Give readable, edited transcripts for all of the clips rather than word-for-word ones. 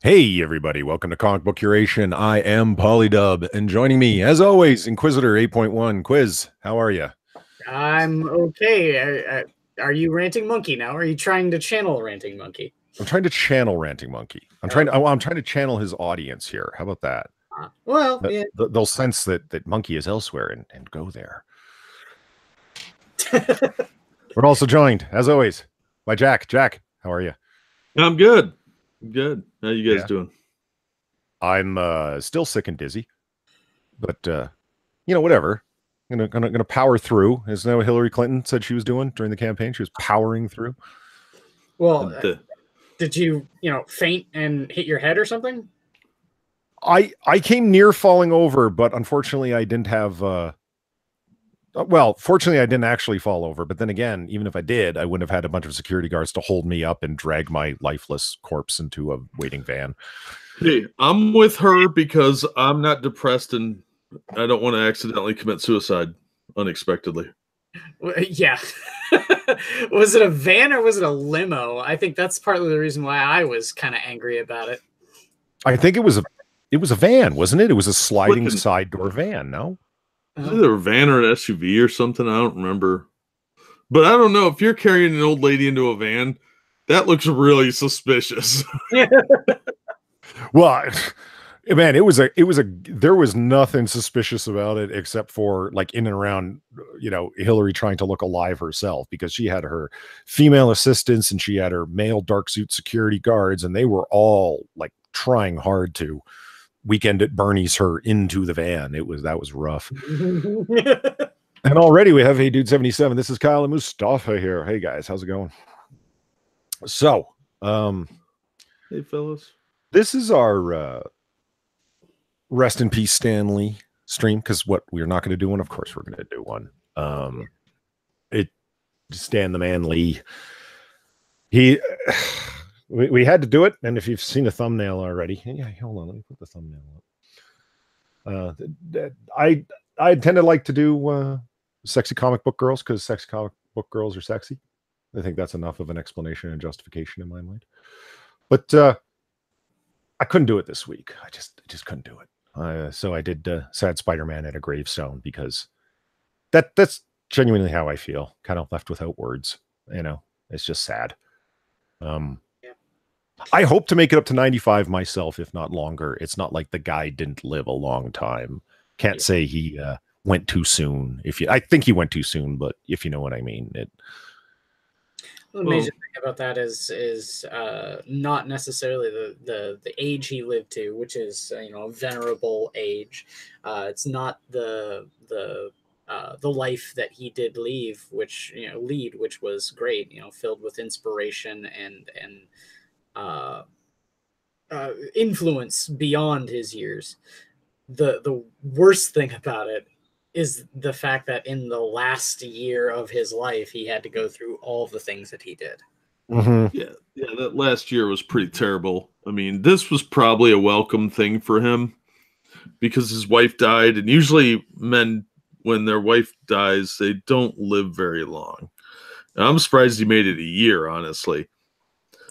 Hey, everybody. Welcome to Comic Book Curation. I am Polydub, and joining me, as always, Inquisitor 8.1. Quiz, how are you? I'm okay. Are you Ranting Monkey now? Are you trying to channel Ranting Monkey? I'm trying to channel Ranting Monkey. I'm trying to channel his audience here. How about that? Well, yeah. They'll sense that Monkey is elsewhere and go there. We're also joined, as always, by Jack. Jack, how are you? I'm good. Good. How you guys doing? I'm still sick and dizzy, but whatever. Gonna power through. Isn't that what Hillary Clinton said she was doing during the campaign? She was powering through. Well, did you faint and hit your head or something? I came near falling over, but unfortunately I didn't have fortunately I didn't actually fall over, but then again, even if I did, I wouldn't have had a bunch of security guards to hold me up and drag my lifeless corpse into a waiting van. Hey, I'm with her because I'm not depressed and I don't want to accidentally commit suicide unexpectedly. Yeah. Was it a van or was it a limo? I think that's partly the reason why I was kind of angry about it. I think it was a van, wasn't it? It was a sliding side door van, no? Is it a van or an SUV or something? I don't remember. But I don't know. If you're carrying an old lady into a van, that looks really suspicious. Well, man, there was nothing suspicious about it except for like in and around, Hillary trying to look alive herself, because she had her female assistants and she had her male dark suit security guards, and they were all like trying hard to Weekend at Bernie's her into the van. That was rough. And already we have Hey Dude 77. This is Kyle and Mustafa here. Hey guys, how's it going? So, hey fellas. This is our Rest in Peace Stan Lee stream, because what we're not going to do one, of course we're going to do one. Stan the Man Lee. We had to do it, and if you've seen the thumbnail already, hold on, let me put the thumbnail up. I tend to like to do sexy comic book girls because sexy comic book girls are sexy. I think that's enough of an explanation and justification in my mind. But I couldn't do it this week. I just couldn't do it. So I did Sad Spider-Man at a Gravestone, because that's genuinely how I feel. Kind of left without words. It's just sad. I hope to make it up to 95 myself, if not longer. It's not like the guy didn't live a long time. Can't say he went too soon. I think he went too soon, but if you know what I mean. The major thing about that is not necessarily the age he lived to, which is a venerable age. It's not the life that he did lead, which was great. Filled with inspiration and influence beyond his years. The worst thing about it is the fact that in the last year of his life, he had to go through all the things that he did. Mm-hmm. Yeah, that last year was pretty terrible. I mean, this was probably a welcome thing for him because his wife died, and usually men, when their wife dies, they don't live very long. And I'm surprised he made it a year, honestly.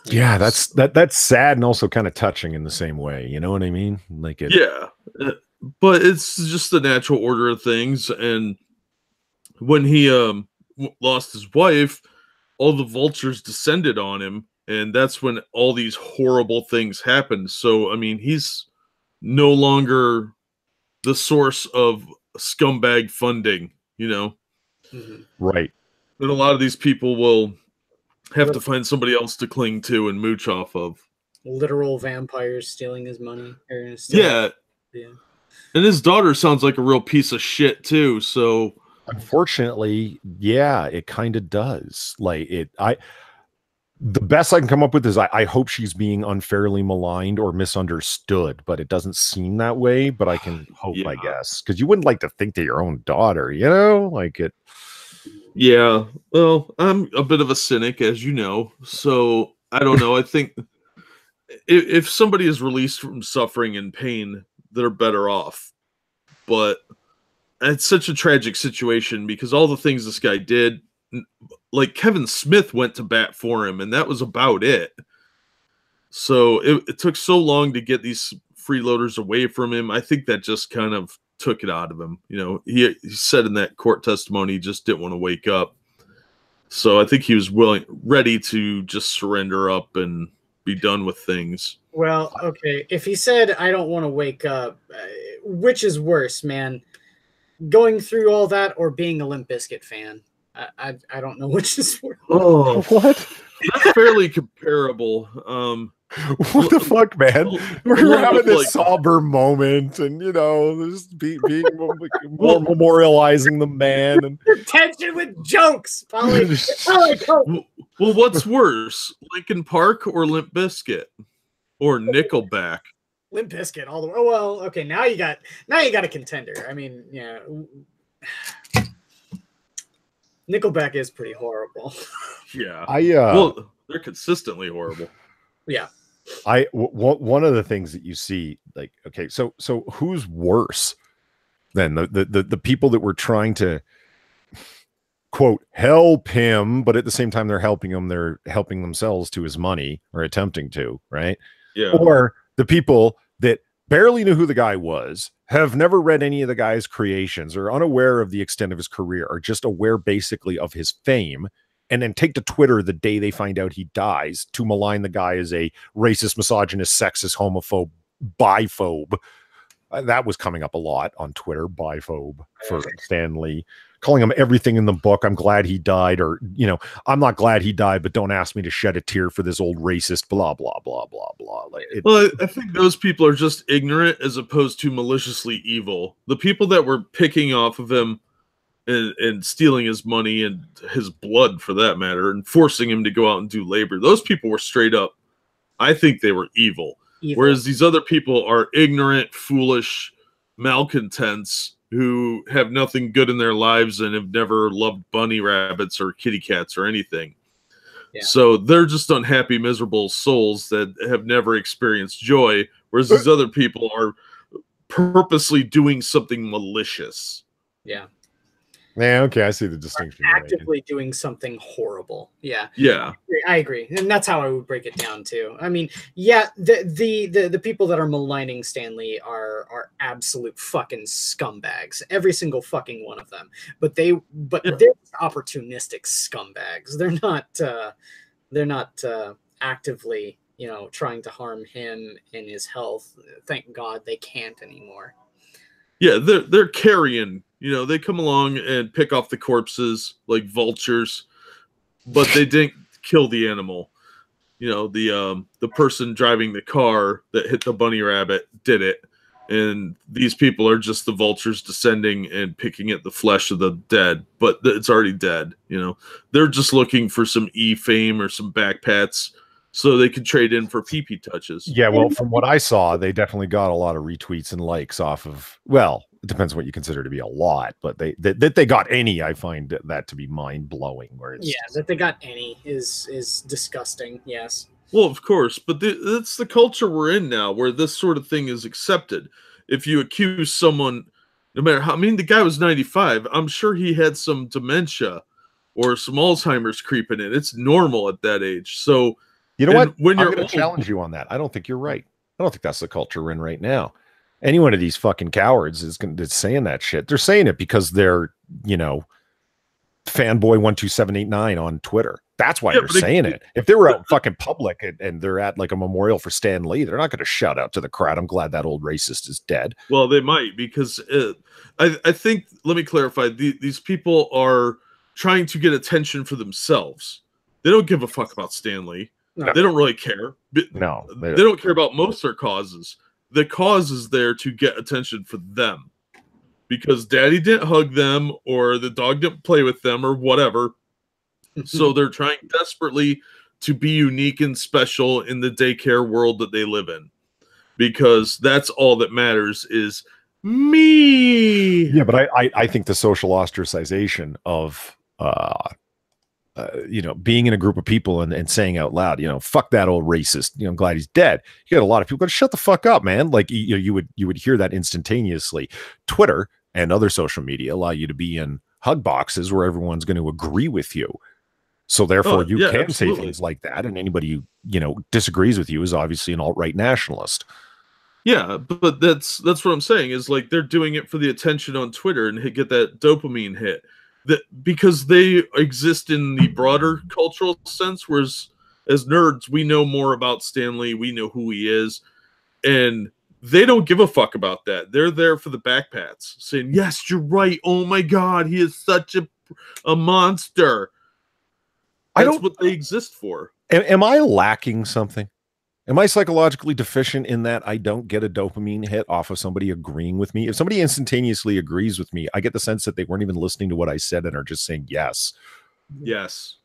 Yeah, that's sad and also kind of touching in the same way. You know what I mean? Yeah, but it's just the natural order of things. And when he lost his wife, all the vultures descended on him, and that's when all these horrible things happened. So, I mean, he's no longer the source of scumbag funding, Mm-hmm. Right. And a lot of these people will have to find somebody else to cling to and mooch off of. Literal vampires stealing his money. Yeah. And his daughter sounds like a real piece of shit too. So unfortunately, yeah, it kind of does. The best I can come up with is I hope she's being unfairly maligned or misunderstood, but it doesn't seem that way. But I can hope, I guess, because you wouldn't like to think to your own daughter, it. Yeah, well, I'm a bit of a cynic, as you know, so I don't know. I think if somebody is released from suffering and pain, they're better off. But it's such a tragic situation because all the things this guy did, like Kevin Smith went to bat for him, and that was about it. So it took so long to get these freeloaders away from him. I think that just kind of took it out of him. You know, he said in that court testimony he just didn't want to wake up. So I think he was ready to just surrender up and be done with things. Well, okay. If he said, I don't want to wake up, which is worse, man? Going through all that or being a Limp Bizkit fan? I don't know which is worse. Oh, what? That's fairly comparable. What the fuck, man? We're having this somber moment, and you know, just being more memorializing the man. And tension with jokes. Well, what's worse, Linkin Park or Limp Bizkit or Nickelback? Limp Bizkit all the way. Oh, well, okay. Now you got a contender. I mean, yeah. Nickelback is pretty horrible. Yeah. Well, they're consistently horrible. Yeah. One of the things that you see, like, okay, so who's worse than the people that were trying to quote help him, but at the same time they're helping themselves to his money, or attempting to, right? Yeah. Or the people that barely knew who the guy was, have never read any of the guy's creations, or unaware of the extent of his career, or just aware basically of his fame, and then take to Twitter the day they find out he dies to malign the guy as a racist, misogynist, sexist, homophobe, biphobe. That was coming up a lot on Twitter, biphobe, for Stan Lee. Calling him everything in the book. I'm glad he died, or, you know, I'm not glad he died, but don't ask me to shed a tear for this old racist, blah, blah, blah, blah, blah. Well, I think those people are just ignorant as opposed to maliciously evil. The people that were picking off of him and stealing his money and his blood, for that matter, and forcing him to go out and do labor, those people were straight up, I think they were evil. Whereas these other people are ignorant, foolish malcontents who have nothing good in their lives and have never loved bunny rabbits or kitty cats or anything. Yeah. So they're just unhappy, miserable souls that have never experienced joy, whereas these other people are purposely doing something malicious. Yeah. Yeah, okay, I see the distinction. Actively doing something horrible. Yeah. Yeah. I agree. And that's how I would break it down too. I mean, yeah, the people that are maligning Stan Lee are absolute fucking scumbags. Every single fucking one of them. But they're opportunistic scumbags. They're not actively, you know, trying to harm him and his health. Thank God they can't anymore. Yeah, they're carrion. You know, they come along and pick off the corpses like vultures, but they didn't kill the animal. You know, the person driving the car that hit the bunny rabbit did it, and these people are just the vultures descending and picking at the flesh of the dead, but it's already dead. You know, they're just looking for some fame or some back pats so they could trade in for pee-pee touches. Yeah, well, from what I saw, they definitely got a lot of retweets and likes off of, well, it depends what you consider to be a lot, but that they got any, I find that to be mind-blowing. Where it's that they got any is disgusting, yes. Well, of course, but that's the culture we're in now, where this sort of thing is accepted. If you accuse someone, no matter how, I mean, the guy was 95, I'm sure he had some dementia or some Alzheimer's creeping in. It's normal at that age. So, you know what? When I'm going to challenge you on that. I don't think you're right. I don't think that's the culture we're in right now. Any one of these fucking cowards that's saying that shit. They're saying it because they're, you know, fanboy12789 on Twitter. That's why they're saying it. If they were out fucking public and they're at like a memorial for Stan Lee, they're not going to shout out to the crowd, I'm glad that old racist is dead. Well, they might, because I think, let me clarify, these people are trying to get attention for themselves. They don't give a fuck about Stan Lee. No. They don't really care. No. They don't care about most of their causes. The cause is there to get attention for them. Because daddy didn't hug them, or the dog didn't play with them, or whatever. So they're trying desperately to be unique and special in the daycare world that they live in. Because that's all that matters is me. Yeah, but I think the social ostracization of you know, being in a group of people and saying out loud, you know, fuck that old racist, you know, I'm glad he's dead. You got a lot of people going to shut the fuck up, man. Like, you know, you would hear that instantaneously. Twitter and other social media allow you to be in hug boxes where everyone's going to agree with you. So therefore, you can absolutely. say things like that, and anybody who disagrees with you is obviously an alt-right nationalist. Yeah, but that's what I'm saying is like they're doing it for the attention on Twitter and get that dopamine hit. That because they exist in the broader cultural sense, whereas as nerds we know more about Stan Lee, we know who he is, and they don't give a fuck about that. They're there for the backpats, saying, "Yes, you're right. Oh my god, he is such a monster." That's what they exist for. Am I lacking something? Am I psychologically deficient in that I don't get a dopamine hit off of somebody agreeing with me? If somebody instantaneously agrees with me, I get the sense that they weren't even listening to what I said and are just saying yes. Yes.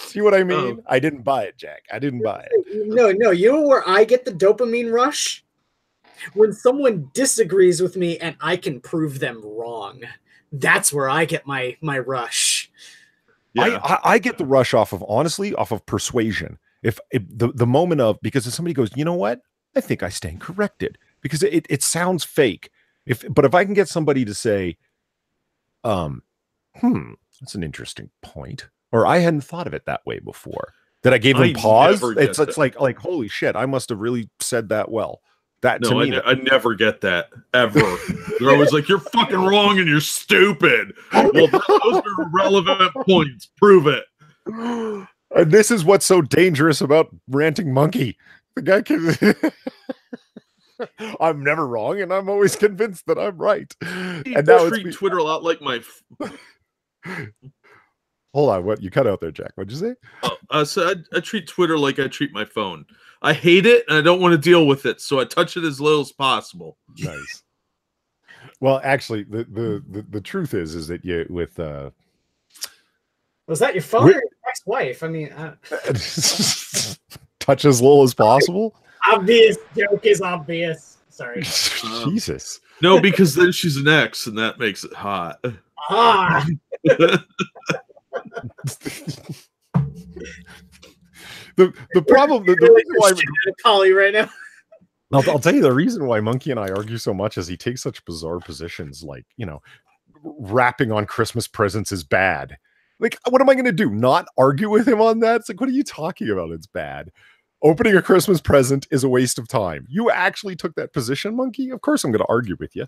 See what I mean? I didn't buy it, Jack. I didn't buy it. No. You know where I get the dopamine rush? When someone disagrees with me and I can prove them wrong. That's where I get my rush. Yeah. I get the rush off of persuasion. If the moment of, because if somebody goes, you know what? I think I stand corrected, because it sounds fake. But if I can get somebody to say, that's an interesting point, or I hadn't thought of it that way before, that I gave them pause. It's like holy shit, I must have really said that well. That to me, I never get that ever. They're always like, "You're fucking wrong and you're stupid." Well, those are relevant points. Prove it. And this is what's so dangerous about Ranting Monkey. The guy can. I'm never wrong, and I'm always convinced that I'm right. And now treat Twitter a lot like my. Hold on, what you cut out there, Jack? What'd you say? So I treat Twitter like I treat my phone. I hate it, and I don't want to deal with it, so I touch it as little as possible. Nice. Well, actually, the truth is that you with was that your phone or your ex-wife? I mean, touch as little as possible. Obvious joke is obvious. Sorry. Jesus. No, because then she's an ex, and that makes it hot. The problem, the reason why Polly right now. I'll tell you the reason why Monkey and I argue so much is he takes such bizarre positions, like wrapping on Christmas presents is bad. Like, what am I going to do? Not argue with him on that? It's like, what are you talking about? It's bad. Opening a Christmas present is a waste of time. You actually took that position, Monkey. Of course, I'm going to argue with you.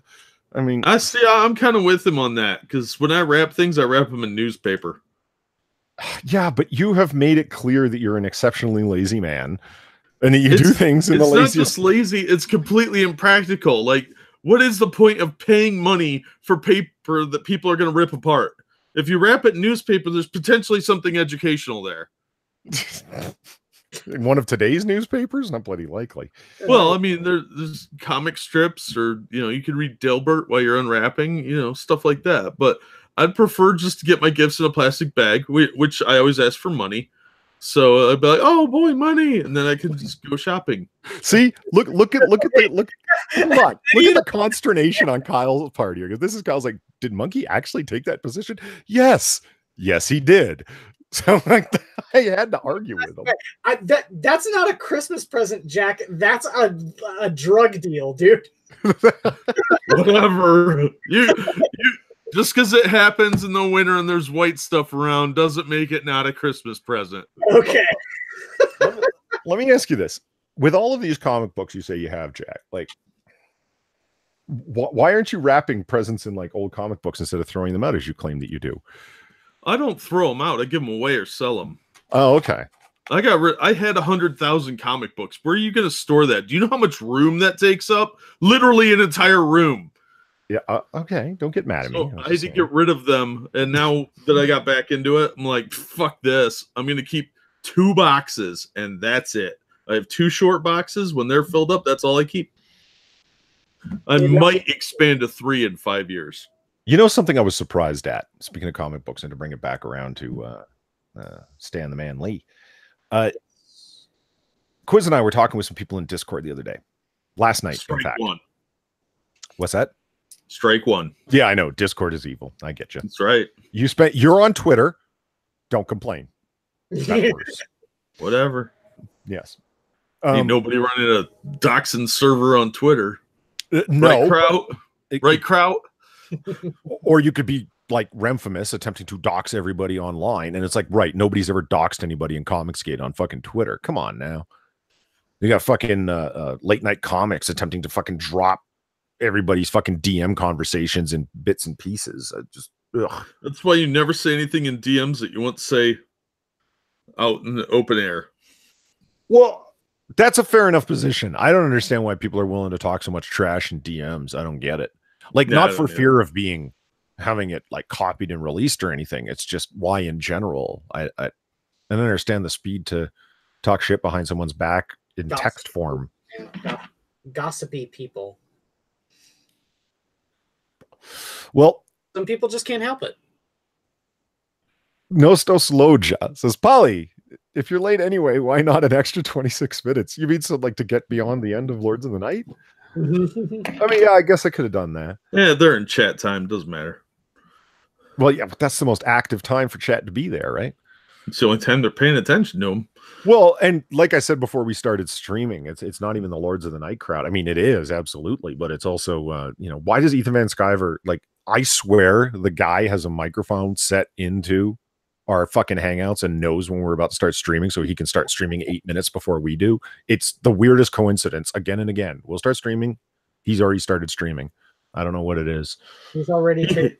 I mean, I'm kind of with him on that, because when I wrap things, I wrap them in newspaper. Yeah, but you have made it clear that you're an exceptionally lazy man, and that you do things in the laziest. It's not just lazy; it's completely impractical. Like, what is the point of paying money for paper that people are going to rip apart? If you wrap it in newspaper, there's potentially something educational there. In one of today's newspapers? Not bloody likely. Well, I mean, there's comic strips, or you can read Dilbert while you're unwrapping, stuff like that. But I'd prefer just to get my gifts in a plastic bag, which I always ask for money. So I'd be like, "Oh boy, money," and then I can just go shopping. See, look at the consternation on Kyle's part here. This is Kyle's like, did Monkey actually take that position? Yes, he did. So like, I had to argue with him. That's not a Christmas present, Jack. That's a drug deal, dude. Whatever. You just because it happens in the winter and there's white stuff around doesn't make it not a Christmas present. Okay. Let me ask you this: with all of these comic books you say you have, Jack, like, why aren't you wrapping presents in like old comic books instead of throwing them out as you claim that you do? I don't throw them out. I give them away or sell them. Oh, okay. I had 100,000 comic books. Where are you going to store that? Do you know how much room that takes up? Literally an entire room. Yeah. Okay. Don't get mad at me. I had to get rid of them. And now that I got back into it, I'm like, fuck this. I'm going to keep 2 boxes and that's it. I have 2 short boxes. When they're filled up, that's all I keep. I might expand to 3 in 5 years. You know something I was surprised at, speaking of comic books, and to bring it back around to Stan the Man Lee. Quiz and I were talking with some people in Discord the other day. Last night, in fact. One. What's that? Strike one. Yeah, I know. Discord is evil. I get you. That's right. You're on Twitter. Don't complain. That works. Whatever. Yes. Ain't nobody running a Dachshund server on Twitter. No. Right, Kraut? Right, Kraut? Or you could be like Remfamous attempting to dox everybody online, and it's like, right, nobody's ever doxed anybody in Comicsgate on fucking Twitter. Come on now. You got fucking late night comics attempting to fucking drop everybody's fucking DM conversations in bits and pieces. Ugh. That's why you never say anything in DMs that you won't say out in the open air. Well, that's a fair enough position. I don't understand why people are willing to talk so much trash in DMs. I don't get it. Like, not for fear of having it like copied and released or anything. It's just why in general. I don't understand the speed to talk shit behind someone's back in text form. Gossipy people. Well, some people just can't help it. Nostos Loja says, Polly, if you're late anyway, why not an extra 26 minutes? You mean so like to get beyond the end of Lords of the Night? I mean, yeah, I guess I could have done that. Yeah, they're in chat time. Doesn't matter. Well, yeah, but that's the most active time for chat to be there, right? It's the only time they're paying attention to them. Well, and like I said before we started streaming, it's not even the Lords of the Night crowd. I mean, it is, absolutely, but it's also, why does Ethan Van Sciver, like, I swear the guy has a microphone set into our fucking Hangouts and knows when we're about to start streaming so he can start streaming 8 minutes before we do. It's the weirdest coincidence again and again. We'll start streaming. He's already started streaming. I don't know what it is. He's already...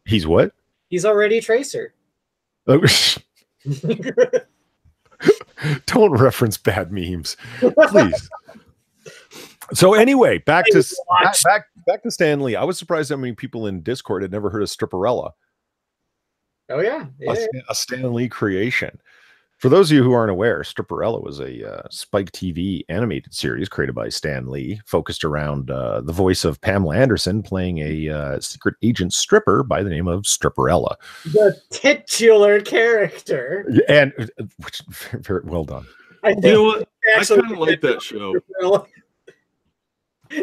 He's what? He's already Tracer. Don't reference bad memes, please. So anyway, back to Stan Lee. I was surprised how many people in Discord had never heard of Stripperella. Oh yeah, a Stan Lee creation. For those of you who aren't aware, Stripperella was a Spike TV animated series created by Stan Lee, focused around the voice of Pamela Anderson playing a secret agent stripper by the name of Stripperella. The titular character. And which, very well done. You know what? I kind of like that show.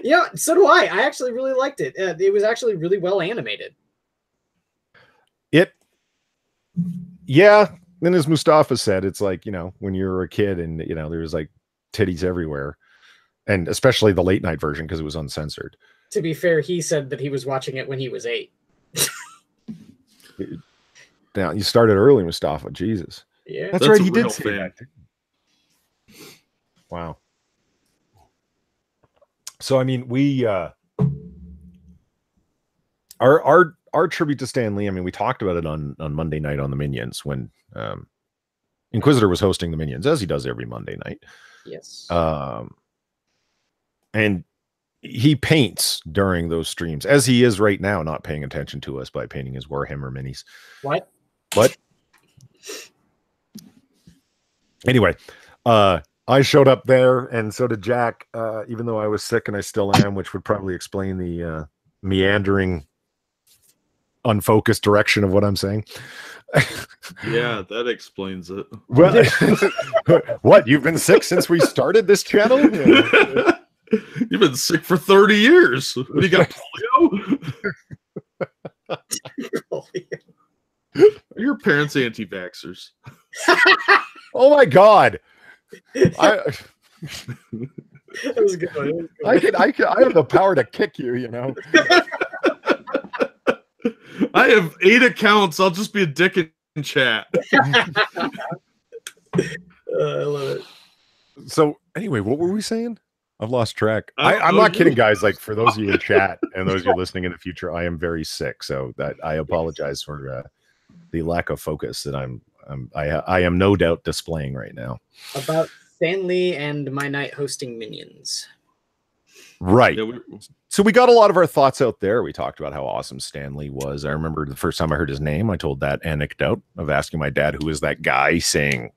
Yeah, so do I. I actually really liked it. It was actually really well animated. Yeah. And as Mustafa said, it's like, when you were a kid and, there was like titties everywhere, and especially the late night version because it was uncensored. To be fair, he said that he was watching it when he was 8. Now, you started early, Mustafa. Jesus. Yeah. That's right. He did say that. Wow. So, I mean, we, our tribute to Stan Lee, I mean, we talked about it on Monday night on the Minions when Inquisitor was hosting the Minions, as he does every Monday night. Yes. And he paints during those streams, as he is right now, not paying attention to us by painting his Warhammer minis. What? Anyway, I showed up there, and so did Jack, even though I was sick, and I still am, which would probably explain the meandering, unfocused direction of what I'm saying. Yeah, that explains it. Well, what? You've been sick since we started this channel? You've been sick for 30 years. You got polio? Are your parents anti-vaxxers? Oh my God. That was a good one. I have the power to kick you, I have 8 accounts. I'll just be a dick in chat. I love it. So anyway, what were we saying? I've lost track. I'm not kidding, guys. Like, for those of you in chat and those of you listening in the future, I am very sick, so that I apologize for the lack of focus that I am no doubt displaying right now. About Stan Lee and my night hosting Minions. Right. Yeah, so we got a lot of our thoughts out there. We talked about how awesome Stan Lee was. I remember the first time I heard his name, I told that anecdote of asking my dad who is that guy saying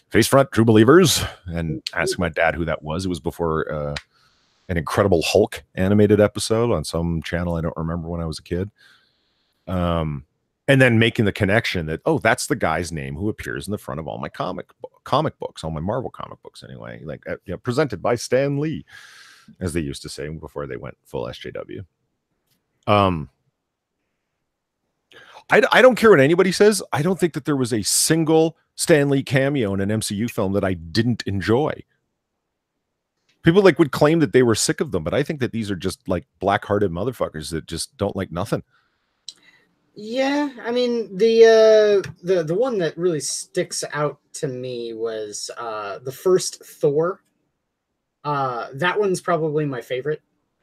Face Front True Believers, and asking my dad who that was. It was before an Incredible Hulk animated episode on some channel I don't remember when I was a kid. And then making the connection that, oh, that's the guy's name who appears in the front of all my comic books, all my Marvel comic books anyway, like presented by Stan Lee, as they used to say before they went full SJW. I don't care what anybody says. I don't think that there was a single Stan Lee cameo in an MCU film that I didn't enjoy. People would claim that they were sick of them, but I think that these are just like black-hearted motherfuckers that just don't like nothing. Yeah, I mean the one that really sticks out to me was the first Thor. That one's probably my favorite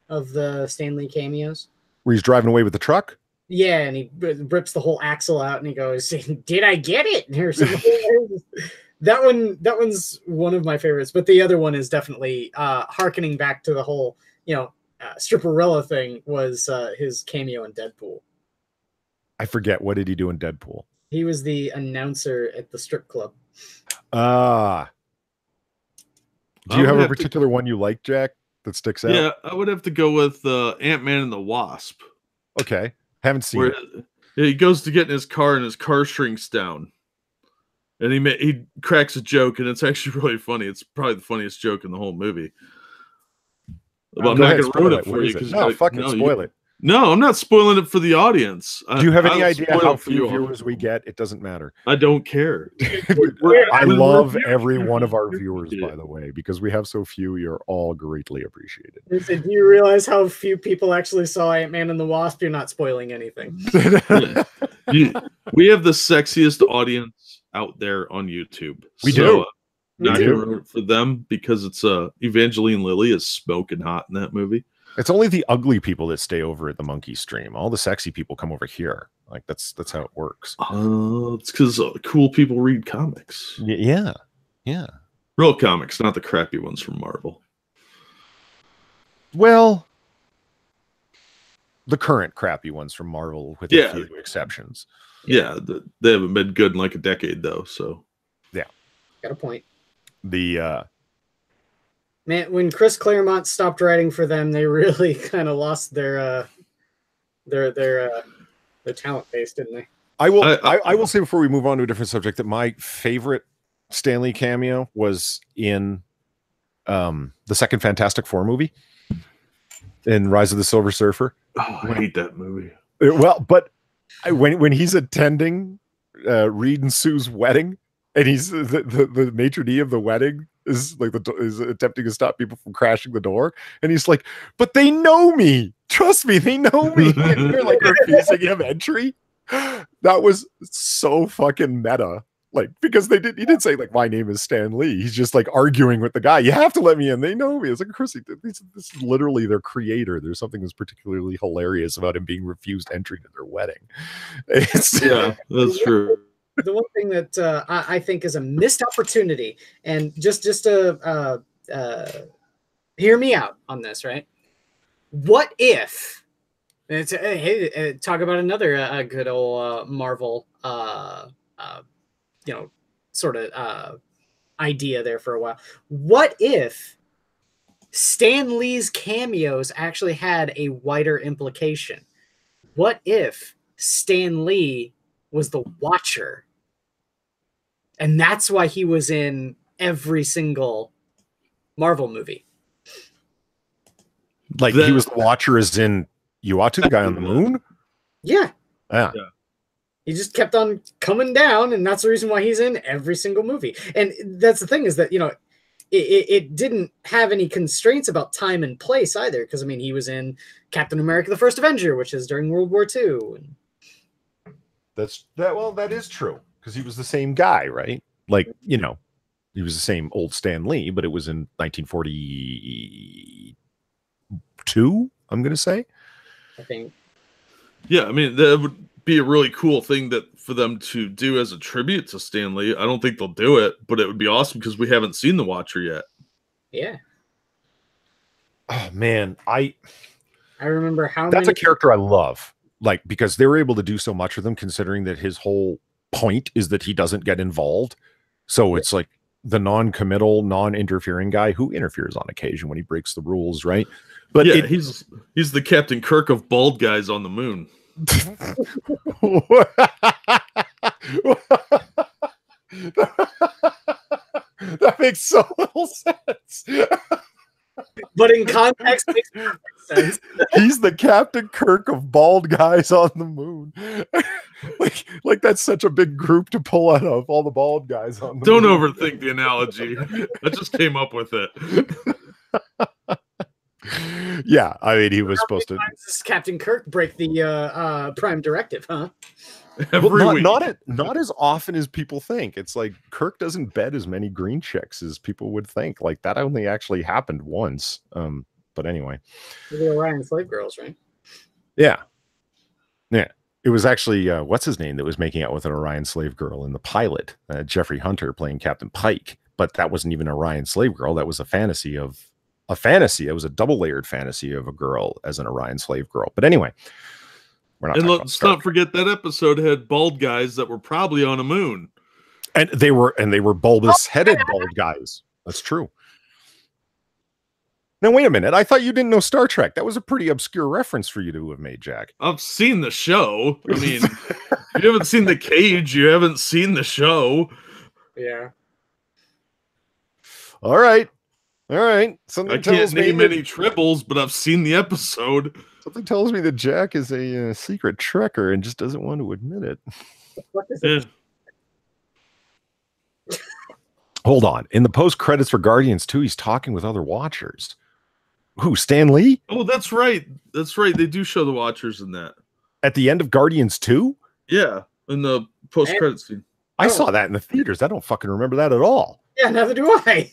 of the Stan Lee cameos. Where he's driving away with the truck. Yeah, and he rips the whole axle out, and he goes, "Did I get it?" That one's one of my favorites. But the other one is definitely harkening back to the whole, Stripperella thing. Was his cameo in Deadpool. I forget, what did he do in Deadpool? He was the announcer at the strip club. Ah. Do you have a particular one you like, Jack, that sticks out? Yeah, I would have to go with Ant-Man and the Wasp. Okay. Haven't seen it. He goes to get in his car and his car shrinks down. And he cracks a joke, and it's actually really funny. It's probably the funniest joke in the whole movie. But I'm not going to ruin it for you. No, fucking spoil it. No, I'm not spoiling it for the audience. Do you have any idea how few viewers we get? It doesn't matter. I don't care. I love every one of our viewers, by the way, because we have so few. You're all greatly appreciated. Do you realize how few people actually saw Ant-Man and the Wasp? You're not spoiling anything. We have the sexiest audience out there on YouTube. We do. Not going to ruin it for them, because it's Evangeline Lilly is smoking hot in that movie. It's only the ugly people that stay over at the Monkey Stream. All the sexy people come over here. Like that's how it works. It's because cool people read comics. Yeah. Real comics, not the crappy ones from Marvel. Well, the current crappy ones from Marvel, with a few exceptions. Yeah, they haven't been good in like a decade, though. So, yeah, got a point. Man, when Chris Claremont stopped writing for them, they really kind of lost their talent base, didn't they? I will say, before we move on to a different subject, that my favorite Stan Lee cameo was in the second Fantastic Four movie, in Rise of the Silver Surfer. Oh, I hate that movie. Well, but when he's attending Reed and Sue's wedding, and he's the maitre d' of the wedding is attempting to stop people from crashing the door, and he's like, "But they know me. Trust me, they know me." And they're like refusing him entry. That was so fucking meta. Like, because he didn't say like, "My name is Stan Lee." He's just like arguing with the guy. "You have to let me in. They know me." It's like, of course, this is literally their creator. There's something that's particularly hilarious about him being refused entry to their wedding. Yeah, that's true. The one thing that I think is a missed opportunity, and just to hear me out on this, right? What if talk about another good old Marvel, sort of idea there for a while. What if Stan Lee's cameos actually had a wider implication? What if Stan Lee was the Watcher, and that's why he was in every single Marvel movie? Like, he was the Watcher as in Uatu, the guy on the moon? Yeah. Yeah. He just kept on coming down, and that's the reason why he's in every single movie. And that's the thing, is that, it didn't have any constraints about time and place either, because, I mean, he was in Captain America: The First Avenger, which is during World War II. And that is true, because he was the same guy, right? Like, he was the same old Stan Lee, but it was in 1942, I'm going to say. I think. Yeah, I mean, that would be a really cool thing for them to do as a tribute to Stan Lee. I don't think they'll do it, but it would be awesome, because we haven't seen the Watcher yet. Yeah. Oh man, I remember that's a character I love, like, because they were able to do so much with him, considering that his whole point is that he doesn't get involved. So it's like the non-committal, non-interfering guy who interferes on occasion when he breaks the rules, right? But yeah, he's the Captain Kirk of bald guys on the moon. That makes so little sense. But in context, makes perfect sense. He's the Captain Kirk of bald guys on the moon. like that's such a big group to pull out of, all the bald guys on the moon. Don't overthink the analogy. I just came up with it. Yeah, I mean, he was supposed to. Does Captain Kirk break the Prime Directive, huh? Every week. Not as often as people think. It's like Kirk doesn't bet as many green chicks as people would think. Like that only actually happened once. But anyway, The Orion slave girls, right? yeah. It was actually what's his name that was making out with an Orion slave girl in the pilot, Jeffrey Hunter playing Captain Pike. But that wasn't even an Orion slave girl. That was a fantasy. It was a double-layered fantasy of a girl as an Orion slave girl. But anyway, we're not. And let's not forget that episode had bald guys that were probably on a moon. And they were bulbous-headed bald guys. That's true. Now, wait a minute. I thought you didn't know Star Trek. That was a pretty obscure reference for you to have made, Jack. I've seen the show. I mean, if you haven't seen The Cage, you haven't seen the show. Yeah. All right. I can't name any tribbles, but I've seen the episode. Something tells me that Jack is a secret Trekker and just doesn't want to admit it. What is it? Hold on. In the post-credits for Guardians 2, he's talking with other Watchers. Who, Stan Lee? Oh, that's right. That's right. They do show the Watchers in that. At the end of Guardians 2? Yeah, in the post-credits scene. I saw that in the theaters. I don't fucking remember that at all. Yeah, neither do I.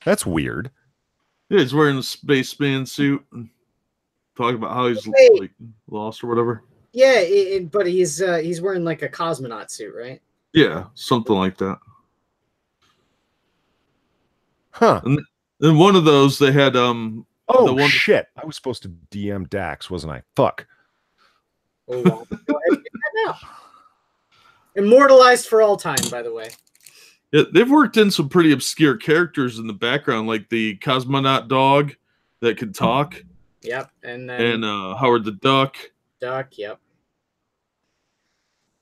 That's weird. Yeah, he's wearing a spaceman suit and talking about how he's like lost or whatever. Yeah, but he's wearing like a cosmonaut suit, right? Yeah, something like that. Huh. And in one of those, they had shit! I was supposed to DM Dax, wasn't I? Fuck. Oh, well, go ahead and get that now. Immortalized for all time, by the way. Yeah, they've worked in some pretty obscure characters in the background, like the cosmonaut dog that could talk. Yep, and then Howard the Duck. Yep.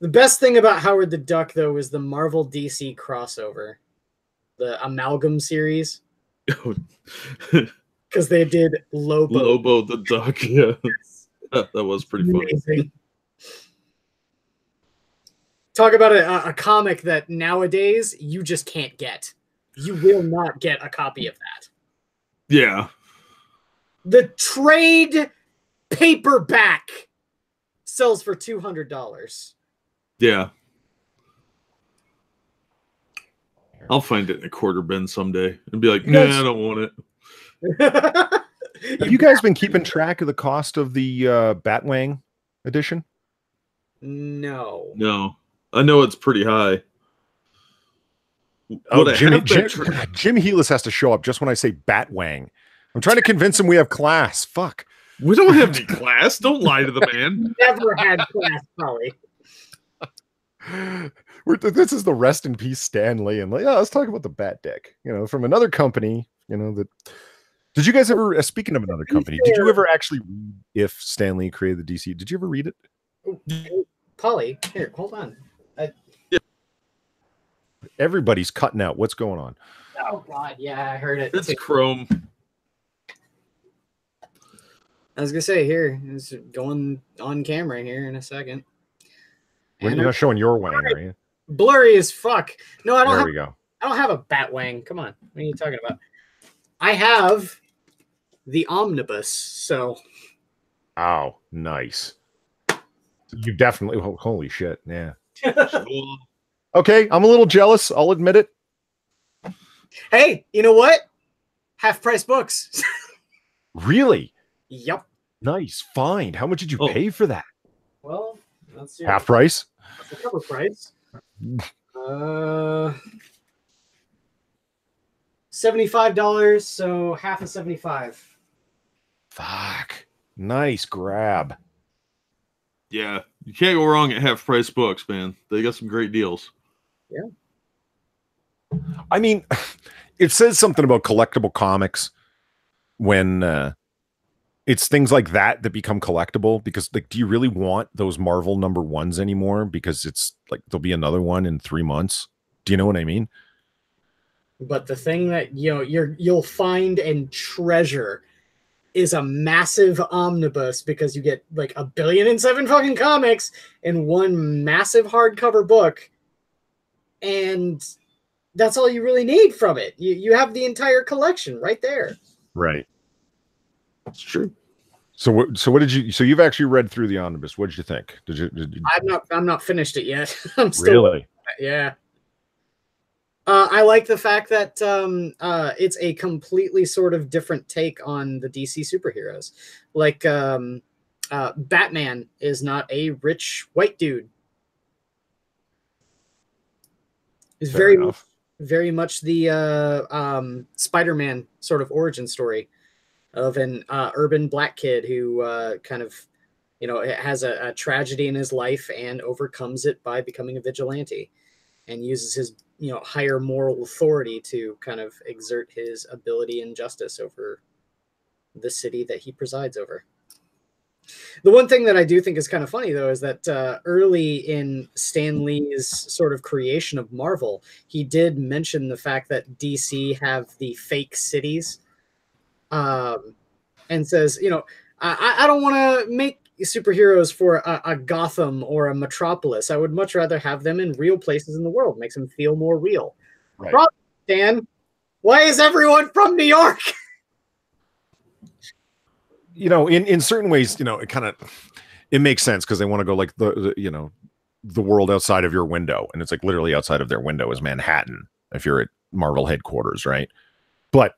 The best thing about Howard the Duck, though, is the Marvel DC crossover, the Amalgam series, because they did Lobo the Duck. Yeah, that was pretty funny. Talk about a comic that nowadays you just can't get. You will not get a copy of that. Yeah. The trade paperback sells for $200. Yeah. I'll find it in a quarter bin someday and be like, nah, I don't want it. Have you guys been keeping track of the cost of the Batwang edition? No. I know it's pretty high. Oh, Jim Healis has to show up just when I say Batwang. I'm trying to convince him we have class. Fuck. We don't have any class. Don't lie to the man. Never had class, Polly. This is the rest in peace Stan Lee. And let's talk about the Bat Deck. From another company. That. Did you guys ever? Speaking of another company, did you ever actually read if Stan Lee created the DC? Did you ever read it? Polly, here, hold on. Everybody's cutting out. What's going on? Oh God, yeah, I heard it. It's Chrome. I was gonna say here, it's going on camera here in a second. You're not showing your wang, are you? Blurry as fuck. No, I don't. There we go. I don't have a bat wang. Come on, what are you talking about? I have the omnibus. So. Oh, nice. You definitely. Holy shit! Yeah. Okay, I'm a little jealous. I'll admit it. Hey, you know what? Half price books. Really? Yep. Nice. Fine. How much did you pay for that? Well, let's see. Half price? That's the cover price. $75, so half of 75. Fuck. Nice grab. Yeah, you can't go wrong at half price books, man. They got some great deals. Yeah. I mean, it says something about collectible comics when it's things like that become collectible, because do you really want those Marvel #1s anymore? Because it's like there'll be another one in 3 months. Do you know what I mean? But the thing that you'll find and treasure is a massive omnibus, because you get like 1,000,000,007 fucking comics in one massive hardcover book, and that's all you really need from it. You have the entire collection right there. Right. It's true. So what did you? So you've actually read through the omnibus. What did you think? Did you I'm not finished it yet. I'm still really? yeah. I like the fact that it's a completely sort of different take on the DC superheroes. Like Batman is not a rich white dude. He's Fair enough. very much the Spider-Man sort of origin story of an urban black kid who kind of, has a tragedy in his life and overcomes it by becoming a vigilante and uses his, higher moral authority to kind of exert his ability and justice over the city that he presides over. The one thing that I do think is kind of funny, though, is that early in Stan Lee's sort of creation of Marvel, he did mention the fact that DC have the fake cities, and says, I don't want to make superheroes for a Gotham or a Metropolis. I would much rather have them in real places in the world. Makes them feel more real. Right. Problem, Dan, why is everyone from New York? In certain ways, it makes sense because they want to go like the world outside of your window, and it's like literally outside of their window is Manhattan if you're at Marvel headquarters, right? But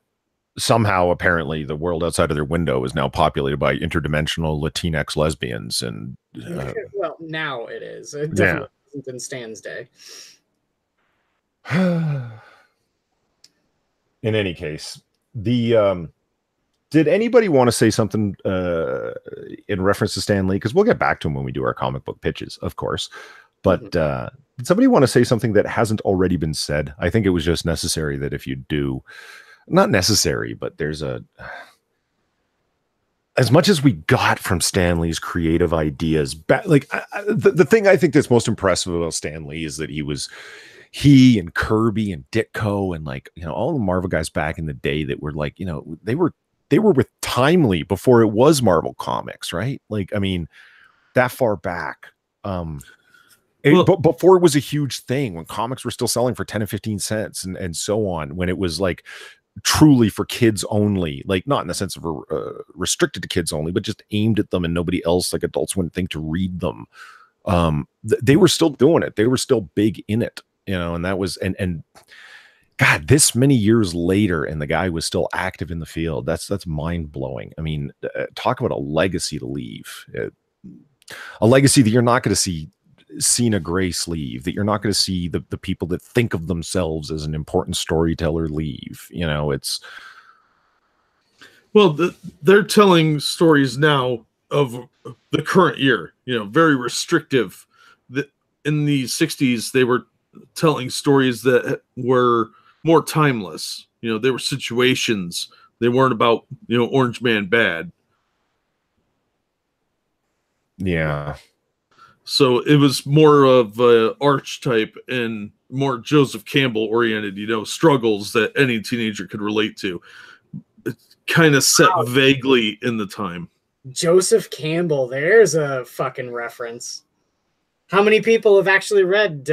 somehow, apparently, the world outside of their window is now populated by interdimensional Latinx lesbians, and well, now it is. It definitely wasn't in Stan's day. In any case, did anybody want to say something in reference to Stan Lee? Because we'll get back to him when we do our comic book pitches, of course. But did somebody want to say something that hasn't already been said? I think it was just necessary that if you do, not necessary, but there's as much as we got from Stan Lee's creative ideas, the thing I think that's most impressive about Stan Lee is that he and Kirby and Ditko and all the Marvel guys back in the day that were they were with Timely before it was Marvel Comics, right? That far back. But before it was a huge thing, when comics were still selling for 10 and 15 cents and so on, when it was truly for kids only, not in the sense of restricted to kids only, but just aimed at them and nobody else, adults wouldn't think to read them. They were still doing it. They were still big in it, and that was, and God, this many years later, and the guy was still active in the field. That's mind blowing. I mean, talk about a legacy to leave, a legacy that you're not going to see Cena Grace leave, that you're not going to see the people that think of themselves as an important storyteller leave. They're telling stories now of the current year, very restrictive. In the 60s, they were telling stories that were more timeless. They were situations. They weren't about, Orange Man bad. Yeah. So it was more of archetype and more Joseph Campbell oriented, struggles that any teenager could relate to. It's kind of set vaguely in the time. Joseph Campbell, there's a fucking reference. How many people have actually read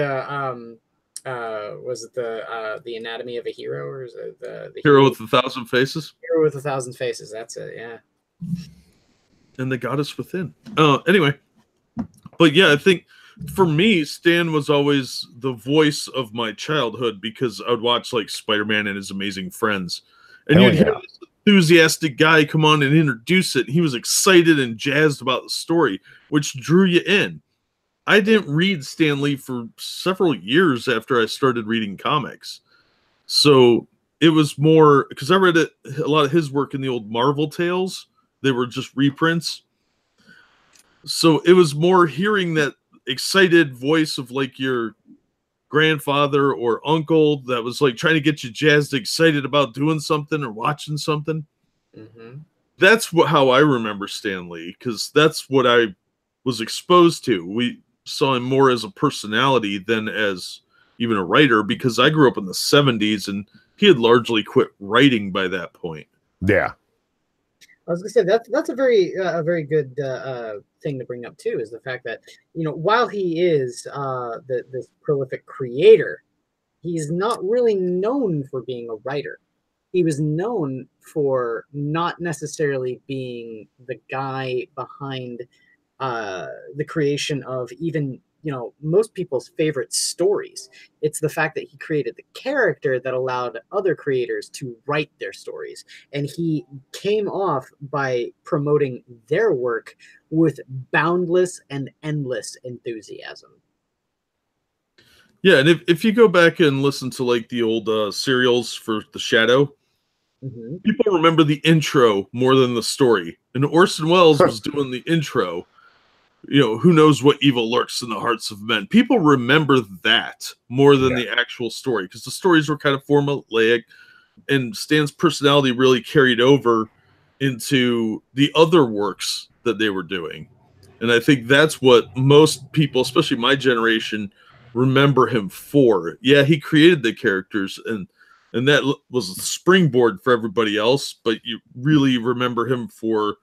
was it the Anatomy of a Hero, or is it the Hero with 1,000 Faces? Hero with 1,000 Faces, that's it, yeah. And the Goddess Within. Anyway. But yeah, I think for me, Stan was always the voice of my childhood because I would watch Spider-Man and His Amazing Friends. And you'd hear this enthusiastic guy come on and introduce it. He was excited and jazzed about the story, which drew you in. I didn't read Stan Lee for several years after I started reading comics. So it was more, because I read a lot of his work in the old Marvel tales. They were just reprints. So it was more hearing that excited voice of your grandfather or uncle that was trying to get you jazzed, excited about doing something or watching something. Mm-hmm. That's how I remember Stan Lee, because that's what I was exposed to. We saw him more as a personality than as even a writer, because I grew up in the 70s and he had largely quit writing by that point. Yeah. I was going to say that's a very good thing to bring up too, is the fact that while he is this prolific creator, he's not really known for being a writer. he was known for not necessarily being the guy behind the creation of even, most people's favorite stories. It's the fact that he created the character that allowed other creators to write their stories. And he came off by promoting their work with boundless and endless enthusiasm. Yeah, and if you go back and listen to like the old serials for the Shadow, people remember the intro more than the story. And Orson Welles was doing the intro. Who knows what evil lurks in the hearts of men. People remember that more than the actual story, because the stories were kind of formulaic, and Stan's personality really carried over into the other works that they were doing. And I think that's what most people, especially my generation, remember him for. Yeah, he created the characters, and that was a springboard for everybody else, but you really remember him for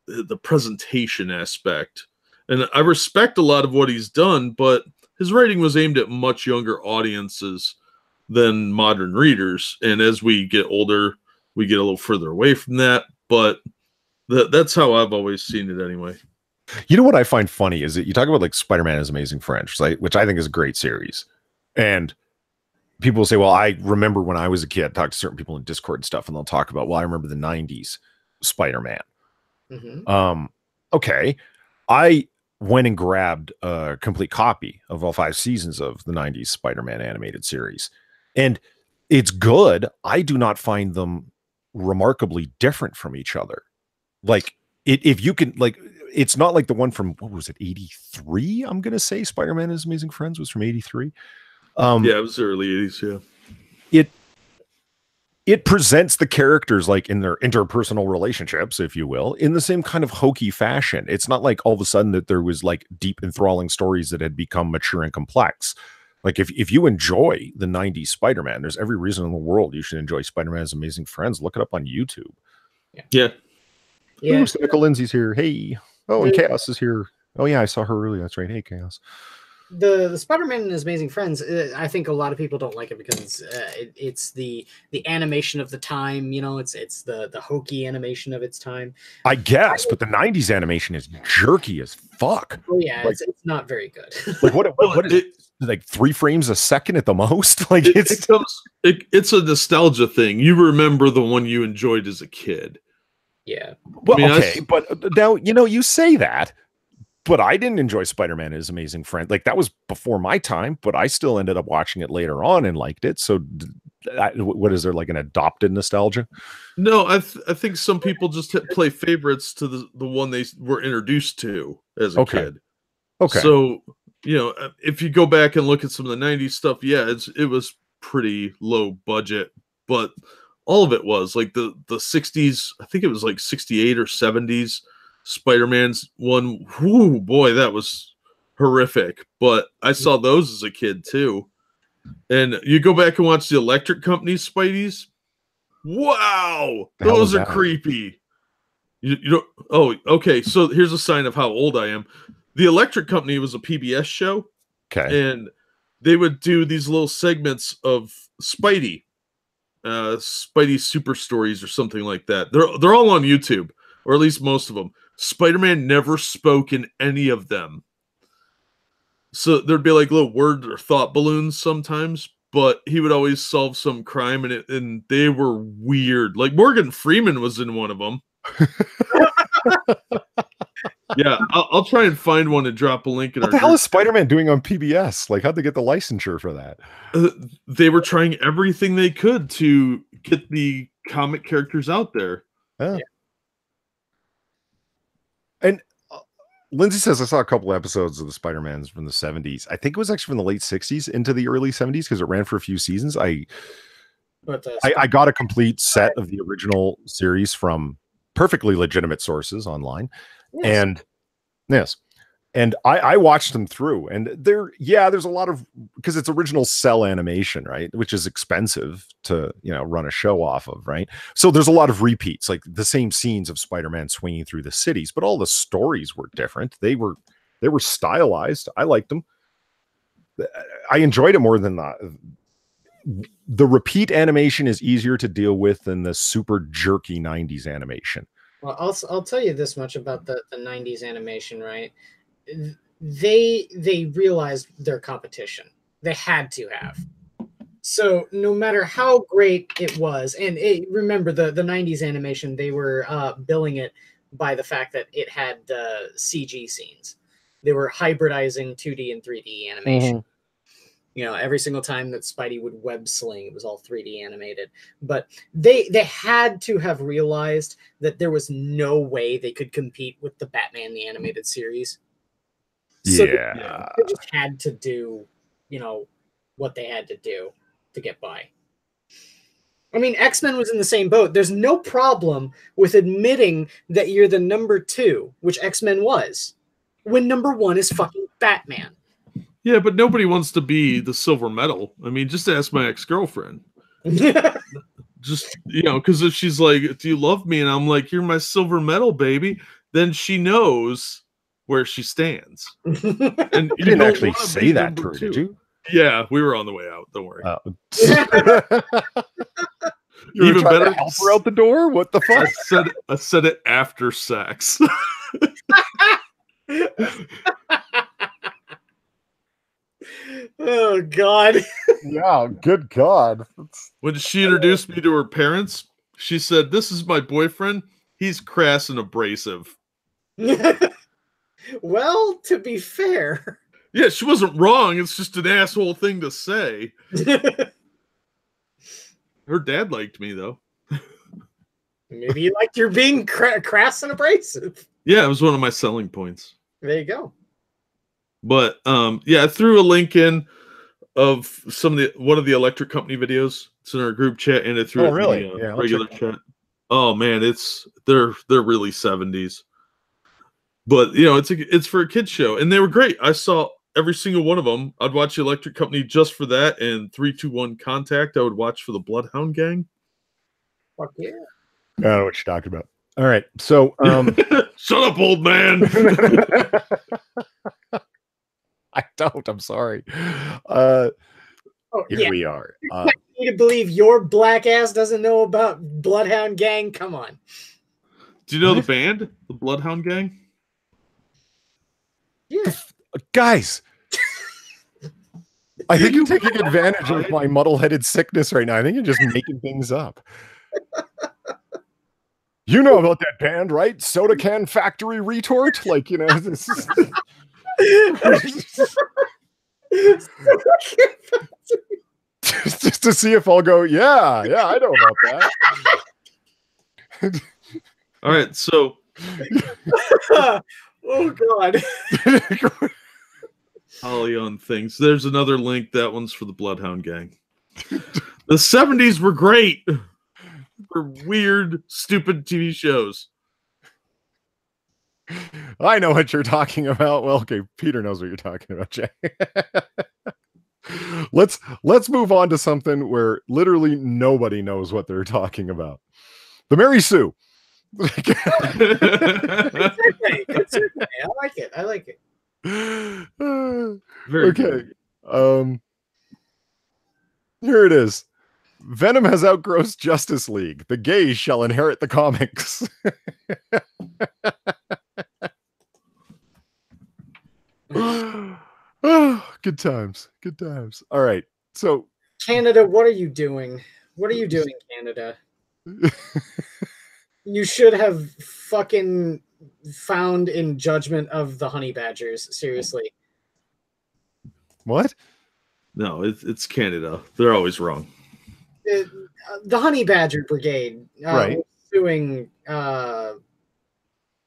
the presentation aspect. And I respect a lot of what he's done, but his writing was aimed at much younger audiences than modern readers. And as we get older, we get a little further away from that. But that's how I've always seen it anyway. You know what I find funny is that you talk about like Spider-Man and His Amazing Friends, right? Which I think is a great series. And people will say, well, I remember when I was a kid, talk to certain people in Discord and stuff, and they'll talk about, well, I remember the 90s Spider-Man. Okay. I went and grabbed a complete copy of all 5 seasons of the 90s Spider-Man animated series. And it's good. I do not find them remarkably different from each other. Like, if you can, like, it's not like the one from, what was it, 83? I'm going to say Spider-Man and His Amazing Friends was from 83. Yeah, it was the early 80s, yeah. It presents the characters like in their interpersonal relationships, if you will, in the same kind of hokey fashion. It's not like all of a sudden that there was like deep enthralling stories that had become mature and complex. Like if you enjoy the 90s Spider-Man, there's every reason in the world you should enjoy Spider-Man's Amazing Friends. Look it up on YouTube. Yeah. Ooh, Cynical Lindsay's here. Hey. Oh, and Chaos is here. Oh yeah, I saw her earlier. That's right. Hey, Chaos. The Spider-Man and His Amazing Friends, I think a lot of people don't like it because it's the animation of the time. It's the hokey animation of its time. I guess, but the 90s animation is jerky as fuck. Oh yeah, like, it's not very good. Like what is it? Like 3 frames a second at the most? Like it's a nostalgia thing. You remember the one you enjoyed as a kid. Yeah. Well, okay, but now you say that. But I didn't enjoy Spider-Man and His Amazing Friend. Like, that was before my time, but I still ended up watching it later on and liked it. So what is there, like an adopted nostalgia? No, I think some people just play favorites to the one they were introduced to as a kid. Okay. So, if you go back and look at some of the 90s stuff, yeah, it was pretty low budget, but all of it was like the 60s, I think it was like 68 or 70s. Spider-Man's one, whoo, boy, that was horrific. But I saw those as a kid too. And you go back and watch the Electric Company Spideys. Wow, those are creepy. You know, oh, okay. So here's a sign of how old I am. The Electric Company was a PBS show. Okay. And they would do these little segments of Spidey super stories or something like that. They're all on YouTube, or at least most of them. Spider-Man never spoke in any of them. So there'd be like little word or thought balloons sometimes, but he would always solve some crime, and they were weird. Like Morgan Freeman was in one of them. Yeah, I'll try and find one and drop a link. What the hell is Spider-Man doing on PBS? Like, how'd they get the licensure for that? They were trying everything they could to get the comic characters out there. Yeah. And Lindsay says, I saw a couple episodes of the Spider-Mans from the 70s. I think it was actually from the late 60s into the early 70s because it ran for a few seasons. I got a complete set of the original series from perfectly legitimate sources online. Yes. And I watched them through, and there's a lot of, because it's original cell animation, right? Which is expensive to, run a show off of, right? So there's a lot of repeats, like the same scenes of Spider-Man swinging through the cities, but all the stories were different. They were stylized. I liked them. I enjoyed it more than the repeat animation is easier to deal with than the super jerky 90s animation. Well, I'll tell you this much about the 90s animation, right? They realized their competition. They had to have. So no matter how great it was, and remember the 90s animation, they were billing it by the fact that it had CG scenes. They were hybridizing 2D and 3D animation. You know, every single time that Spidey would web sling, it was all 3D animated. But they had to have realized that there was no way they could compete with the Batman the Animated Series. So Yeah. they just had to do, you know, what they had to do to get by. I mean, X-Men was in the same boat. There's no problem with admitting that you're the number 2, which X-Men was, when number 1 is fucking Batman. Yeah, but nobody wants to be the silver medal. I mean, just ask my ex-girlfriend. Just, you know, because if she's like, do you love me? And I'm like, you're my silver medal, baby. Then she knows where she stands. And You didn't actually say that to her, did you? Yeah, we were on the way out. Don't worry. You Even trying better, to help her out the door? What the fuck? I said it after sex. Oh God. Yeah, good God. When she introduced me to her parents, she said, "This is my boyfriend. He's crass and abrasive." Well, to be fair. Yeah, she wasn't wrong. It's just an asshole thing to say. Her dad liked me, though. Maybe you liked your being crass and abrasive. Yeah, it was one of my selling points. There you go. But yeah, I threw a link in of one of the electric company videos. It's in our group chat, and it threw it in the regular chat. Oh man, they're really 70s. But you know, it's for a kids show, and they were great. I saw every single one of them. I'd watch the Electric Company just for that, and 3-2-1 Contact I would watch for the Bloodhound Gang. Fuck yeah. I don't know what you're talking about. All right, so shut up, old man. I don't. I'm sorry. Here we are. I need to believe your black ass doesn't know about Bloodhound Gang. Come on. Do you know the band, the Bloodhound Gang? Yeah. Guys, I think you're taking advantage of my muddle-headed sickness right now. I think you're just making things up. You know about that band, right? Soda Can Factory Retort? Like, you know, this is... just to see if I'll go, yeah, I know about that. All right, so... Oh, God. Holly on things. There's another link. That one's for the Bloodhound Gang. The 70s were great for weird, stupid TV shows. I know what you're talking about. Well, okay, Peter knows what you're talking about, Jay. Let's move on to something where literally nobody knows what they're talking about. The Mary Sue. Good survey. I like it. Very okay. Here it is. Venom has outgrossed Justice League. The gays shall inherit the comics. Oh, good times. Good times. All right. So Canada, what are you doing? What are you doing, Canada? You should have fucking found in judgment of the honey badgers. Seriously. what? No, it's Canada. They're always wrong. The honey badger brigade, Right. was suing The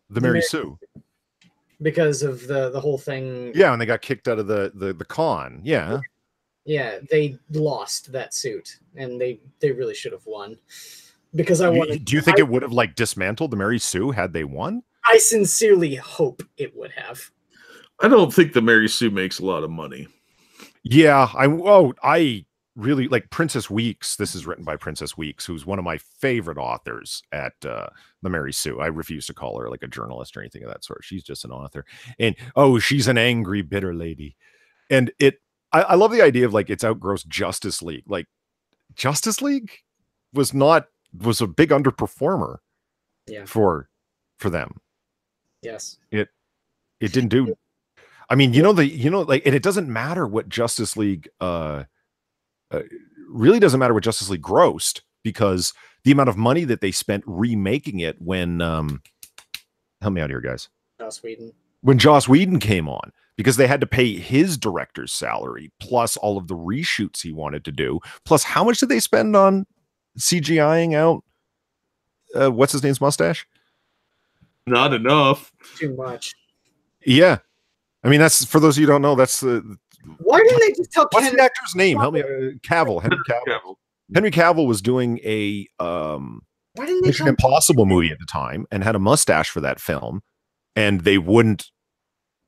Mary Sue. because of the whole thing. Yeah, and they got kicked out of the con. Yeah. Yeah, they lost that suit, and they really should have won. Because Do you think it would have like dismantled the Mary Sue had they won? I sincerely hope it would have. I don't think the Mary Sue makes a lot of money. Yeah, I really like Princess Weeks. This is written by Princess Weeks, who's one of my favorite authors at the Mary Sue. I refuse to call her like a journalist or anything of that sort. She's just an author. And she's an angry, bitter lady. And I love the idea of like it's outgrossed Justice League. Like Justice League was a big underperformer for them. Yes. It didn't do. I mean, like, and it doesn't matter what Justice League really doesn't matter what Justice League grossed, because the amount of money that they spent remaking it when help me out here, guys. Joss Whedon. When Joss Whedon came on, because they had to pay his director's salary plus all of the reshoots he wanted to do. Plus, how much did they spend on CGIing out what's his name's mustache? Not enough. Too much. Yeah. I mean, that's, for those of you who don't know, that's the why didn't they just tell what's the actor's name? Help me. Cavill. Henry Cavill. Henry Cavill was doing a why didn't they Mission Impossible movie at the time and had a mustache for that film, and they wouldn't.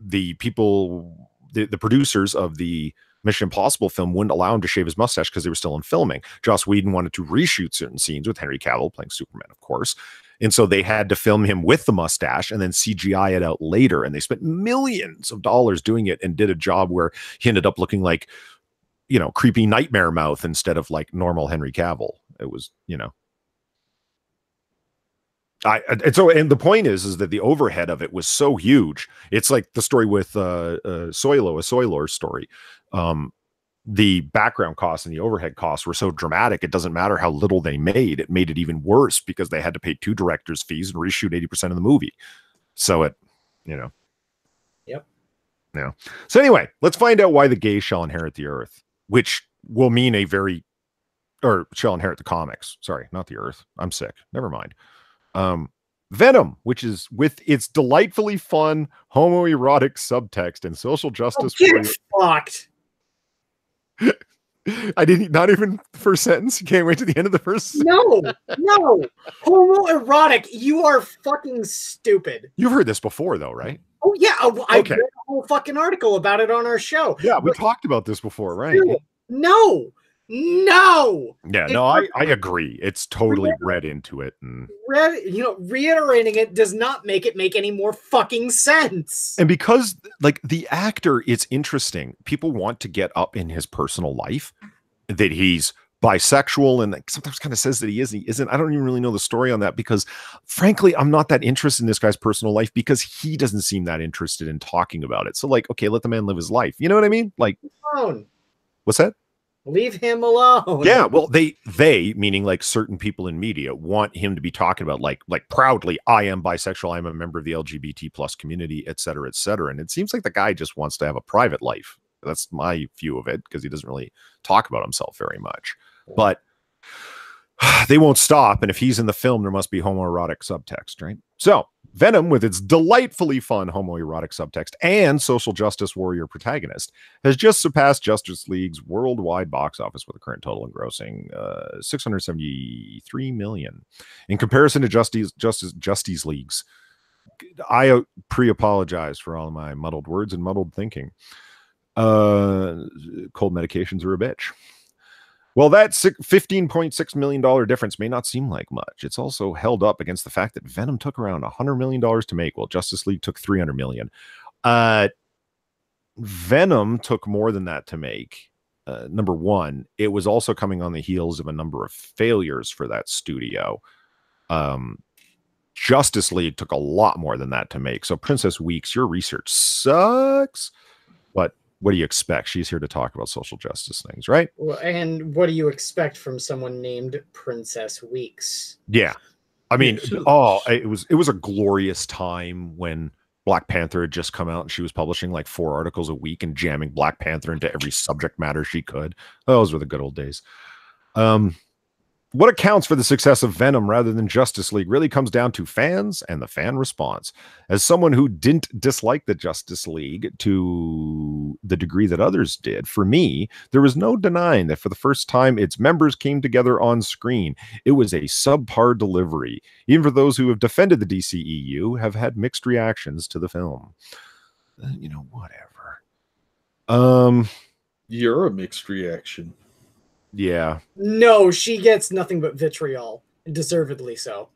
The people, the producers of the Mission Impossible film wouldn't allow him to shave his mustache because they were still in filming. Joss Whedon wanted to reshoot certain scenes with Henry Cavill playing Superman, of course. And so they had to film him with the mustache and then CGI it out later. And they spent millions of dollars doing it and did a job where he ended up looking like, creepy nightmare mouth instead of like normal Henry Cavill. It was, and the point is that the overhead of it was so huge. It's like the story with Soilo, a Soilor story. The background costs and the overhead costs were so dramatic, it doesn't matter how little they made. It made it even worse because they had to pay 2 directors' fees and reshoot 80% of the movie. So it, Yep. Yeah. So anyway, let's find out why the gays shall inherit the earth, which will mean shall inherit the comics. Sorry, not the earth. I'm sick. Never mind. Venom, which is with its delightfully fun homoerotic subtext and social justice. Get fucked. I didn't, not even the first sentence. You can't wait to the end of the first. No. Homoerotic. You are fucking stupid. You've heard this before, though, right? Oh yeah, I read a whole fucking article about it on our show. Yeah, we talked about this before, right? No. Yeah, no, I agree. It's totally read into it, and reiterating it does not make it make any more fucking sense. And because, like, the actor, it's interesting. People want to get up in his personal life that he's bisexual, and like, sometimes kind of says that he is, and he isn't. I don't even really know the story on that because, frankly, I'm not that interested in this guy's personal life because he doesn't seem that interested in talking about it. So, like, okay, let the man live his life. You know what I mean? Like, what's that? Leave him alone. Yeah, well, they meaning like certain people in media want him to be talking about like proudly, I am bisexual, I'm a member of the LGBT plus community, et cetera, et cetera. And it seems like the guy just wants to have a private life. That's my view of it, because he doesn't really talk about himself very much. But they won't stop. And if he's in the film, there must be homoerotic subtext, right? So Venom, with its delightfully fun homoerotic subtext and social justice warrior protagonist, has just surpassed Justice League's worldwide box office with a current total engrossing $673 million. In comparison to Justice League's, I pre-apologize for all of my muddled words and muddled thinking. Cold medications are a bitch. Well, that $15.6 million difference may not seem like much. It's also held up against the fact that Venom took around $100 million to make, while Justice League took $300 million. Venom took more than that to make. Number one, it was also coming on the heels of a number of failures for that studio. Justice League took a lot more than that to make. So, Princess Weeks, your research sucks. But what do you expect? She's here to talk about social justice things, right? Well, and what do you expect from someone named Princess Weeks? Yeah. I mean, it was a glorious time when Black Panther had just come out and she was publishing like 4 articles a week and jamming Black Panther into every subject matter she could. Those were the good old days. What accounts for the success of Venom rather than Justice League really comes down to fans and the fan response. As someone who didn't dislike the Justice League to the degree that others did, for me, there was no denying that for the first time its members came together on screen. It was a subpar delivery. Even for those who have defended the DCEU have had mixed reactions to the film. Whatever. You're a mixed reaction. Yeah. No, she gets nothing but vitriol, and deservedly so.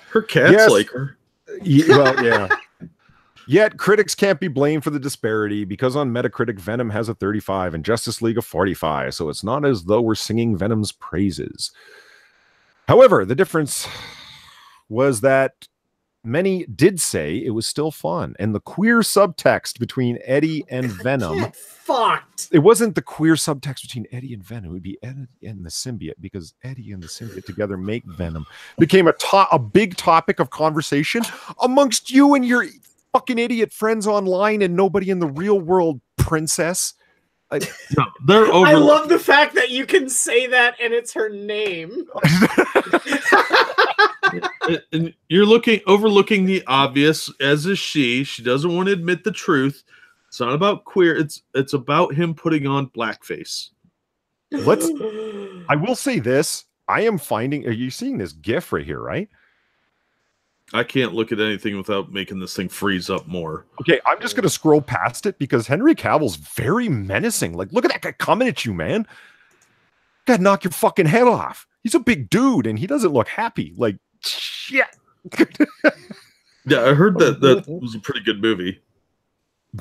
Her cats like her. Well, yeah. Yet critics can't be blamed for the disparity because on Metacritic, Venom has a 35 and Justice League a 45, so it's not as though we're singing Venom's praises. However, the difference was that many did say it was still fun, and the queer subtext between Eddie and Venom... Get fucked! It wasn't the queer subtext between Eddie and Venom. It would be Eddie and the symbiote, because Eddie and the symbiote together make Venom. Became a big topic of conversation amongst you and your fucking idiot friends online and nobody in the real world, princess. No, they're over. I love the fact that you can say that and it's her name. And you're overlooking the obvious, as is she. She doesn't want to admit the truth. It's not about queer. It's about him putting on blackface. I will say this. I am finding... Are you seeing this GIF right here, right? I can't look at anything without making this thing freeze up more. Okay, I'm just going to scroll past it because Henry Cavill's very menacing. Like, look at that guy coming at you, man. Gotta knock your fucking head off. He's a big dude and he doesn't look happy. Like, shit. Yeah, I heard that was a pretty good movie.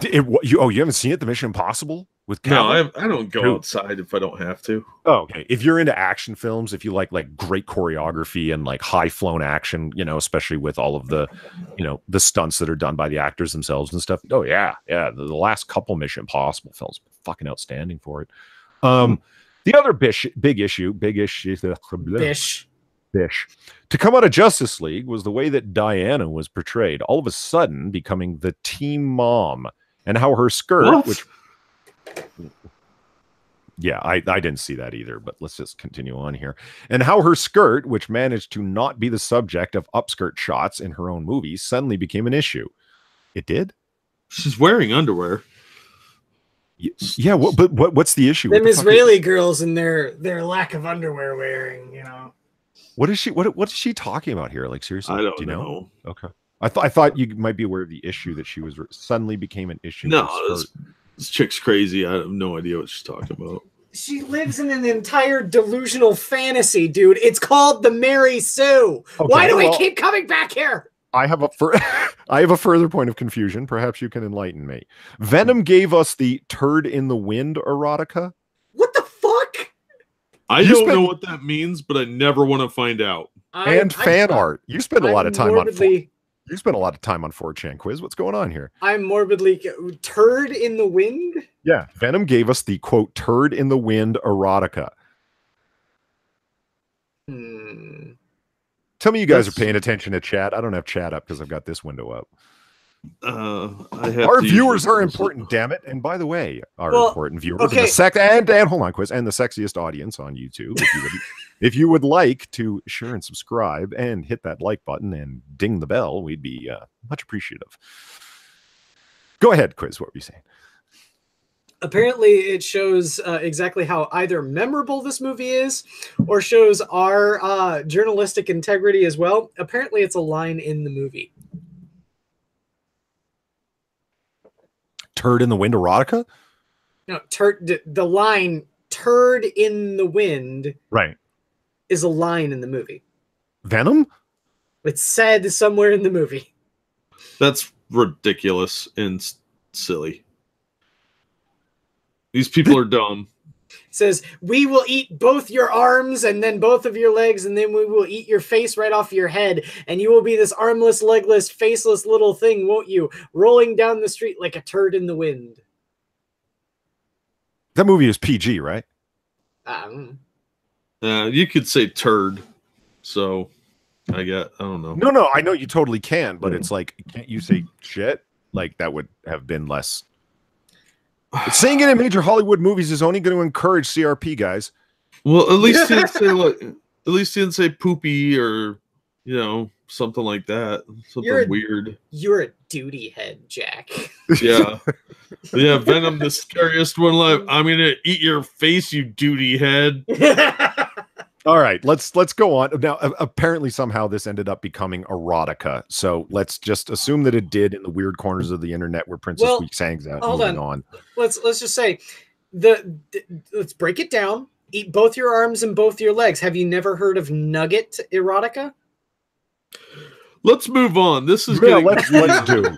You haven't seen it? The Mission Impossible with Cavill? No, I don't go outside if I don't have to. Oh, okay. If you're into action films, if you like great choreography and like high flown action, especially with all of the, the stunts that are done by the actors themselves and stuff. Oh yeah, yeah. The last couple Mission Impossible films, fucking outstanding for it. The other big issue, to come out of Justice League was the way that Diana was portrayed, all of a sudden becoming the team mom, and how her skirt, I didn't see that either, but let's just continue on here. And how her skirt, which managed to not be the subject of upskirt shots in her own movies, suddenly became an issue. It did? She's wearing underwear. Yeah, but what's the issue? Them Israeli girls and their lack of underwear wearing, What is she talking about here? Like, seriously? I don't do you know. Okay. I thought you might be aware of the issue that she was suddenly became an issue. No, this chick's crazy. I have no idea what she's talking about. She lives in an entire delusional fantasy, dude. It's called the Mary Sue. Okay, why do we keep coming back here? I have a further point of confusion. Perhaps you can enlighten me. Venom gave us the turd in the wind erotica. What the fuck? I don't know what that means, but I never want to find out. Fan art. You spend a lot of time You spent a lot of time on 4chan Quiz. What's going on here? I'm morbidly... Turd in the wind? Yeah. Venom gave us the, quote, turd in the wind erotica. Tell me you guys are paying attention to chat. I don't have chat up because I've got this window up. Our viewers are important, damn it. And by the way, our important viewers and hold on, Quiz, and the sexiest audience on YouTube. If you would like to share and subscribe and hit that like button and ding the bell, we'd be much appreciative. Go ahead, Quiz. What were you saying? Apparently, it shows exactly how either memorable this movie is or shows our journalistic integrity as well. Apparently, it's a line in the movie. Turd in the wind erotica? No, the line turd in the wind is a line in the movie. Venom? It's said somewhere in the movie. That's ridiculous and silly. These people are dumb. It says, we will eat both your arms and then both of your legs, and then we will eat your face right off your head, and you will be this armless, legless, faceless little thing, won't you? Rolling down the street like a turd in the wind. That movie is PG, right? You could say turd, so I don't know. No, I know you totally can, but it's like, can't you say shit? Like, that would have been less... Saying it in major Hollywood movies is only going to encourage CRP, guys. Well, at least he didn't say poopy or something like that. Something weird. You're a duty head, Jack. Yeah. Venom, the scariest one alive. I'm gonna eat your face, you duty head. All right, let's go on. Now, apparently somehow this ended up becoming erotica. So let's just assume that it did in the weird corners of the internet where Princess Weeks hangs out. Hold on. Let's just say let's break it down. Eat both your arms and both your legs. Have you never heard of nugget erotica? Let's move on. This is let's do.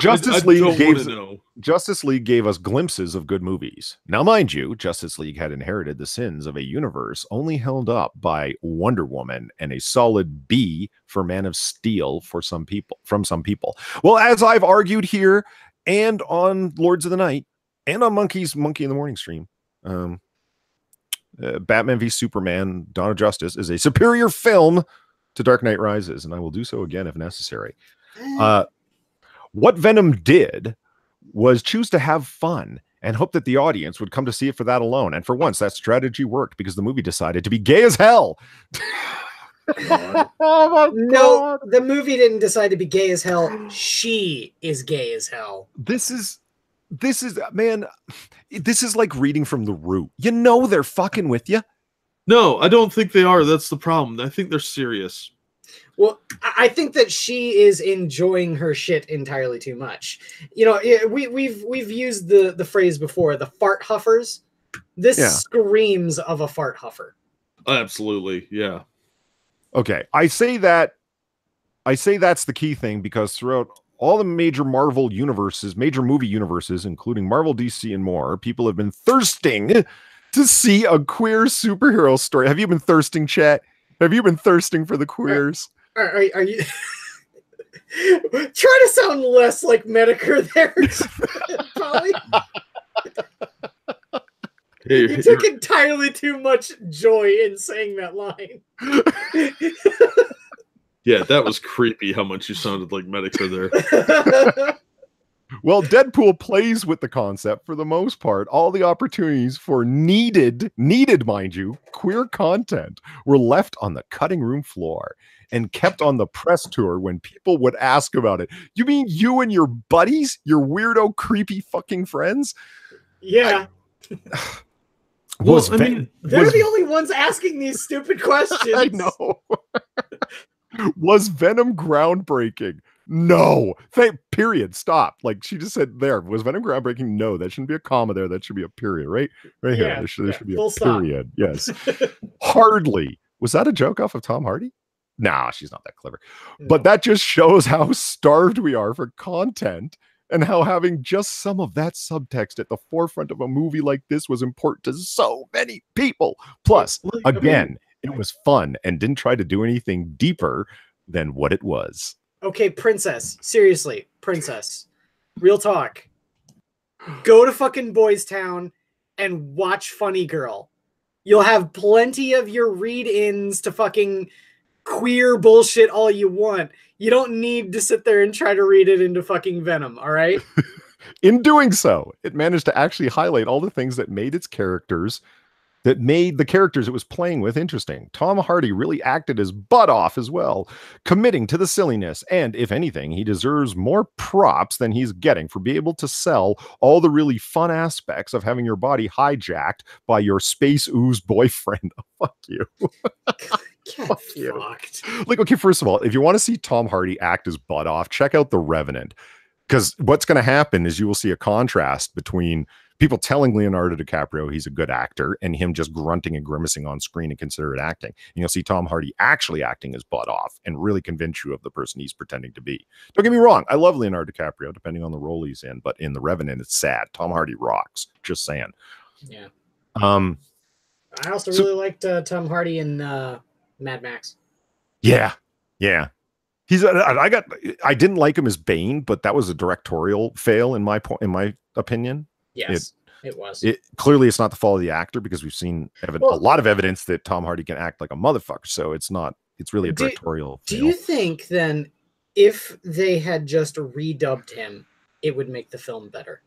Justice I League don't gave want to know. Justice League gave us glimpses of good movies. Now, mind you, Justice League had inherited the sins of a universe only held up by Wonder Woman and a solid B for Man of Steel for some people. From some people. Well, as I've argued here and on Lords of the Night and on Monkey in the Morning stream, Batman v Superman: Dawn of Justice is a superior film to Dark Knight Rises, and I will do so again if necessary. What Venom did was choose to have fun and hope that the audience would come to see it for that alone. And for once, that strategy worked because the movie decided to be gay as hell. Oh my God. The movie didn't decide to be gay as hell. She is gay as hell. This is man, this is like reading from The Root. You know they're fucking with you. No, I don't think they are. That's the problem. I think they're serious. Well, I think that she is enjoying her shit entirely too much. You know, we've used the phrase before, the fart huffers. This screams of a fart huffer. Absolutely, yeah. Okay, I say that's the key thing because throughout all the major Marvel universes, major movie universes, including Marvel, DC, and more, people have been thirsting to see a queer superhero story. Have you been thirsting, chat? Have you been thirsting for the queers? Are you try to sound less like Medicare there, Polly? You took entirely too much joy in saying that line. Yeah, that was creepy how much you sounded like Medicare there. Well, Deadpool plays with the concept for the most part. All the opportunities for needed, mind you, queer content were left on the cutting room floor and kept on the press tour when people would ask about it. You mean you and your buddies, your weirdo, creepy fucking friends? Yeah. They're the only ones asking these stupid questions. I know. Was Venom groundbreaking? No. Period. Stop. Like she just said there. Was Venom groundbreaking? No. That shouldn't be a comma there. That should be a period, right? Right here. There should be a period. Yes. Hardly. Was that a joke off of Tom Hardy? Nah, she's not that clever. No. But that just shows how starved we are for content and how having just some of that subtext at the forefront of a movie like this was important to so many people. Plus, again, it was fun and didn't try to do anything deeper than what it was. Okay, princess. Seriously, princess. Real talk. Go to fucking Boys Town and watch Funny Girl. You'll have plenty of your read-ins to fucking queer bullshit all you want. You don't need to sit there and try to read it into fucking Venom, all right? In doing so, it managed to actually highlight all the things that made its characters, that made the characters it was playing with interesting. Tom Hardy really acted his butt off as well, committing to the silliness. And if anything, he deserves more props than he's getting for being able to sell all the really fun aspects of having your body hijacked by your space ooze boyfriend. Oh, fuck you. Fuck you. Like, okay, first of all, if you want to see Tom Hardy act his butt off, check out The Revenant. Because what's going to happen is you will see a contrast between people telling Leonardo DiCaprio he's a good actor and him just grunting and grimacing on screen and consider it acting. And you'll see Tom Hardy actually acting his butt off and really convince you of the person he's pretending to be. Don't get me wrong. I love Leonardo DiCaprio, depending on the role he's in. But in The Revenant, it's sad. Tom Hardy rocks. Just saying. Yeah. I also really liked Tom Hardy in Mad Max. Yeah. Yeah. I didn't like him as Bane, but that was a directorial fail in my opinion. Yes, it was. Clearly it's not the fault of the actor because we've seen a lot of evidence that Tom Hardy can act like a motherfucker. So it's really a directorial fail. Do you think then if they had just redubbed him, it would make the film better?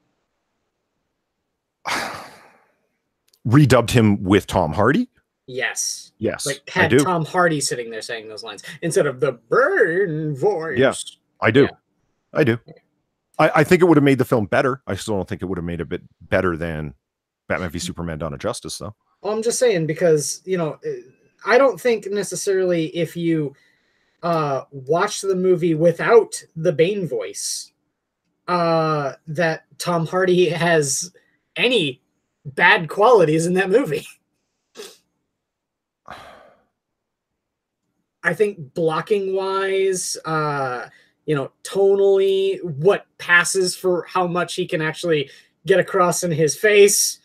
Redubbed him with Tom Hardy? Yes. Yes. Like had Tom Hardy sitting there saying those lines instead of the burn voice. Yes, I do. Yeah. I do. I think it would have made the film better. I still don't think it would have made it a bit better than Batman v Superman: Dawn of Justice, though. Well, I'm just saying because, I don't think necessarily if you watch the movie without the Bane voice, that Tom Hardy has any bad qualities in that movie. I think blocking wise, tonally, what passes for how much he can actually get across in his face.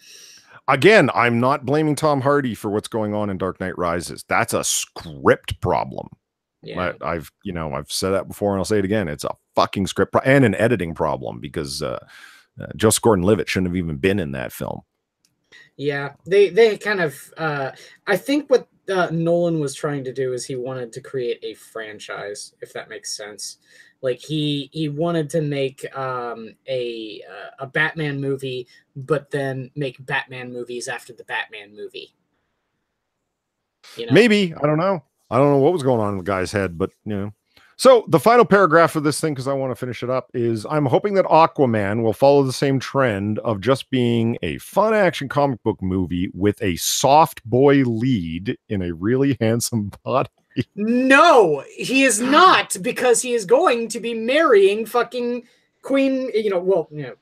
Again, I'm not blaming Tom Hardy for what's going on in Dark Knight Rises. That's a script problem. Yeah. I've said that before and I'll say it again. It's a fucking script and an editing problem because Joseph Gordon-Levitt shouldn't have even been in that film. Yeah, they kind of I think what Nolan was trying to do is he wanted to create a franchise, if that makes sense. Like he wanted to make a Batman movie, but then make Batman movies after the Batman movie. Maybe, I don't know what was going on in the guy's head, but So the final paragraph of this thing, because I want to finish it up, is I'm hoping that Aquaman will follow the same trend of just being a fun action comic book movie with a soft boy lead in a really handsome body. No, he is not, because he is going to be marrying fucking Queen,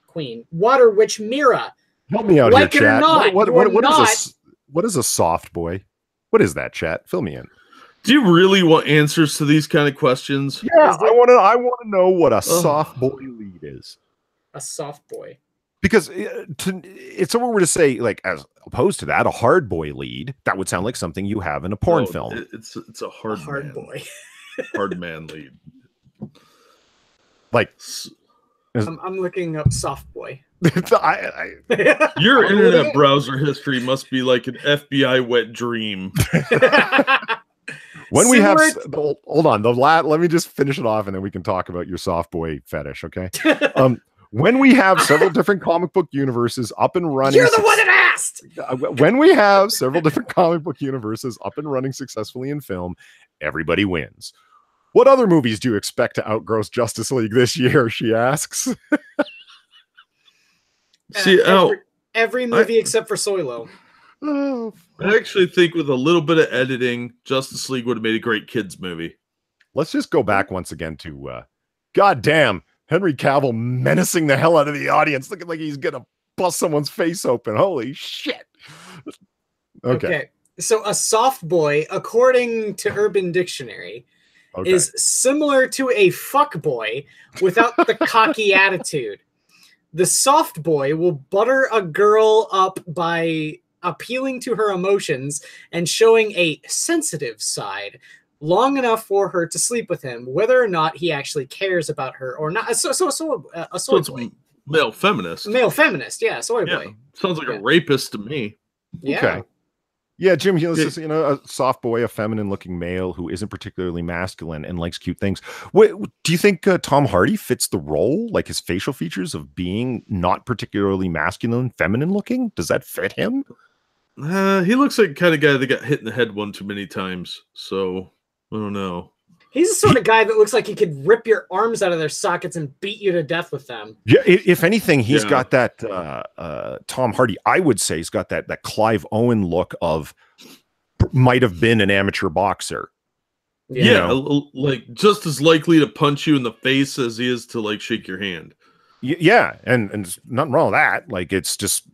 Queen, Water Witch Mira. Help me out like here, chat. It or not, what is a soft boy? What is that, chat? Fill me in. Do you really want answers to these kind of questions? Yeah, I want to know what a soft boy lead is. A soft boy. Because it's somewhere where to say, like, as opposed to that, a hard boy lead, that would sound like something you have in a porn film. It's a hard boy. Hard man lead. Like, I'm looking up soft boy. Your internet browser history must be like an FBI wet dream. When we have, hold on, let me just finish it off and then we can talk about your soft boy fetish, okay? When we have several different comic book universes up and running. You're the one that asked! When we have several different comic book universes up and running successfully in film, everybody wins. What other movies do you expect to outgross Justice League this year, she asks. See, every movie except for Solo. I actually think with a little bit of editing, Justice League would have made a great kids movie. Let's just go back once again to goddamn Henry Cavill menacing the hell out of the audience, looking like he's gonna bust someone's face open. Holy shit. Okay. So a soft boy, according to Urban Dictionary, is similar to a fuck boy without the cocky attitude. The soft boy will butter a girl up by appealing to her emotions and showing a sensitive side long enough for her to sleep with him, whether or not he actually cares about her or not. So a soy boy. Male feminist. Male feminist, yeah, soy boy. Sounds like a rapist to me. Yeah. Okay. Yeah, Jim, a soft boy, a feminine-looking male who isn't particularly masculine and likes cute things. Do you think Tom Hardy fits the role, like his facial features of being not particularly masculine, feminine-looking? Does that fit him? He looks like the kind of guy that got hit in the head one too many times, so I don't know. He's the sort of guy that looks like he could rip your arms out of their sockets and beat you to death with them. Yeah, if anything, he's got that Tom Hardy, I would say he's got that Clive Owen look of might have been an amateur boxer. Yeah, like just as likely to punch you in the face as he is to like shake your hand. Yeah, and nothing wrong with that. Like, it's just,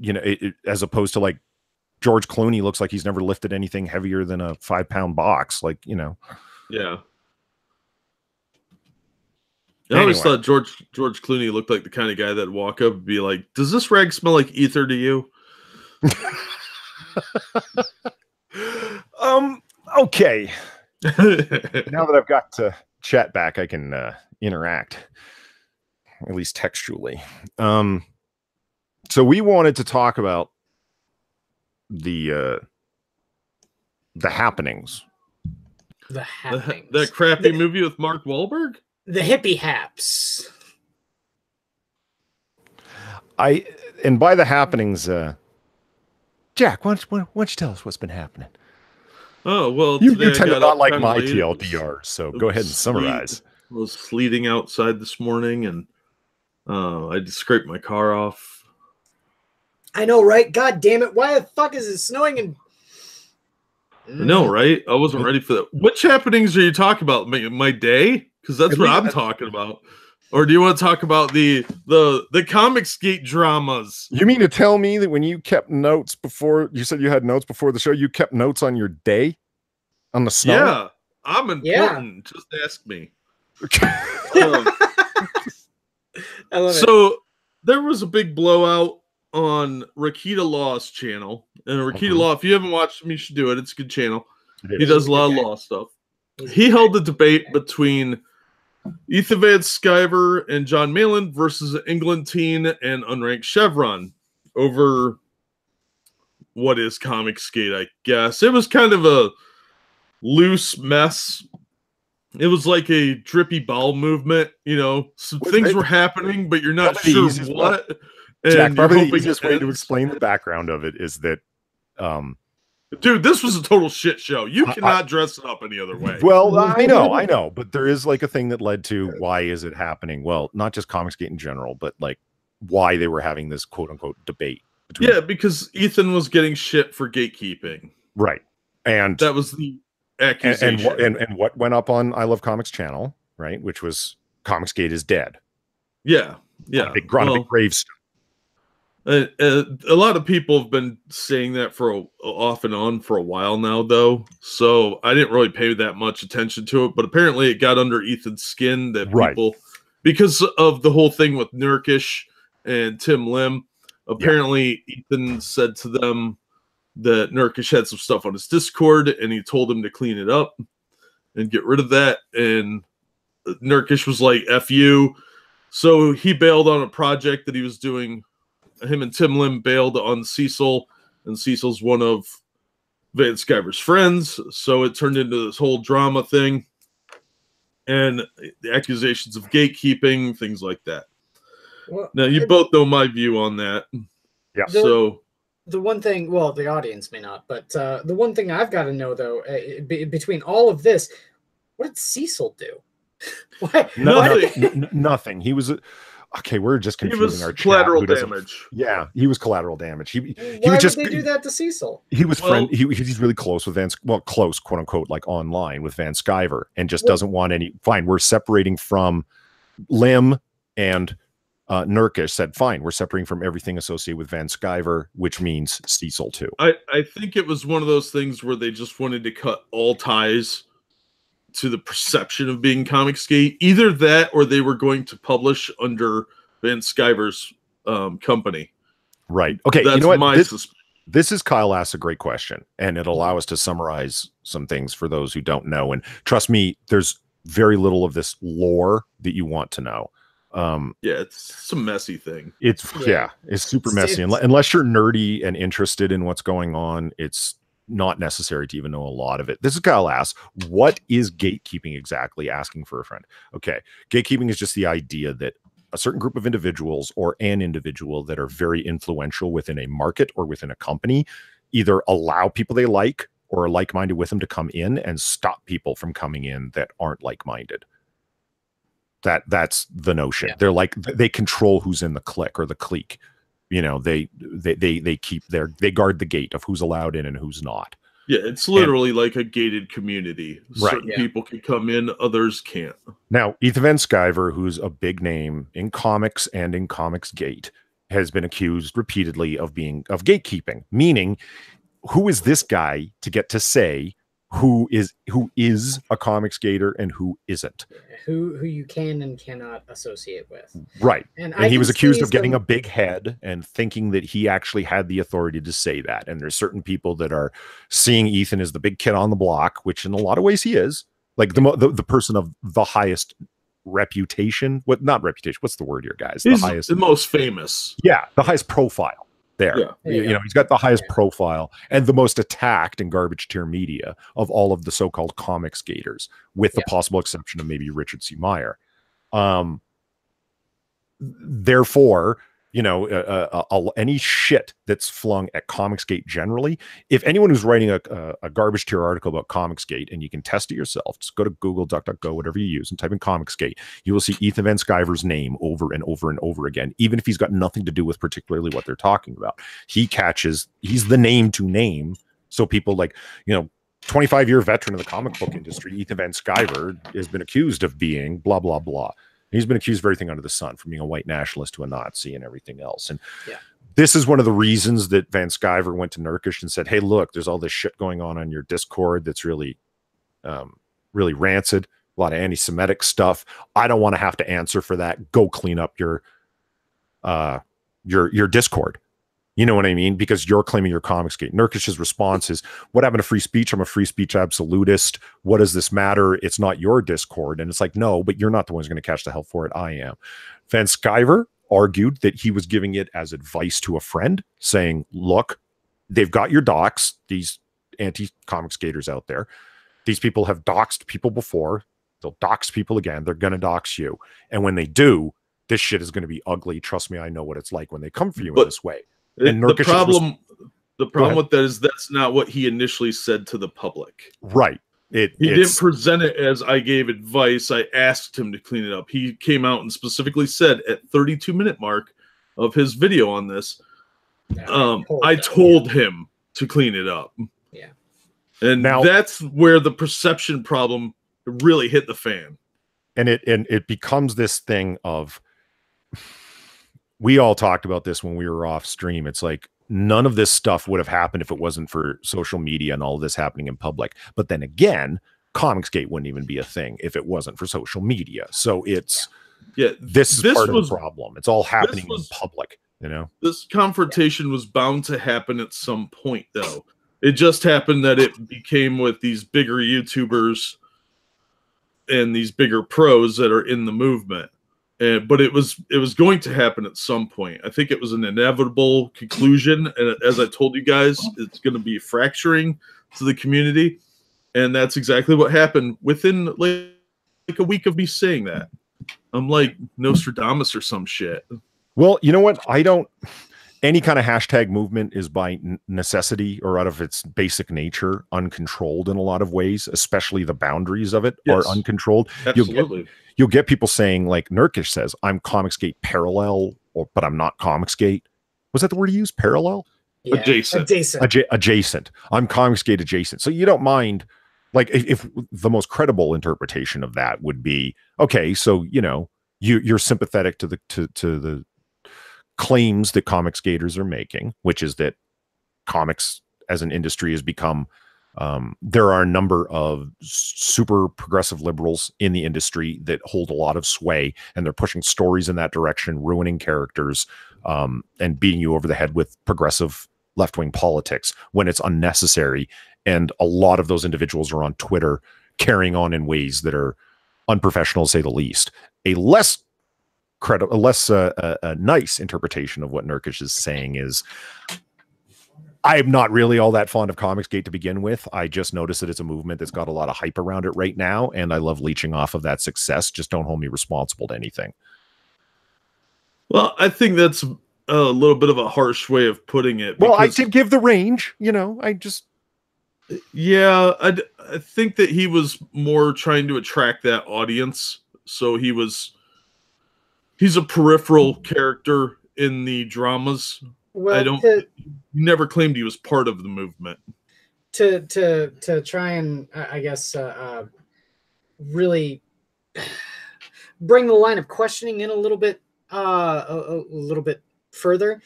as opposed to like George Clooney looks like he's never lifted anything heavier than a 5-pound box. Like, Yeah. I always thought George Clooney looked like the kind of guy that'd walk up and be like, "Does this rag smell like ether to you?" Okay. Now that I've got to chat back, I can interact, at least textually. So we wanted to talk about the happenings. The happenings. That crappy movie with Mark Wahlberg? The hippie haps. And by the happenings, Jack, why don't you tell us what's been happening? Oh, well, you tend to not like my TLDRs, so go ahead and summarize. I was sleeting outside this morning, and I just scraped my car off. I know, right? God damn it. Why the fuck is it snowing and... I know, right? I wasn't ready for that. Which happenings are you talking about? My day? Because that's what I'm talking about. Or do you want to talk about the Comicsgate dramas? You mean to tell me that when you kept notes before, you said you had notes before the show, you kept notes on your day? On the snow? Yeah, I'm important. Yeah. Just ask me. Um, I love it. so there was a big blowout on Rakita Law's channel. And Rakita Law, if you haven't watched him, you should do it. It's a good channel. He does a lot of law stuff. He held a debate between Ethan Van Sciver and John Malin versus Englentine and Unranked Chevron over what is Comicsgate, I guess. It was kind of a loose mess. It was like a drippy bowel movement, you know. Some things were happening, but you're not sure what. Jack, probably the easiest way to explain the background of it is that dude, this was a total shit show. You cannot dress it up any other way. Well, I know, but there is like a thing that led to why is it happening? Well, not just Comicsgate in general, but like why they were having this quote unquote debate. Yeah, because Ethan was getting shit for gatekeeping. Right. And that was the accusation. And what went up on I Love Comics channel, right? Which was Comicsgate is dead. Yeah. Yeah. On a big gravestone. A lot of people have been saying that for off and on for a while now, though. So I didn't really pay that much attention to it, but apparently it got under Ethan's skin that people, because of the whole thing with Nurkish and Tim Lim, apparently Ethan said to them that Nurkish had some stuff on his Discord, and he told him to clean it up and get rid of that. And Nurkish was like, F you. So he bailed on a project that he was doing. Him and Tim Lim bailed on Cecil, and Cecil's one of Van Sciver's friends, so it turned into this whole drama thing, and the accusations of gatekeeping, things like that. Well, now, you both know my view on that. Yeah. So the one thing, well, the audience may not, but the one thing I've got to know, though, between all of this, what did Cecil do? Nothing. He was... Okay, we're just confusing our collateral damage. Yeah, he was collateral damage. He Why was just would they do that to Cecil? He was he's really close with close, quote unquote, like online with Van Sciver, and just doesn't want any. Fine, we're separating from Lim and Nurkish. Said fine, we're separating from everything associated with Van Sciver, which means Cecil too. I think it was one of those things where they just wanted to cut all ties to the perception of being Comicsgate. Either that, or they were going to publish under Van Sciver's company. Right. Okay. That's you know what? My suspicion. This is Kyle asks a great question, and it'll allow us to summarize some things for those who don't know. And trust me, there's very little of this lore that you want to know. Yeah, it's a messy thing. It's super messy. Unless you're nerdy and interested in what's going on, it's not necessary to even know a lot of it. This is Kyle asks, what is gatekeeping exactly? Asking for a friend. Okay. Gatekeeping is just the idea that a certain group of individuals or an individual that are very influential within a market or within a company either allow people they like or are like-minded with them to come in and stop people from coming in that aren't like-minded. That's the notion. Yeah. They're like, they control who's in the clique or the clique. You know, they guard the gate of who's allowed in and who's not. Yeah, it's literally like a gated community. Certain people can come in, others can't. Now, Ethan Van Sciver, who's a big name in comics and in Comicsgate, has been accused repeatedly of gatekeeping, meaning who is this guy to get to say who is a Comicsgater and who isn't? Who you can and cannot associate with. Right. And he was accused of getting a big head and thinking that he actually had the authority to say that. And there's certain people that are seeing Ethan as the big kid on the block, which in a lot of ways he is. Like the person of the highest reputation. Not reputation. What's the word here, guys? He's the most famous. Yeah, the highest profile. There, you know, he's got the highest profile and the most attacked in garbage tier media of all of the so-called Comicsgaters, with the possible exception of maybe Richard C. Meyer. Therefore, you know, any shit that's flung at Comicsgate generally, if anyone who's writing a garbage tier article about Comicsgate, and you can test it yourself, just go to Google, DuckDuckGo, whatever you use, and type in Comicsgate, you will see Ethan Van Sciver's name over and over and over again, even if he's got nothing to do with particularly what they're talking about. He's the name to name. So people like, you know, 25-year veteran of the comic book industry, Ethan Van Sciver, has been accused of being blah, blah, blah. He's been accused of everything under the sun, from being a white nationalist to a Nazi and everything else. And this is one of the reasons that Van Sciver went to Nurkish and said, hey, look, there's all this shit going on your Discord that's really, really rancid. a lot of anti-Semitic stuff. I don't want to have to answer for that. Go clean up your Discord. You know what I mean? Because you're claiming your Comicsgate. Nurkish's response is, what happened to free speech? I'm a free speech absolutist. What does this matter? It's not your Discord. And it's like, no, but you're not the one who's going to catch the hell for it. I am. Van Sciver argued that he was giving it as advice to a friend, saying, look, they've got your docs, these anti-Comicsgaters out there. These people have doxed people before. They'll dox people again. They're going to dox you. And when they do, this shit is going to be ugly. Trust me, I know what it's like when they come for you in this way. And the problem with that is that's not what he initially said to the public. Right. He didn't present it as I gave advice. I asked him to clean it up. He came out and specifically said at 32-minute mark of his video on this, I told him to clean it up. Yeah. And now, that's where the perception problem really hit the fan. And it becomes this thing of, we all talked about this when we were off stream. It's like, none of this stuff would have happened if it wasn't for social media and all of this happening in public. But then again, Comicsgate wouldn't even be a thing if it wasn't for social media. So it's, this is part of the problem. It's all happening in public, you know? This confrontation was bound to happen at some point, though. It just happened that it became with these bigger YouTubers and these bigger pros that are in the movement. But it was going to happen at some point. I think it was an inevitable conclusion. And as I told you guys, it's going to be fracturing to the community. And that's exactly what happened within like a week of me saying that. I'm like Nostradamus or some shit. Well, you know what? Any kind of hashtag movement is by necessity or out of its basic nature uncontrolled in a lot of ways, especially the boundaries of it are uncontrolled. Absolutely. You'll get people saying, like Nurkish says, I'm Comicsgate parallel, but I'm not Comicsgate. Was that the word he used? Parallel? Yeah. Adjacent. I'm Comicsgate adjacent. So you don't mind, like, if the most credible interpretation of that would be, okay, so, you know, you're sympathetic to the claims that Comicsgaters are making, which is that comics as an industry has become, there are a number of super progressive liberals in the industry that hold a lot of sway, and they're pushing stories in that direction, ruining characters, and beating you over the head with progressive left-wing politics when it's unnecessary. And a lot of those individuals are on Twitter carrying on in ways that are unprofessional, to say the least. A less nice interpretation of what Nurkish is saying is, I'm not really all that fond of Comicsgate to begin with. I just noticed that it's a movement that's got a lot of hype around it right now, and I love leeching off of that success. Just don't hold me responsible to anything. Well, I think that's a little bit of a harsh way of putting it. Well, I did give the range, you know, Yeah, I think that he was more trying to attract that audience. So he's a peripheral character in the dramas. Well, he never claimed he was part of the movement. To try and, I guess, really bring the line of questioning in a little bit further.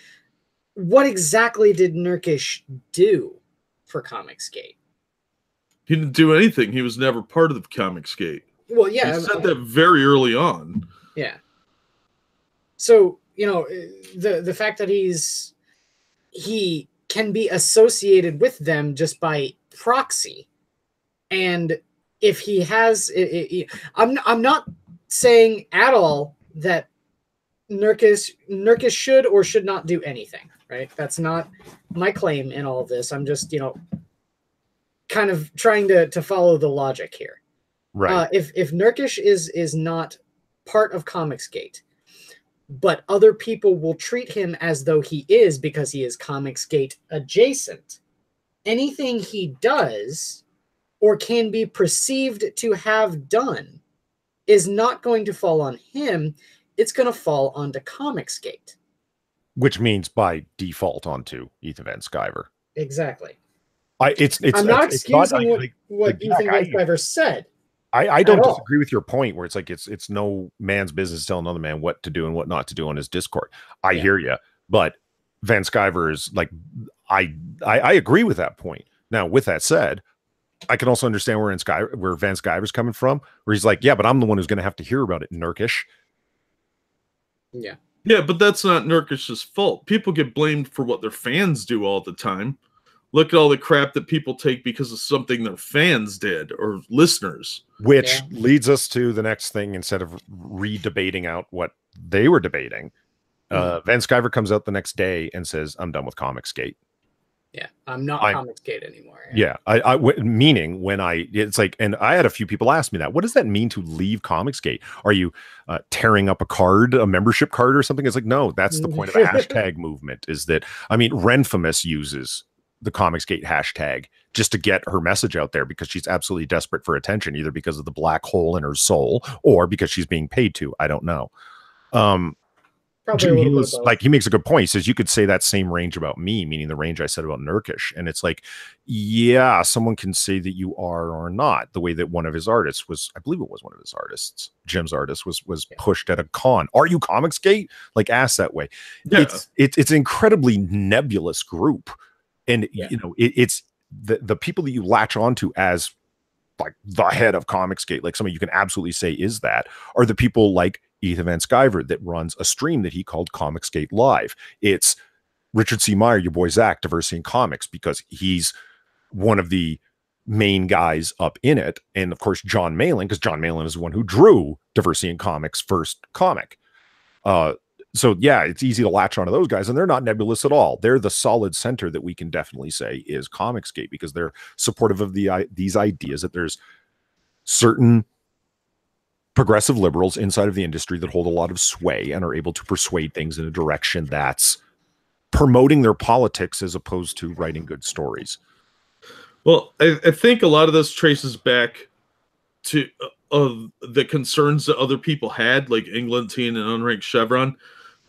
What exactly did Nurkish do for Comicsgate? He didn't do anything. He was never part of the Comicsgate. Well, yeah, he said that very early on. Yeah. So, you know, the fact that he can be associated with them just by proxy, and if he has, I'm not saying at all that Nurkish should or should not do anything, right? That's not my claim in all of this. I'm just, you know, kind of trying to follow the logic here. Right. If Nurkish is not part of Comicsgate, but other people will treat him as though he is because he is Comicsgate adjacent, anything he does or can be perceived to have done is not going to fall on him. It's going to fall onto Comicsgate. Which means by default onto Ethan Van Sciver. Exactly. I'm not excusing what Ethan Van Sciver said. I don't disagree with your point where it's like it's no man's business telling another man what to do and what not to do on his Discord. I hear you, but Van Sciver is like, I agree with that point. Now, with that said, I can also understand where Van Sciver's coming from, where he's like, yeah, but I'm the one who's going to have to hear about it, Nurkish. Yeah. Yeah, but that's not Nurkish's fault. People get blamed for what their fans do all the time. Look at all the crap that people take because of something their fans did or listeners. Which leads us to the next thing. Instead of re-debating out what they were debating, Van Sciver comes out the next day and says, I'm done with Comicsgate. Yeah, I'm not Comicsgate anymore. Yeah, meaning when it's like, and I had a few people ask me that. What does that mean to leave Comicsgate? Are you tearing up a membership card or something? It's like, no, that's the point of the hashtag movement. Is that, I mean, Renfamous uses the Comicsgate hashtag just to get her message out there because she's absolutely desperate for attention, either because of the black hole in her soul or because she's being paid to. I don't know. Jim Healis, like, he makes a good point. He says you could say that same range about me, meaning the range I said about Nurkish. And it's like, yeah, someone can say that you are or not, the way that one of his artists was, I believe it was one of his artists, Jim's artist was pushed at a con. Are you Comicsgate? Like, asked that way. Yeah. It's an incredibly nebulous group. And you know, it's the people that you latch onto as like the head of Comicsgate, like somebody you can absolutely say is that, are the people like Ethan Van Sciver that runs a stream that he called Comicsgate Live. It's Richard C. Meyer, your boy Zach, Diversity in Comics, because he's one of the main guys up in it. And of course, John Malin, because John Malin is the one who drew Diversity in Comics' first comic. So yeah, it's easy to latch onto those guys, and they're not nebulous at all. They're the solid center that we can definitely say is Comicsgate, because they're supportive of these ideas that there's certain progressive liberals inside of the industry that hold a lot of sway and are able to persuade things in a direction that's promoting their politics as opposed to writing good stories. Well, I think a lot of this traces back to the concerns that other people had, like Englentine and Unranked Chevron.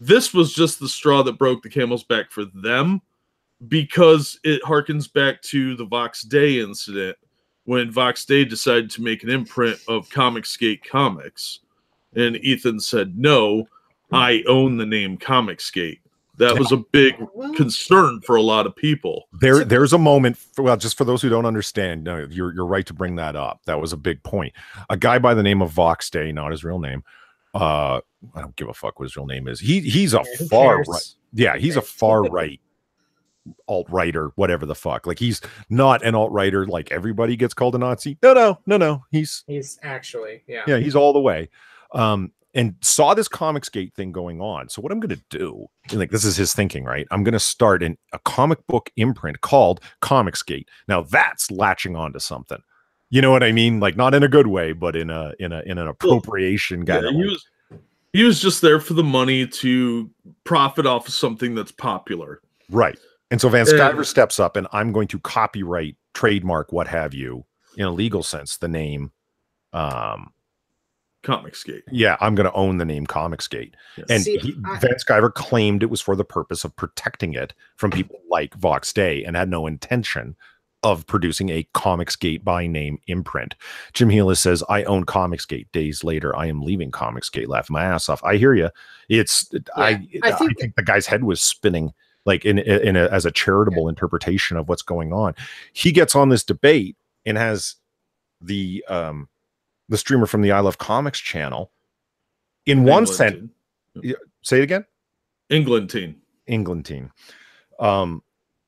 This was just the straw that broke the camel's back for them, because it harkens back to the Vox Day incident, when Vox Day decided to make an imprint of Comicsgate Comics. And Ethan said, no, I own the name Comicsgate. That was a big concern for a lot of people. There's a moment, just for those who don't understand, no, you're right to bring that up. That was a big point. A guy by the name of Vox Day, not his real name. I don't give a fuck what his real name is. He's a far right. Yeah, he's a far right alt-writer, whatever the fuck. Like, he's not an alt-writer like everybody gets called a Nazi. No. He's actually, he's all the way. And saw this Comicsgate thing going on. So what I'm going to do, like, this is his thinking, right? I'm going to start a comic book imprint called Comicsgate. Now that's latching onto something. You know what I mean? Like, not in a good way, but in an appropriation kind of. He was just there for the money to profit off of something that's popular. Right. And so Van Sciver steps up, and I'm going to copyright, trademark, what have you, in a legal sense, the name Comicsgate. Yeah, I'm going to own the name Comicsgate. Yes. And Van Sciver claimed it was for the purpose of protecting it from people like Vox Day, and had no intention of producing a Comicsgate by name imprint. Jim Healis says, I own Comicsgate. Days later, I am leaving Comicsgate. Laughing my ass off. I hear you. I think the guy's head was spinning, like as a charitable interpretation of what's going on. He gets on this debate and has the streamer from the I Love Comics channel, in one sense, say it again. Englentine.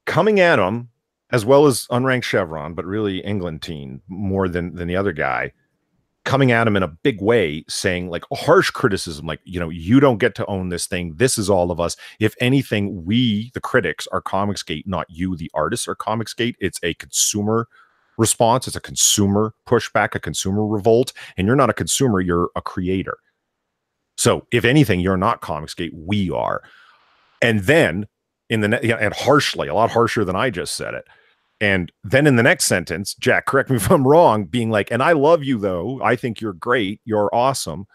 Coming at him, as well as Unranked Chevron, but really Englentine more than the other guy, coming at him in a big way, saying, like, a harsh criticism, like, you know, you don't get to own this thing. This is all of us. If anything, we, the critics, are Comicsgate, not you, the artists, are Comicsgate. It's a consumer response. It's a consumer pushback, a consumer revolt. And you're not a consumer, you're a creator. So if anything, you're not Comicsgate, we are. And then and harshly, a lot harsher than I just said it. And then in the next sentence, Jack, correct me if I'm wrong, being like, and I love you though. I think you're great. You're awesome.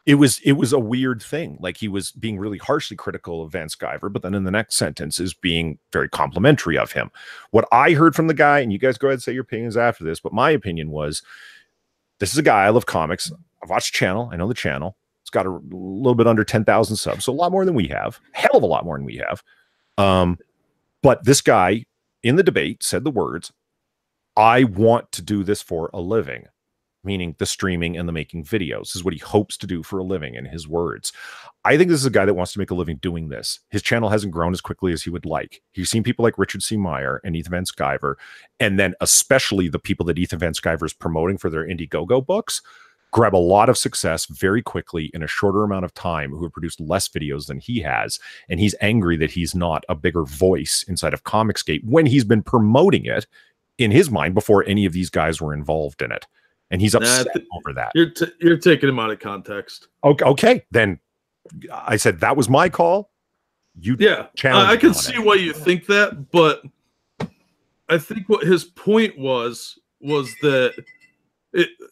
It was a weird thing. Like, he was being really harshly critical of Van Sciver, but then in the next sentence is being very complimentary of him. What I heard from the guy, and you guys go ahead and say your opinions after this, but my opinion was, this is a guy, I love comics. I've watched the channel. I know the channel. It's got a little bit under 10,000 subs, so a lot more than we have. Hell of a lot more than we have. But this guy in the debate said the words, I want to do this for a living, meaning the streaming and the making videos. This is what he hopes to do for a living, in his words. I think this is a guy that wants to make a living doing this. His channel hasn't grown as quickly as he would like. He's seen people like Richard C. Meyer and Ethan Van Sciver, and then especially the people that Ethan Van Sciver is promoting for their Indiegogo books, grab a lot of success very quickly in a shorter amount of time, who have produced less videos than he has. And he's angry that he's not a bigger voice inside of Comicsgate when he's been promoting it in his mind before any of these guys were involved in it. And he's upset over that. You're taking him out of context. Okay. Then I said that was my call. I can see why you think that, but I think what his point was that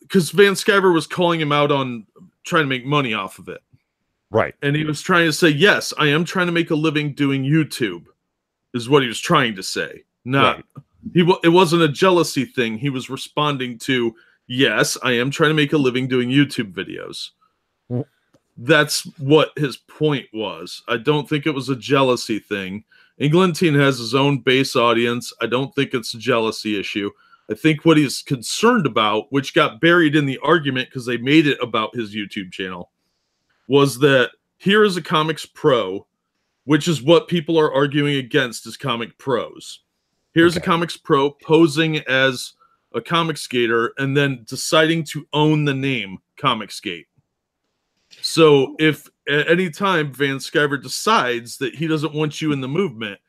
because Van Sciver was calling him out on trying to make money off of it. Right. And he was trying to say, yes, I am trying to make a living doing YouTube, is what he was trying to say. Not it wasn't a jealousy thing. He was responding to, yes, I am trying to make a living doing YouTube videos. Mm. That's what his point was. I don't think it was a jealousy thing. Eglantine has his own base audience. I don't think it's a jealousy issue. I think what he's concerned about, which got buried in the argument because they made it about his YouTube channel, was that here is a comics pro, which is what people are arguing against as comic pros. Here's a comics pro posing as a comic skater and then deciding to own the name Comicsgate. So if at any time Van Sciver decides that he doesn't want you in the movement,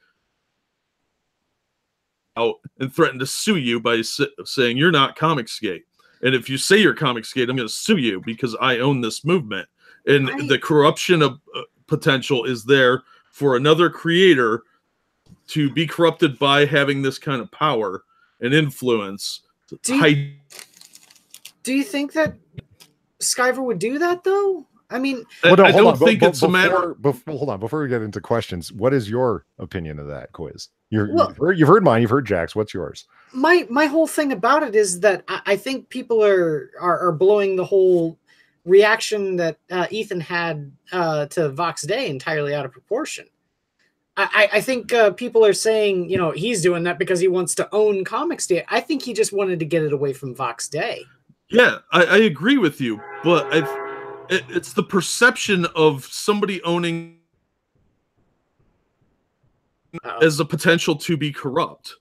out and threaten to sue you by saying you're not Comicsgate. And if you say you're Comicsgate, I'm going to sue you because I own this movement. And the corruption of potential is there for another creator to be corrupted by having this kind of power and influence. Do you think that Sciver would do that, though? I mean, I don't think it's a matter. Hold on, before we get into questions, what is your opinion of that quiz? You've heard mine, you've heard Jack's. What's yours? My whole thing about it is that I think people are blowing the whole reaction that Ethan had to Vox Day entirely out of proportion. I think people are saying, he's doing that because he wants to own Comicsgate. I think he just wanted to get it away from Vox Day. Yeah, I agree with you, but it's the perception of somebody owning as a potential to be corrupt.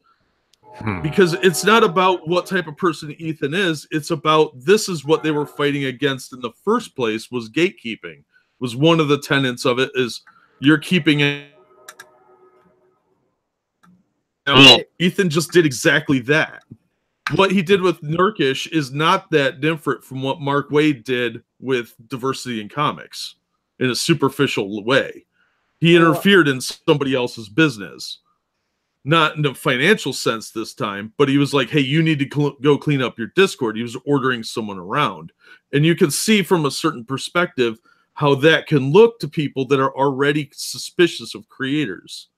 Because it's not about what type of person Ethan is. It's about this is what they were fighting against in the first place, was gatekeeping. Was one of the tenets of it is you're keeping it. Ethan just did exactly that. What he did with Nurkish is not that different from what Mark Waid did with Diversity in Comics in a superficial way. He interfered in somebody else's business. Not in a financial sense this time, but he was like, hey, you need to go clean up your Discord. He was ordering someone around. And you can see from a certain perspective how that can look to people that are already suspicious of creators.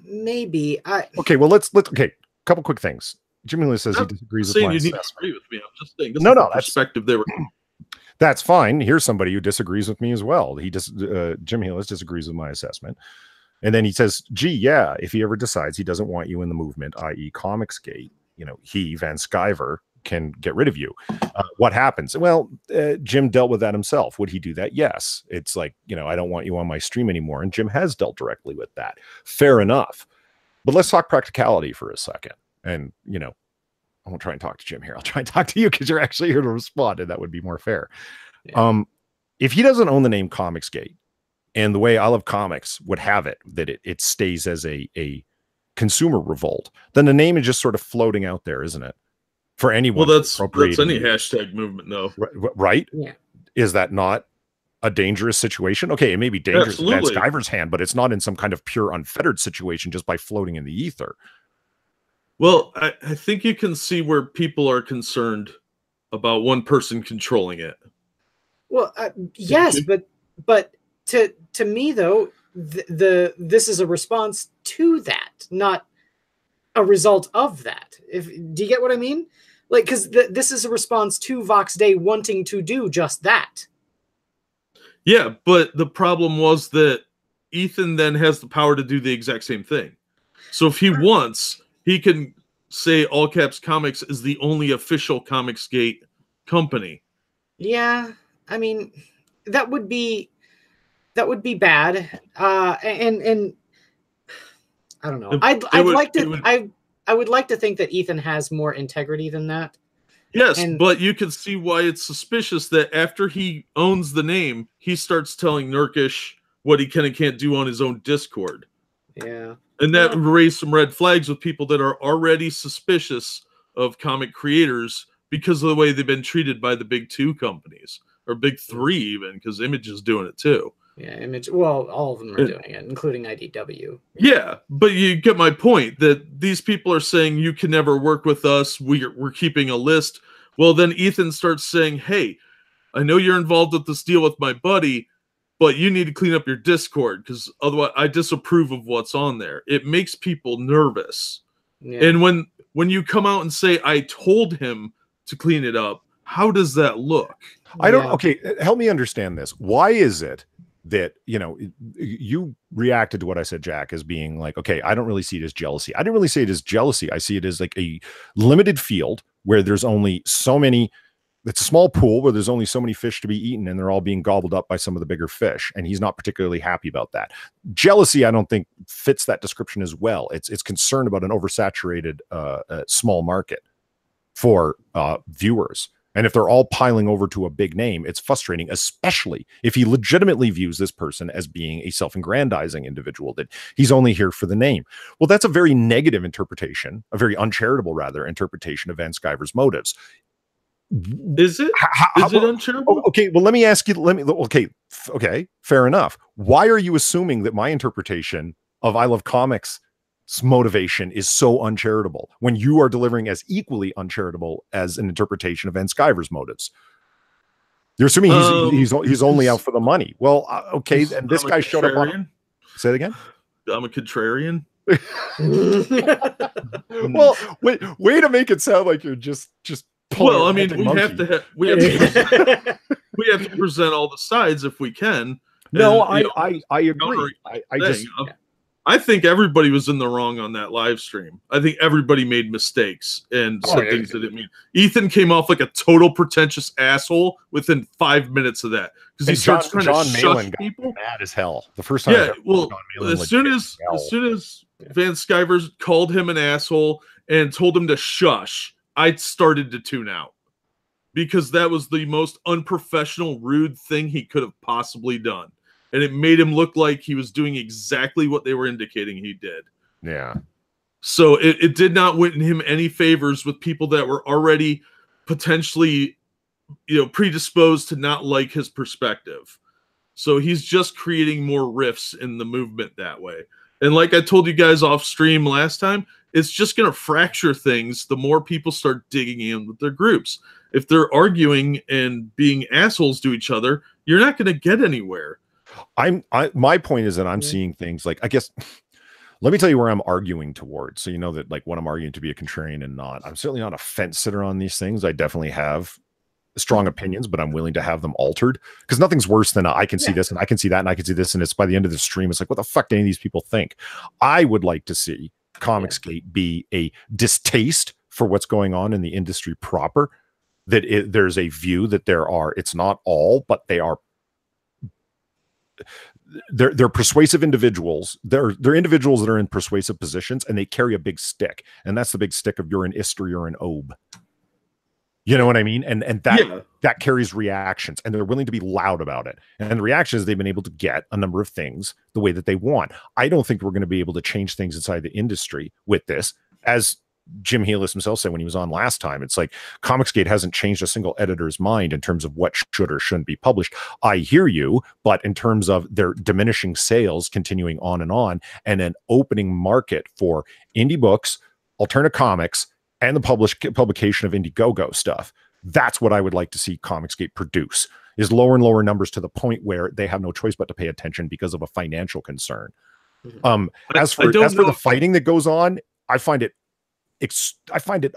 Maybe. Okay, well, let's couple quick things. Jimmy Lewis says he disagrees with my assessment. Disagree with me. I'm just saying this is the perspective they were. That's fine. Here's somebody who disagrees with me as well. Jim Hillis disagrees with my assessment. And then he says, gee, yeah, if he ever decides he doesn't want you in the movement, i.e. Comicsgate, he, Van Sciver, can get rid of you. What happens? Well, Jim dealt with that himself. Would he do that? Yes. It's like, I don't want you on my stream anymore. And Jim has dealt directly with that. Fair enough. But let's talk practicality for a second. And, I won't try and talk to Jim here. I'll try and talk to you because you're actually here to respond, and that would be more fair. Yeah. If he doesn't own the name Comicsgate, and the way I Love Comics would have it, that it stays as a consumer revolt, then the name is just sort of floating out there, isn't it? For anyone. Well, that's any hashtag movement, though. Right? Yeah. Is that not a dangerous situation? Okay, it may be dangerous in Van Sciver's hand, but it's not in some kind of pure unfettered situation just by floating in the ether. Well, I think you can see where people are concerned about one person controlling it. Well, yes, but to me though, this is a response to that, not a result of that. Do you get what I mean? Like, because this is a response to Vox Day wanting to do just that. Yeah, but the problem was that Ethan then has the power to do the exact same thing. So if he wants, he can say All Caps Comics is the only official Comicsgate company. Yeah, I mean, that would be bad. And I don't know. I would like to think that Ethan has more integrity than that. Yes, but you can see why it's suspicious that after he owns the name, he starts telling Nurkish what he can and can't do on his own Discord. Yeah. And that raised some red flags with people that are already suspicious of comic creators because of the way they've been treated by the big 2 companies, or big 3 even, because Image is doing it too. Yeah, Image. Well, all of them are doing it, including IDW. Yeah, but you get my point that these people are saying you can never work with us. We're keeping a list. Well, then Ethan starts saying, "Hey, I know you're involved with this deal with my buddy, but you need to clean up your Discord because otherwise I disapprove of what's on there." It makes people nervous. Yeah. And when you come out and say, "I told him to clean it up," how does that look? I don't. Okay, help me understand this. Why is it that, you know, you reacted to what I said, Jack, as being like, okay, I don't really see it as jealousy. I didn't really see it as jealousy. I see it as like a limited field where there's only so many. It's a small pool where there's only so many fish to be eaten, and they're all being gobbled up by some of the bigger fish. And he's not particularly happy about that. Jealousy, I don't think, fits that description as well. It's concerned about an oversaturated small market for viewers. And if they're all piling over to a big name, it's frustrating, especially if he legitimately views this person as being a self-aggrandizing individual, that he's only here for the name. Well, that's a very negative interpretation, a very uncharitable, rather, interpretation of Van Sciver's motives. Is it? Is it uncharitable? Okay, well, let me ask you. Okay, fair enough. Why are you assuming that my interpretation of I Love Comics' motivation is so uncharitable when you are delivering as equally uncharitable as an interpretation of Van Sciver's motives? You're assuming he's only out for the money. Well, okay, and this guy showed up on. Say it again. I'm a contrarian. Well, way to make it sound like you're just. Well, I mean, we have to present all the sides if we can. No, I agree. I think everybody was in the wrong on that live stream. I think everybody made mistakes and said things they didn't mean. Ethan came off like a total pretentious asshole within 5 minutes of that because he starts trying to shush people. Mad as hell the first time. Yeah, well, as soon as Van Sciver called him an asshole and told him to shush, I started to tune out because that was the most unprofessional, rude thing he could have possibly done. And it made him look like he was doing exactly what they were indicating he did. Yeah. So it did not win him any favors with people that were already potentially, predisposed to not like his perspective. So he's just creating more rifts in the movement that way. And like I told you guys off stream last time, it's just going to fracture things the more people start digging in with their groups. If they're arguing and being assholes to each other, you're not going to get anywhere. My point is that I'm seeing things like, I guess, let me tell you where I'm arguing towards. So you know that like when I'm arguing to be a contrarian and not, I'm certainly not a fence sitter on these things. I definitely have strong opinions, but I'm willing to have them altered because nothing's worse than I can see this and I can see that and I can see this. And it's by the end of the stream, it's like, what the fuck do any of these people think? I would like to see Comicsgate be a distaste for what's going on in the industry proper, that there's a view that it's not all, but they're persuasive individuals. They're individuals that are in persuasive positions and they carry a big stick. And that's the big stick of you're an Ister, you're an Obe. You know what I mean? And that carries reactions and they're willing to be loud about it. And the reaction is they've been able to get a number of things the way that they want. I don't think we're going to be able to change things inside the industry with this. As Jim Healis himself said when he was on last time, it's like Comicsgate hasn't changed a single editor's mind in terms of what should or shouldn't be published. I hear you, but in terms of their diminishing sales continuing on and an opening market for indie books, alternate comics, and the publication of Indiegogo stuff, that's what I would like to see Comicsgate produce, is lower and lower numbers to the point where they have no choice but to pay attention because of a financial concern. As for the fighting that goes on, I find it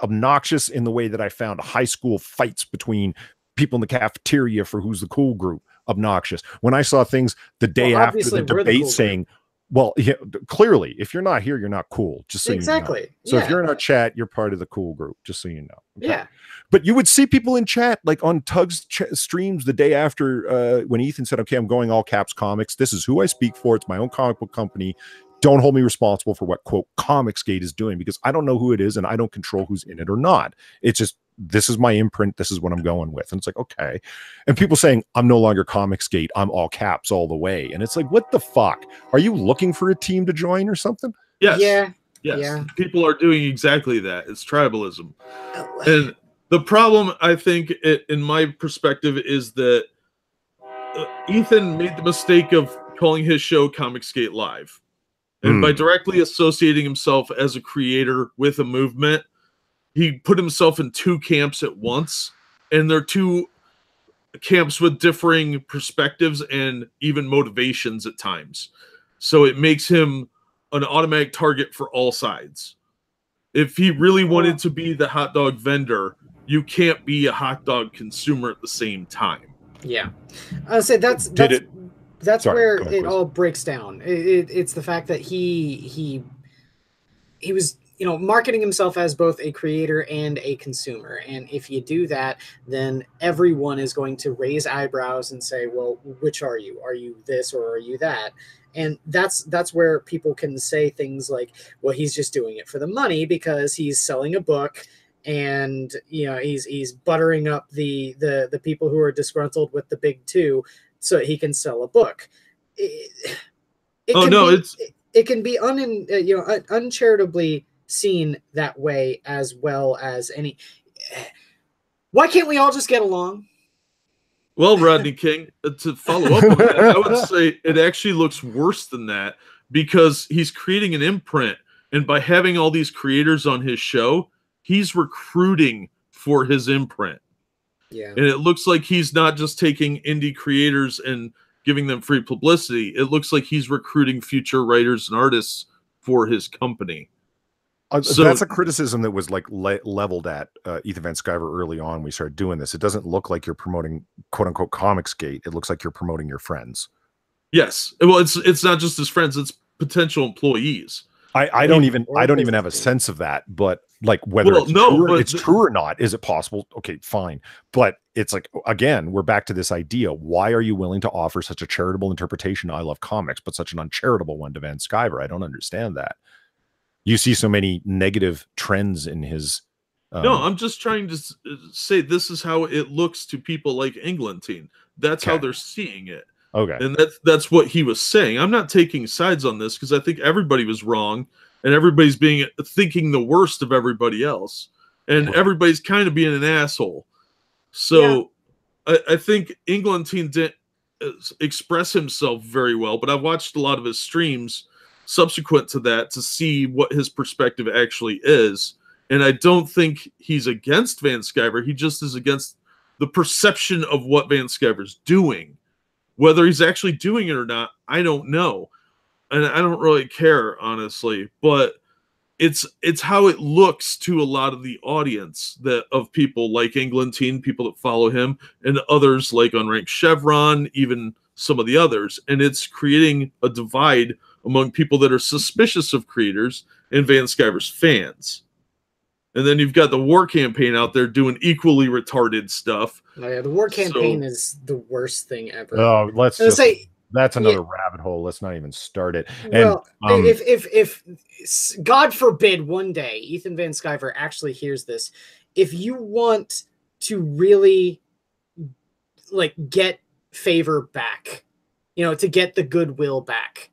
obnoxious in the way that I found high school fights between people in the cafeteria for who's the cool group obnoxious. When I saw things the day after the debate saying, Well, yeah, clearly, if you're not here, you're not cool. Just so you know. Exactly. So Yeah. if you're in our chat, you're part of the cool group. Just so you know. Okay? Yeah. But you would see people in chat, like on Tug's streams the day after when Ethan said, "Okay, I'm going all caps comics. This is who I speak for. It's my own comic book company. Don't hold me responsible for what quote Comicsgate is doing because I don't know who it is and I don't control who's in it or not. It's just this is my imprint. This is what I'm going with." And it's like, okay. And people saying, "I'm no longer Comicsgate. I'm all caps all the way." And it's like, what the fuck? Are you looking for a team to join or something? Yes. Yeah. Yes. Yeah. People are doing exactly that. It's tribalism. And the problem, I think, in my perspective, is that Ethan made the mistake of calling his show Comicsgate Live. And by directly associating himself as a creator with a movement, he put himself in two camps at once. And they're two camps with differing perspectives and even motivations at times. So it makes him an automatic target for all sides. If he really wanted to be the hot dog vendor, you can't be a hot dog consumer at the same time. Yeah. I'll say that's where it all breaks down. It's the fact that he was, you know, marketing himself as both a creator and a consumer. And if you do that, then everyone is going to raise eyebrows and say, well, which are you? Are you this or are you that? And that's where people can say things like, well, he's just doing it for the money because he's selling a book and, you know, he's buttering up the people who are disgruntled with the big two so he can sell a book. It can be uncharitably seen that way as well as any. Why can't we all just get along? Well, Rodney King, to follow up on that, I would say it actually looks worse than that because he's creating an imprint. And by having all these creators on his show, he's recruiting for his imprint. Yeah. And it looks like he's not just taking indie creators and giving them free publicity. It looks like he's recruiting future writers and artists for his company. So that's a criticism that was like leveled at Ethan Van Sciver early on. When we started doing this. It doesn't look like you're promoting "quote unquote" Comicsgate. It looks like you're promoting your friends. Yes, well, it's not just his friends; it's potential employees. I don't even have a sense of that. But like whether it's true or not, is it possible? Okay, fine. But it's like again, we're back to this idea: why are you willing to offer such a charitable interpretation? I love comics, but such an uncharitable one to Van Sciver. I don't understand that. You see so many negative trends in his. No, I'm just trying to say this is how it looks to people like Englentine. That's how they're seeing it. Okay. And that's what he was saying. I'm not taking sides on this because I think everybody was wrong and everybody's thinking the worst of everybody else. And everybody's kind of being an asshole. So I think Englentine didn't express himself very well, but I've watched a lot of his streams subsequent to that to see what his perspective actually is. And I don't think he's against Van Sciver. He just is against the perception of what Van Sciver's doing. Whether he's actually doing it or not, I don't know. And I don't really care, honestly. But it's how it looks to a lot of the audience of people like Englentine, people that follow him, and others like Unranked Chevron, even some of the others. And it's creating a divide among people that are suspicious of creators and Van Sciver's fans. And then you've got the War Campaign out there doing equally retarded stuff. Oh, yeah, the War Campaign is the worst thing ever. Oh, that's another rabbit hole. Let's not even start it. Well, and, if God forbid one day Ethan Van Sciver actually hears this, if you want to really like get favor back, you know, to get the goodwill back,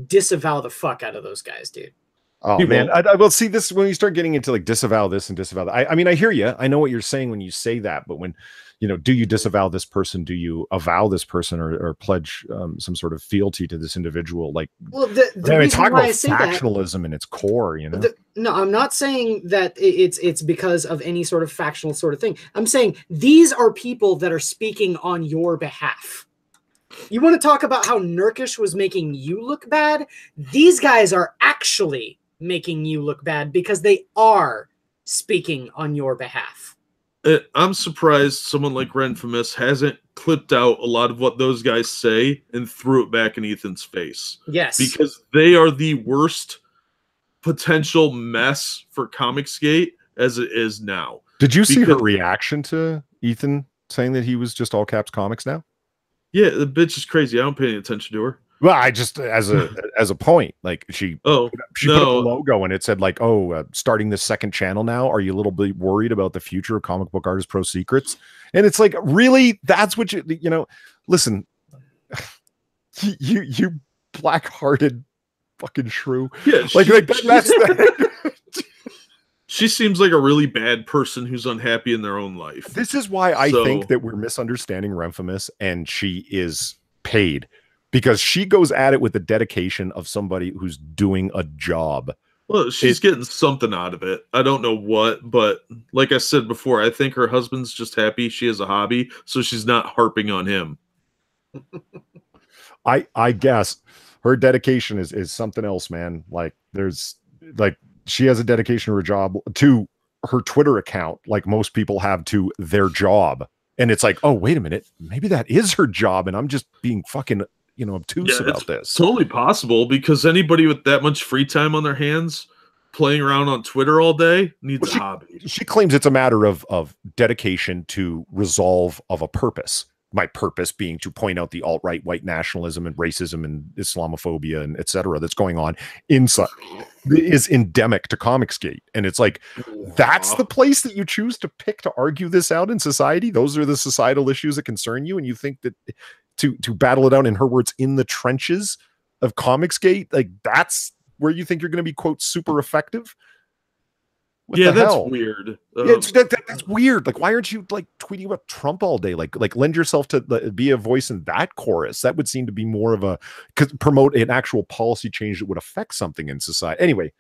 disavow the fuck out of those guys, dude. Oh man, I will see this when you start getting into like disavow this and disavow that. I mean, I hear you. I know what you're saying when you say that, but when you know, do you disavow this person? Do you avow this person or pledge some sort of fealty to this individual? Like, well, the reason talk why about I say factionalism in its core, you know. No, I'm not saying that it's because of any sort of factional sort of thing. I'm saying these are people that are speaking on your behalf. You want to talk about how Nurkish was making you look bad? These guys are actually making you look bad because they are speaking on your behalf. I'm surprised someone like Renfamous hasn't clipped out a lot of what those guys say and threw it back in Ethan's face. Yes. Because they are the worst potential mess for Comicsgate as it is now. Did you see her reaction to Ethan saying that he was just all caps comics now? Yeah, the bitch is crazy. I don't pay any attention to her. Well, I just as a point, like she put up a logo and it said like, starting the second channel now. Are you a little bit worried about the future of Comic Book Artist Pro Secrets? And it's like, really, that's what you know. Listen, you black-hearted fucking shrew. Yeah, that's she seems like a really bad person who's unhappy in their own life. This is why I think that we're misunderstanding Renfamous, and she is paid because she goes at it with the dedication of somebody who's doing a job. Well, she's getting something out of it. I don't know what, but like I said before, I think her husband's just happy she has a hobby, so she's not harping on him. I guess her dedication is something else, man. Like she has a dedication to her job, to her Twitter account, like most people have to their job. And it's like, oh, wait a minute, maybe that is her job, and I'm just being fucking, obtuse about this. Totally possible, because anybody with that much free time on their hands playing around on Twitter all day needs a hobby. She claims it's a matter of dedication to resolve of a purpose. My purpose being to point out the alt-right white nationalism and racism and Islamophobia and etc. that's going on inside is endemic to Comicsgate. And it's like, that's the place that you choose to pick to argue this out in society. Those are the societal issues that concern you. And you think that to battle it out, in her words, in the trenches of Comicsgate, like that's where you think you're going to be, quote, super effective. Yeah, that's weird. That's weird. Like, why aren't you like tweeting about Trump all day? Like lend yourself to be a voice in that chorus. That would seem to be more of a promote an actual policy change that would affect something in society. Anyway,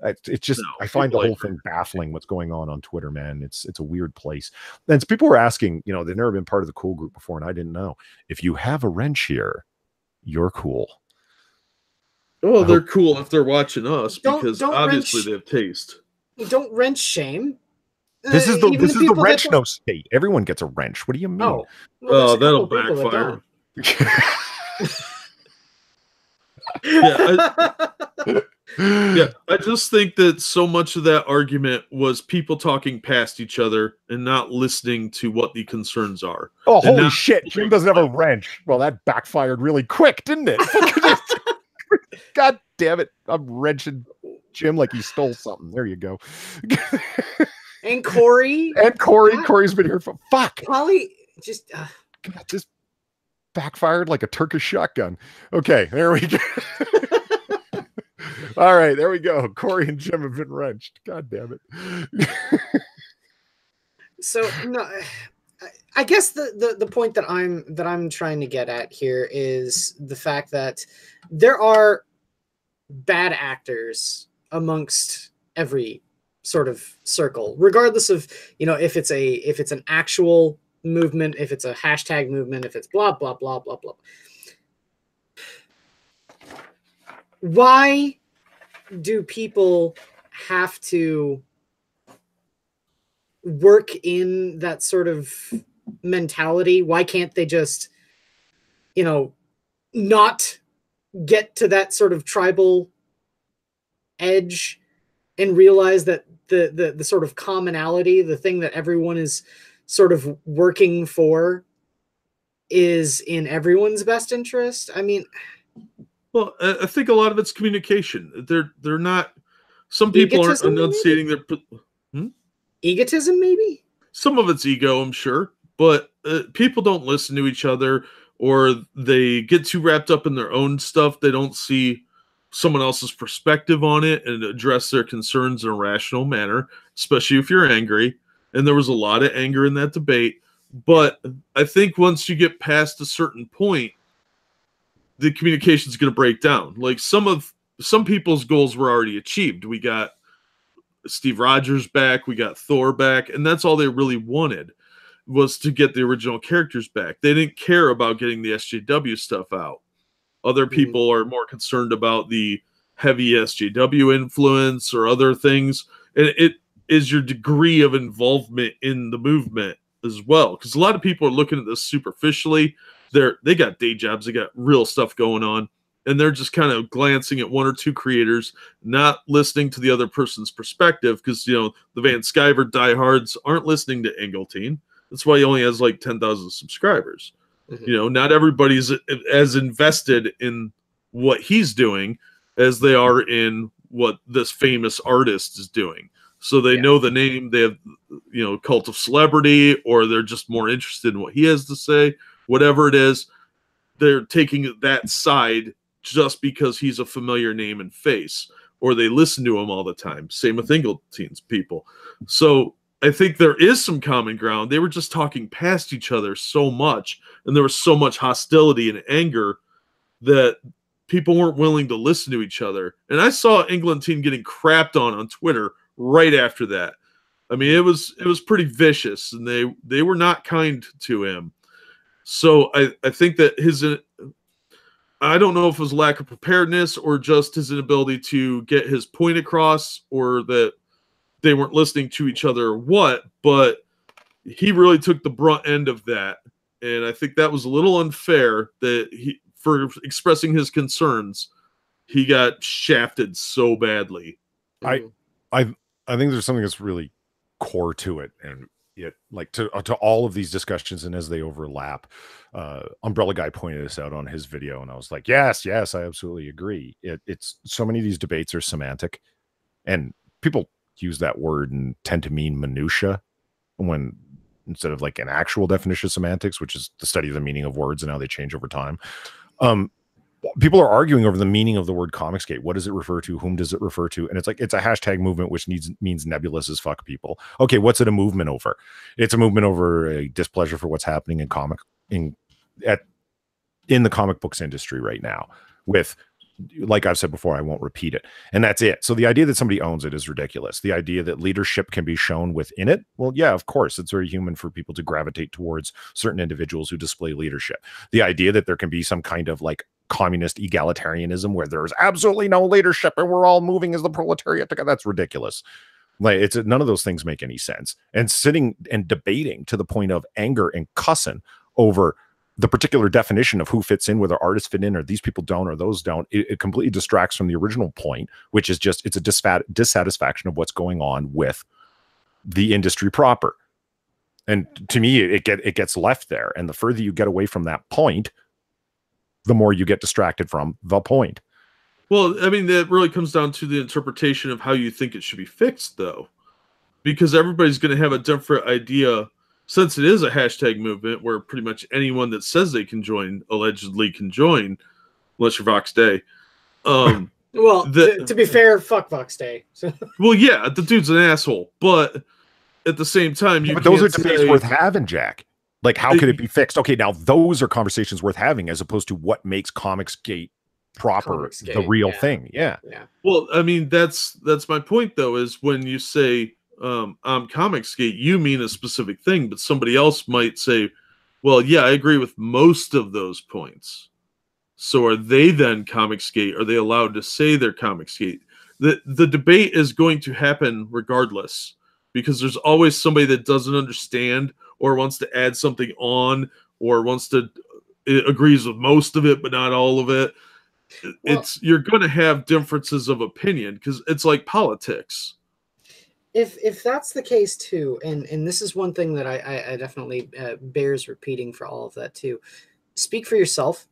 it's just I find the whole thing baffling. What's going on Twitter, man? It's a weird place. And people were asking, they've never been part of the cool group before, and I didn't know. If you have a wrench here, you're cool. Oh, they're cool if they're watching us, because obviously they have taste. Don't wrench shame. This is the wrench no state. Everyone gets a wrench. What do you mean? That'll backfire. I just think that so much of that argument was people talking past each other and not listening to what the concerns are. Oh, holy shit. Jim doesn't have a wrench. Well, that backfired really quick, didn't it? God damn it. I'm wrenching Jim like he stole something. There you go. And Corey. Corey's been here for fuck. Polly just God, this backfired like a Turkish shotgun. Okay, there we go. All right, there we go. Corey and Jim have been wrenched. God damn it. So no, I guess the point that I'm trying to get at here is the fact that there are bad actors amongst every sort of circle, regardless of if it's an actual movement, if it's a hashtag movement, if it's blah blah blah blah blah. Why do people have to work in that sort of mentality? Why can't they just not get to that sort of tribal edge and realize that the sort of commonality, the thing that everyone is sort of working for, is in everyone's best interest? I mean, well, I think a lot of it's communication. They're not. Some people aren't enunciating their egotism, maybe. Some of it's ego, I'm sure, but people don't listen to each other, or they get too wrapped up in their own stuff. They don't see someone else's perspective on it and address their concerns in a rational manner, especially if you're angry. And there was a lot of anger in that debate. But I think once you get past a certain point, the communication is going to break down. Like some people's goals were already achieved. We got Steve Rogers back, we got Thor back, and that's all they really wanted, was to get the original characters back. They didn't care about getting the SJW stuff out. Other people are more concerned about the heavy SJW influence or other things. And it is your degree of involvement in the movement as well, because a lot of people are looking at this superficially. They got day jobs, they got real stuff going on, and they're just kind of glancing at one or two creators, not listening to the other person's perspective, because the Van Sciver diehards aren't listening to Engeltine. That's why he only has like 10,000 subscribers. Not everybody's as invested in what he's doing as they are in what this famous artist is doing. So they know the name, they have, cult of celebrity, or they're just more interested in what he has to say. Whatever it is, they're taking that side just because he's a familiar name and face, or they listen to him all the time. Same with Engeltine's people. So I think there is some common ground. They were just talking past each other so much, and there was so much hostility and anger that people weren't willing to listen to each other. And I saw Engeltine getting crapped on Twitter right after that. I mean, it was pretty vicious, and they were not kind to him. So I think that I don't know if it was lack of preparedness or just his inability to get his point across, or that they weren't listening to each other or what, but he really took the brunt end of that. And I think that was a little unfair that for expressing his concerns, he got shafted so badly. I think there's something that's really core to it, and like to all of these discussions, and as they overlap, Umbrella Guy pointed this out on his video, and I was like, yes, I absolutely agree. It's so many of these debates are semantic, and people use that word and tend to mean minutia when instead of like an actual definition of semantics, which is the study of the meaning of words and how they change over time. People are arguing over the meaning of the word Comicsgate. What does it refer to? Whom does it refer to? And it's like, it's a hashtag movement, which means nebulous as fuck people. Okay, what's it a movement over? It's a movement over a displeasure for what's happening in the comic books industry right now, with, like I've said before, I won't repeat it. And that's it. So the idea that somebody owns it is ridiculous. The idea that leadership can be shown within it, well, yeah, of course, it's very human for people to gravitate towards certain individuals who display leadership. The idea that there can be some kind of like communist egalitarianism where there's absolutely no leadership and we're all moving as the proletariat together, that's ridiculous. Like, it's none of those things make any sense. And sitting and debating to the point of anger and cussing over the particular definition of who fits in, whether artists fit in or these people don't or those don't, it completely distracts from the original point, which is just, it's a dissatisfaction of what's going on with the industry proper. And to me, it gets left there. And the further you get away from that point, the more you get distracted from the point. Well, I mean, that really comes down to the interpretation of how you think it should be fixed, though, because everybody's going to have a different idea. Since it is a hashtag movement where pretty much anyone that says they can join allegedly can join, unless you're Vox Day. Well, to be fair, fuck Vox Day. Well, yeah, the dude's an asshole, but at the same time, but those are debates worth having, Jack. Like, how could it be fixed? Okay, now those are conversations worth having, as opposed to what makes Comicsgate proper, the real thing. Yeah. Well, I mean, that's my point, though, is when you say I'm Comicsgate, you mean a specific thing, but somebody else might say, well, yeah, I agree with most of those points. So are they then Comicsgate? Are they allowed to say they're Comicsgate? The debate is going to happen regardless, because there's always somebody that doesn't understand or wants to add something on, or agrees with most of it but not all of it. You're going to have differences of opinion, because it's like politics. If that's the case too, and this is one thing that I definitely bears repeating for all of that too, speak for yourself.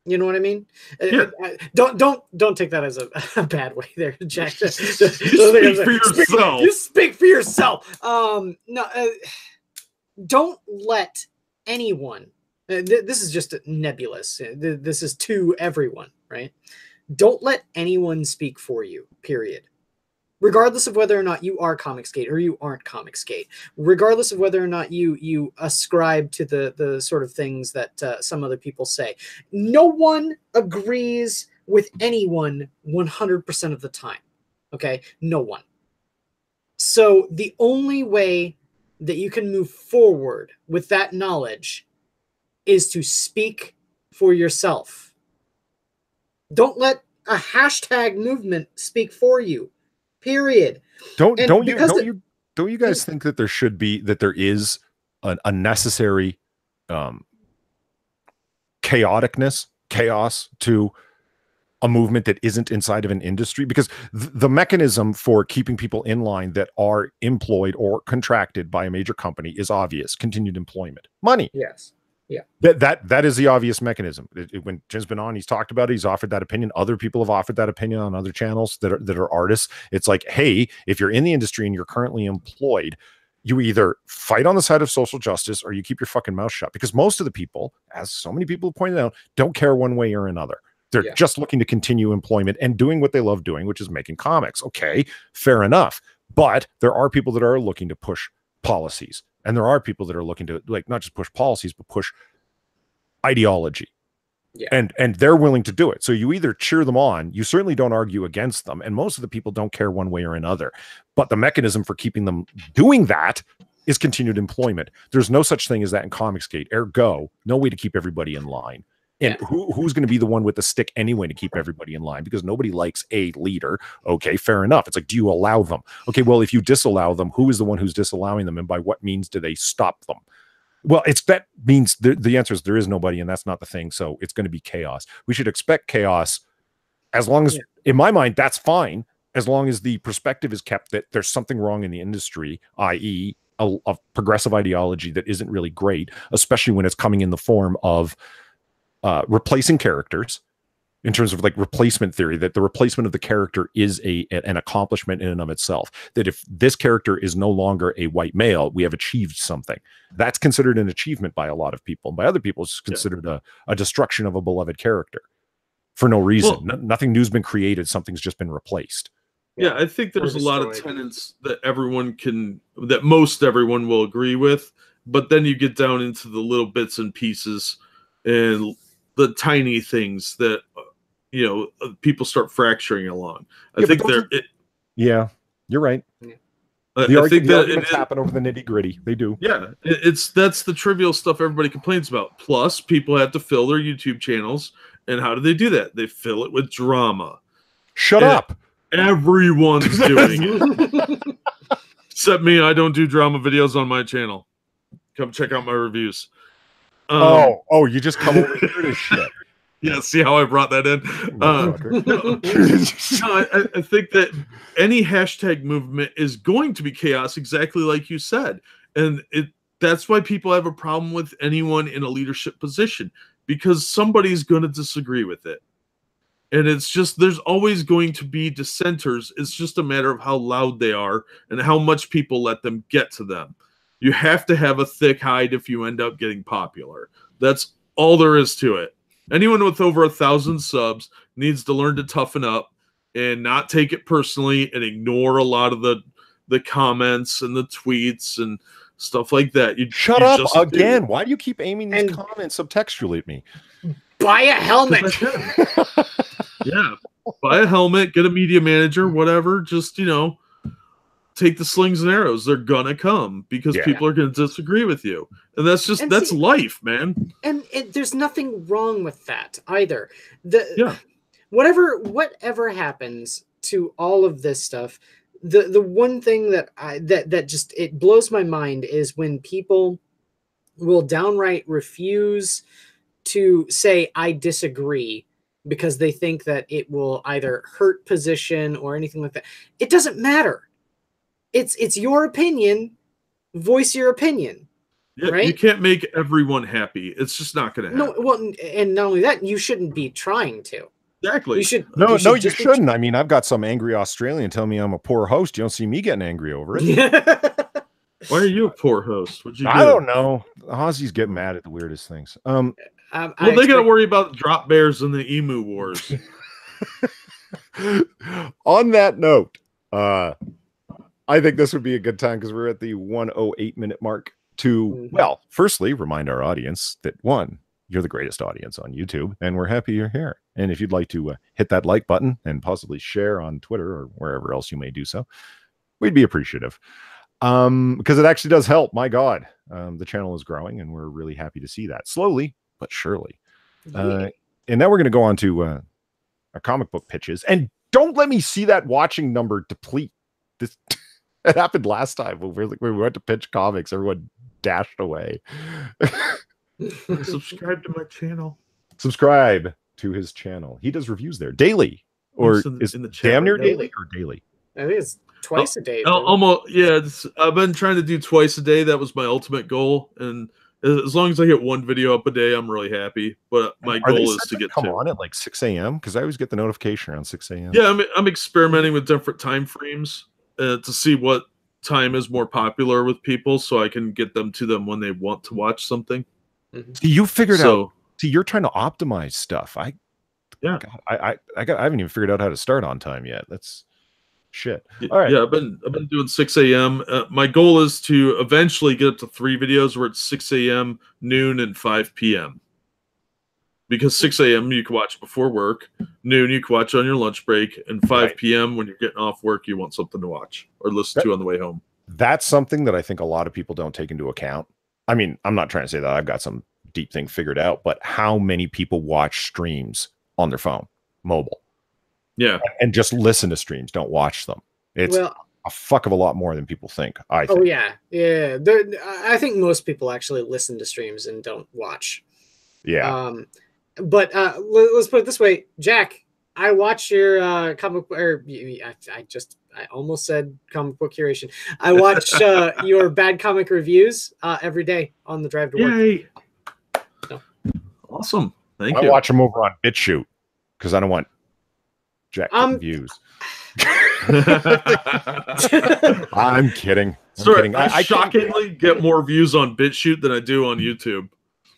You know what I mean? Yeah. Don't take that as a bad way there, Jack. Speak for yourself. You speak for yourself. Don't let anyone. This is just nebulous. This is to everyone, right? Don't let anyone speak for you. Period. Regardless of whether or not you are Comicsgate or you aren't Comicsgate, regardless of whether or not you ascribe to the sort of things that some other people say, no one agrees with anyone 100% of the time. Okay? No one. So the only way that you can move forward with that knowledge is to speak for yourself. Don't let a hashtag movement speak for you. Period. Don't you guys think that there is a necessary chaos to a movement that isn't inside of an industry, because the mechanism for keeping people in line that are employed or contracted by a major company is obvious: continued employment, money. Yes. Yeah. That is the obvious mechanism. When Jim's been on, he's talked about it. He's offered that opinion. Other people have offered that opinion on other channels that are artists. It's like, hey, if you're in the industry and you're currently employed, you either fight on the side of social justice or you keep your fucking mouth shut. Because most of the people, as so many people have pointed out, don't care one way or another. They're just looking to continue employment and doing what they love doing, which is making comics. Okay, fair enough. But there are people that are looking to push policies. And there are people that are looking to, like, not just push policies, but push ideology. Yeah. And they're willing to do it. So you either cheer them on, you certainly don't argue against them, and most of the people don't care one way or another. But the mechanism for keeping them doing that is continued employment. There's no such thing as that in Comicsgate. Ergo, no way to keep everybody in line. And who's going to be the one with the stick anyway to keep everybody in line? Because nobody likes a leader. Okay, fair enough. It's like, do you allow them? Okay, well, if you disallow them, who is the one who's disallowing them, and by what means do they stop them? Well, that means the answer is there is nobody, and that's not the thing. So it's going to be chaos. We should expect chaos, as long as, in my mind, that's fine, as long as the perspective is kept that there's something wrong in the industry, i.e. a progressive ideology that isn't really great, especially when it's coming in the form of replacing characters, in terms of like replacement theory, that the replacement of the character is an accomplishment in and of itself. That if this character is no longer a white male, we have achieved something. That's considered an achievement by a lot of people. By other people, it's considered a destruction of a beloved character for no reason. Well, nothing new's been created. Something's just been replaced. Yeah, I think there's a lot of tenets that most everyone will agree with, but then you get down into the little bits and pieces and the tiny things that people start fracturing along. I think yeah, you're right. I think the arguments happen over the nitty gritty. They do. Yeah, that's the trivial stuff everybody complains about. Plus, people have to fill their YouTube channels, and how do they do that? They fill it with drama. Shut up. Everyone's doing it, except me. I don't do drama videos on my channel. Come check out my reviews. You just come over here to shit. Yeah, see how I brought that in? I think that any hashtag movement is going to be chaos, exactly like you said. And that's why people have a problem with anyone in a leadership position, because somebody's going to disagree with it. And it's just, there's always going to be dissenters. It's just a matter of how loud they are and how much people let them get to them. You have to have a thick hide if you end up getting popular. That's all there is to it. Anyone with over 1,000 subs needs to learn to toughen up and not take it personally and ignore a lot of the comments and the tweets and stuff like that. Shut up again. Why do you keep aiming these comments subtextually at me? Buy a helmet. Yeah. Buy a helmet, get a media manager, whatever. Just, take the slings and arrows. They're gonna come because people are gonna disagree with you, and that's life, man. And there's nothing wrong with that either. Whatever happens to all of this stuff, the one thing that just it blows my mind is when people will downright refuse to say I disagree because they think that it will either hurt position or anything like that. It doesn't matter. It's your opinion. Voice your opinion. Yeah, right? You can't make everyone happy. It's just not going to happen. No, well, and not only that, you shouldn't be trying to. Exactly. You should. No, you shouldn't. I mean, I've got some angry Australian telling me I'm a poor host. You don't see me getting angry over it. Why are you a poor host? What'd you do? I don't know. Aussies get mad at the weirdest things. Well, they got to worry about drop bears and the emu wars. On that note, I think this would be a good time, because we're at the 108-minute mark, to, well, firstly, remind our audience that, one, you're the greatest audience on YouTube, and we're happy you're here. And if you'd like to hit that like button and possibly share on Twitter or wherever else you may do so, we'd be appreciative. Because it actually does help. My God, the channel is growing, and we're really happy to see that, slowly but surely. And now we're going to go on to our comic book pitches. And don't let me see that watching number deplete. This it happened last time when we went to pitch comics. Everyone dashed away. Subscribe to my channel. Subscribe to his channel. He does reviews there daily, or is in the chat damn near right now. daily or daily. I think it's twice a day. Almost, yeah. I've been trying to do twice a day. That was my ultimate goal, and as long as I get one video up a day, I'm really happy. But my goal is to get come on at like 6 a.m. because I always get the notification around 6 a.m. Yeah, I'm experimenting with different time frames to see what time is more popular with people, so I can get them to them when they want to watch something. See, you figured out. See, you're trying to optimize stuff. I haven't even figured out how to start on time yet. That's shit. All right. Yeah, I've been doing 6 a.m. My goal is to eventually get up to 3 videos where it's 6 a.m., noon, and 5 p.m. Because 6 a.m. you can watch before work, noon you can watch on your lunch break, and 5 p.m. when you're getting off work, you want something to watch or listen to on the way home. That's something that I think a lot of people don't take into account. I mean, I'm not trying to say that I've got some deep thing figured out, but how many people watch streams on their phone, mobile? Yeah. And just listen to streams, don't watch them. It's a fuck of a lot more than people think, I think. Oh, yeah. Yeah. I think most people actually listen to streams and don't watch. Yeah. But let's put it this way, Jack. I watch your comic book, or I almost said comic book curation. I watch your bad comic reviews every day on the drive to work. Yay! So. Awesome. Thank you. I watch them over on BitChute because I don't want Jack views. I'm kidding. I shockingly get more views on BitChute than I do on YouTube.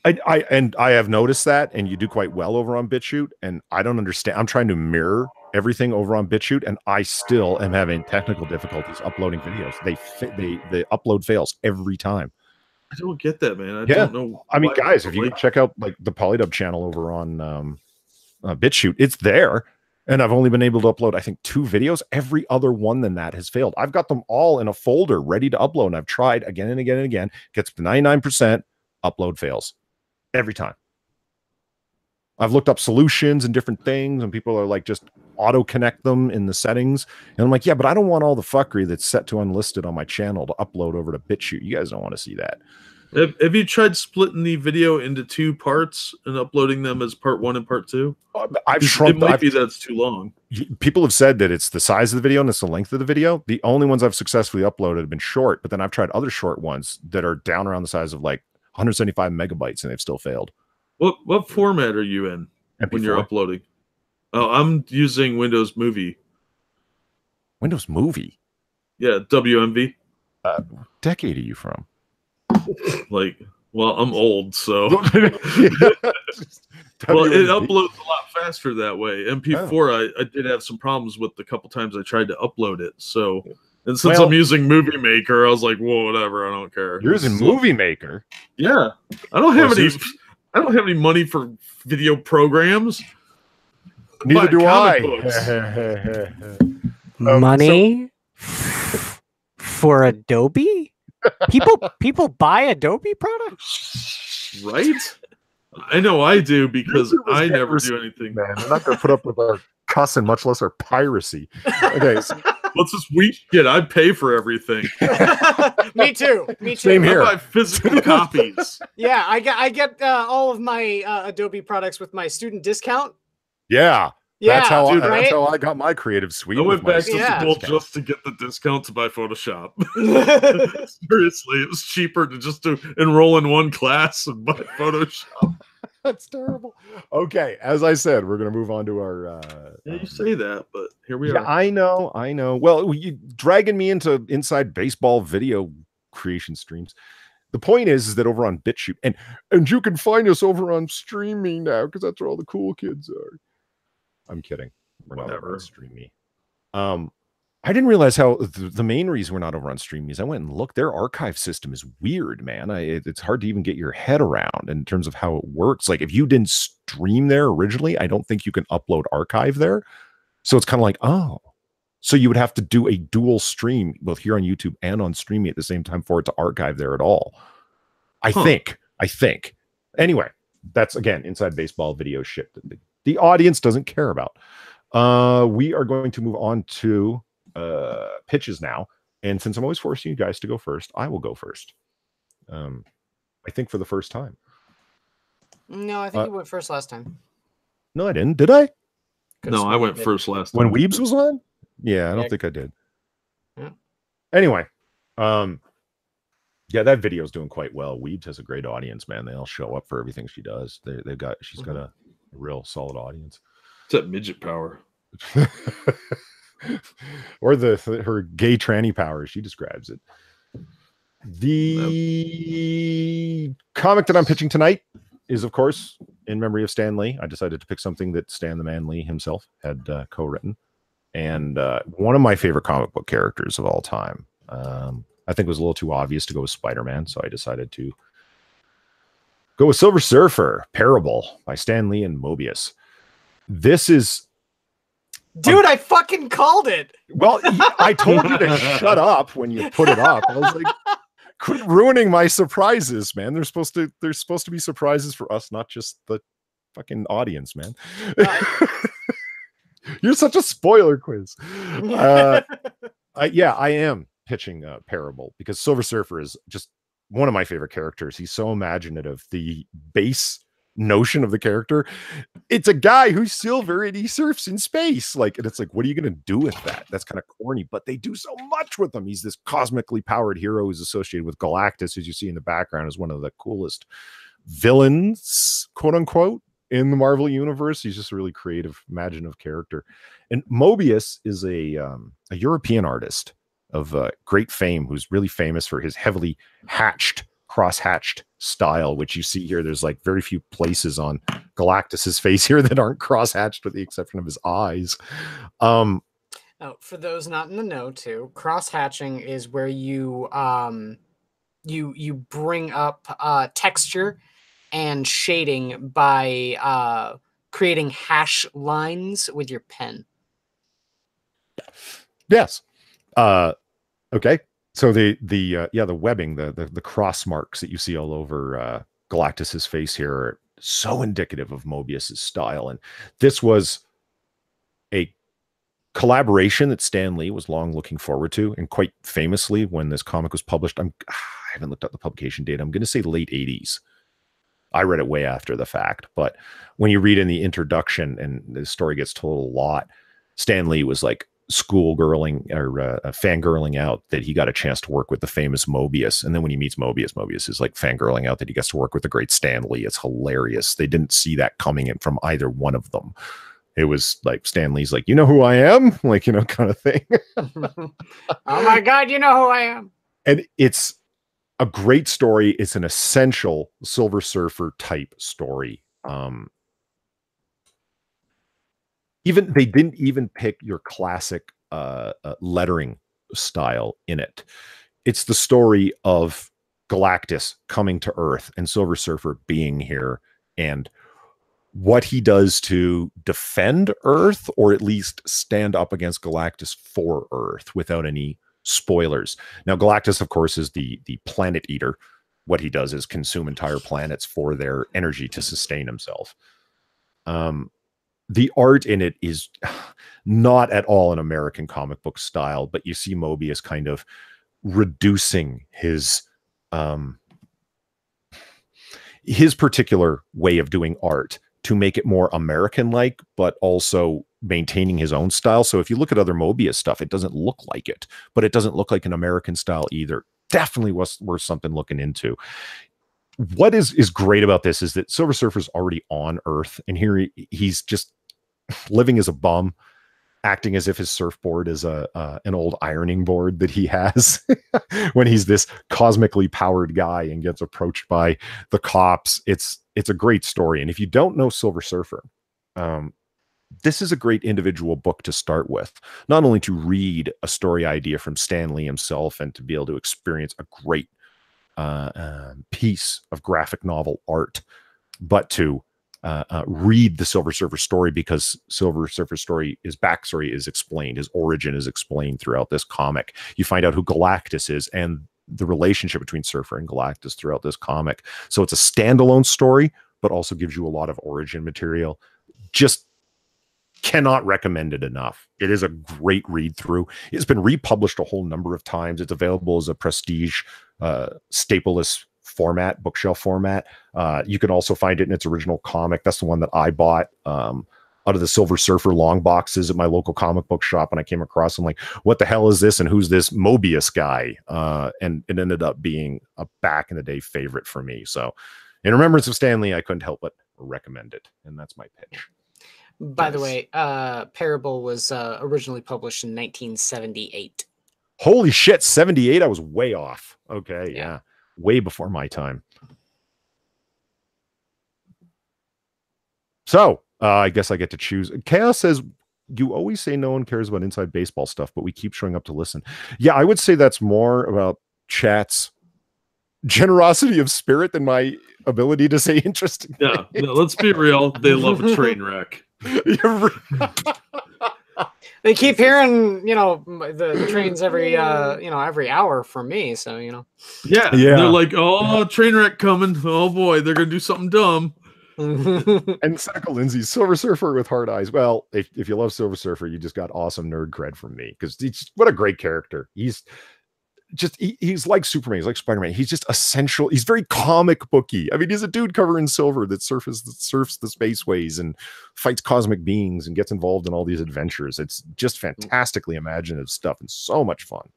I have noticed that, and you do quite well over on BitChute, and I don't understand. I'm trying to mirror everything over on BitChute, and I still am having technical difficulties uploading videos. The upload fails every time. I don't get that, man. I don't know. I mean, guys, if you check out like the Polydub channel over on BitChute, it's there, and I've only been able to upload, I think, 2 videos. Every other one than that has failed. I've got them all in a folder ready to upload, and I've tried again and again and again. Gets to 99%, upload fails. Every time. I've looked up solutions and different things, and people are like, just auto connect them in the settings. And I'm like, yeah, but I don't want all the fuckery that's set to unlisted on my channel to upload over to BitChute. You guys don't want to see that. Have you tried splitting the video into 2 parts and uploading them as part 1 and part 2? I've shrunk. It might be that's too long. People have said that it's the size of the video and it's the length of the video. The only ones I've successfully uploaded have been short, but then I've tried other short ones that are down around the size of like 175 megabytes, and they've still failed. What format are you in when you're uploading? Oh, I'm using Windows Movie. Windows Movie? Yeah, WMV. What decade are you from? Like, well, I'm old, so. Well, it uploads a lot faster that way. MP4, I did have some problems with the couple times I tried to upload it, so. And since I'm using Movie Maker, I was like, "Whoa, whatever! I don't care." You're using Movie Maker? Yeah, I don't have any money for video programs. Neither do I. Money for Adobe? People buy Adobe products, right? I know I do because I never do anything. Man, they're not going to put up with our cussing, much less our piracy. Okay. So, what's this weak shit? I pay for everything. Me too. Same here. I buy physical copies. Yeah, I get all of my Adobe products with my student discount. Yeah. That's how right? That's how I got my Creative Suite. I went back to school just to get the discount to buy Photoshop. Seriously, it was cheaper to enroll in one class and buy Photoshop. That's terrible. Okay, as I said, we're going to move on to our... yeah, you say that, but here we are. Yeah, I know. Well, you dragging me into inside baseball video creation streams. The point is that over on BitChute, and you can find us over on Streamy now, because that's where all the cool kids are. I'm kidding. We're not over on Streamy. I didn't realize how the main reason we're not over on Streamy is I went and looked. Their archive system is weird, man. It's hard to even get your head around in terms of how it works. Like if you didn't stream there originally, I don't think you can upload archive there. So it's kind of like, oh, so you would have to do a dual stream both here on YouTube and on Streamy at the same time for it to archive there at all. I think. Anyway, that's again inside baseball video shit that the audience doesn't care about. We are going to move on to pitches now, and since I'm always forcing you guys to go first, I will go first. I think for the first time. No, I think you went first last time. No, I didn't. Did I? No, I went first last when time. Weebs was on. Yeah, I don't think I did. Yeah. Anyway, yeah, that video is doing quite well. Weebs has a great audience, man. They all show up for everything she does. She's got a real solid audience. It's that midget power. Or her gay tranny power, she describes it. The comic that I'm pitching tonight is, of course, in memory of Stan Lee. I decided to pick something that Stan the Man Lee himself had co-written, and one of my favorite comic book characters of all time. I think it was a little too obvious to go with Spider-Man, so I decided to go with Silver Surfer, Parable by Stan Lee and Mobius. This is... Dude, I fucking called it! Well, I told you to shut up when you put it up. I was like, quit ruining my surprises, man. There's supposed to be surprises for us, not just the fucking audience, man. You're such a spoiler quiz. Yeah, I am pitching Parable because Silver Surfer is just one of my favorite characters. He's so imaginative. The base notion of the character, it's a guy who's silver and he surfs in space. Like, and it's like, what are you going to do with that? That's kind of corny, but they do so much with him. He's this cosmically powered hero who's associated with Galactus, as you see in the background, as one of the coolest villains, quote unquote, in the Marvel universe. He's just a really creative, imaginative character. And Mobius is a European artist of great fame who's really famous for his heavily cross-hatched style, which you see here. There's like very few places on Galactus's face here that aren't cross-hatched with the exception of his eyes. Oh, for those not in the know too, cross-hatching is where you you bring up texture and shading by creating hash lines with your pen. Yes. Okay. So the webbing, the cross marks that you see all over Galactus's face here are so indicative of Mobius's style. And this was a collaboration that Stan Lee was long looking forward to, and quite famously, when this comic was published, I haven't looked up the publication date. I'm going to say late 80s. I read it way after the fact, but when you read in the introduction, and the story gets told a lot, Stan Lee was like schoolgirling or fangirling out that he got a chance to work with the famous Mobius. And then when he meets Mobius is like fangirling out that he gets to work with the great Stan Lee. It's hilarious. They didn't see that coming in from either one of them. It was like Stan Lee's like, you know who I am? Like, you know, kind of thing. Oh my God, you know who I am. And it's a great story. It's an essential Silver Surfer type story. They didn't even pick your classic lettering style in it. It's the story of Galactus coming to Earth and Silver Surfer being here, and what he does to defend Earth, or at least stand up against Galactus for Earth without any spoilers. Now, Galactus, of course, is the planet eater. What he does is consume entire planets for their energy to sustain himself. The art in it is not at all an American comic book style, but you see Mobius kind of reducing his particular way of doing art to make it more American-like, but also maintaining his own style. So if you look at other Mobius stuff, it doesn't look like it, but it doesn't look like an American style either. Definitely worth something looking into. What is great about this is that Silver Surfer's already on Earth, and here he's just living as a bum, acting as if his surfboard is an old ironing board that he has when he's this cosmically powered guy and gets approached by the cops. It's a great story. And if you don't know Silver Surfer, this is a great individual book to start with, not only to read a story idea from Stan Lee himself and to be able to experience a great piece of graphic novel art, but to read the Silver Surfer story, because Silver Surfer story, his backstory is explained, his origin is explained throughout this comic. You find out who Galactus is and the relationship between Surfer and Galactus throughout this comic. So it's a standalone story, but also gives you a lot of origin material. Just cannot recommend it enough. It is a great read through. It's been republished a whole number of times. It's available as a prestige stapleless format, bookshelf format. You can also find it in its original comic. That's the one that I bought out of the Silver Surfer long boxes at my local comic book shop, and I came across. I'm like, what the hell is this? And who's this Mobius guy? And it ended up being a back in the day favorite for me. So, in remembrance of Stan Lee, I couldn't help but recommend it, and that's my pitch. By the way, Parable was originally published in 1978. Holy shit, 78? I was way off. Okay, yeah. Way before my time. So, I guess I get to choose. Chaos says, you always say no one cares about inside baseball stuff, but we keep showing up to listen. Yeah, I would say that's more about chat's generosity of spirit than my ability to say interesting things. No, let's be real. They love a train wreck. They keep hearing, the trains every hour from me. So, Yeah. They're like, oh, train wreck coming. Oh boy, they're going to do something dumb. And Cynical Lindsay, Silver Surfer with hard eyes. Well, if you love Silver Surfer, you just got awesome nerd cred from me, because what a great character. He's like Superman. He's like Spider-Man. He's just essential. He's very comic booky. I mean, he's a dude covered in silver that surfs the spaceways and fights cosmic beings and gets involved in all these adventures. It's just fantastically imaginative stuff and so much fun.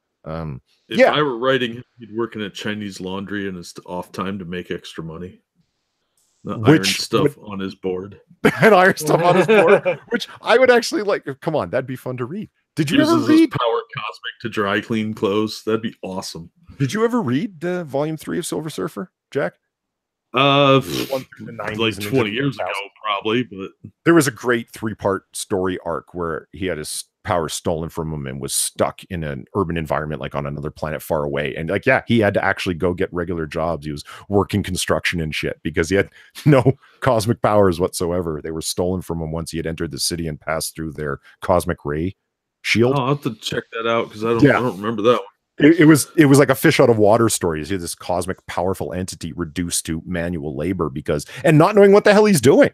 If I were writing, he'd work in a Chinese laundry in his off time to make extra money. Iron stuff on his board. And iron stuff on his board, which I would actually like. Come on, that'd be fun to read. Did you ever read Power Cosmic to dry clean clothes? That'd be awesome. Did you ever read Volume 3 of Silver Surfer, Jack? Like 20 years ago, probably. But there was a great 3-part story arc where he had his power stolen from him and was stuck in an urban environment, like on another planet far away. And he had to actually go get regular jobs. He was working construction and shit because he had no cosmic powers whatsoever. They were stolen from him once he had entered the city and passed through their cosmic ray shield. I'll have to check that out because I don't remember that one. It was like a fish out of water story. You had this cosmic powerful entity reduced to manual labor and not knowing what the hell he's doing.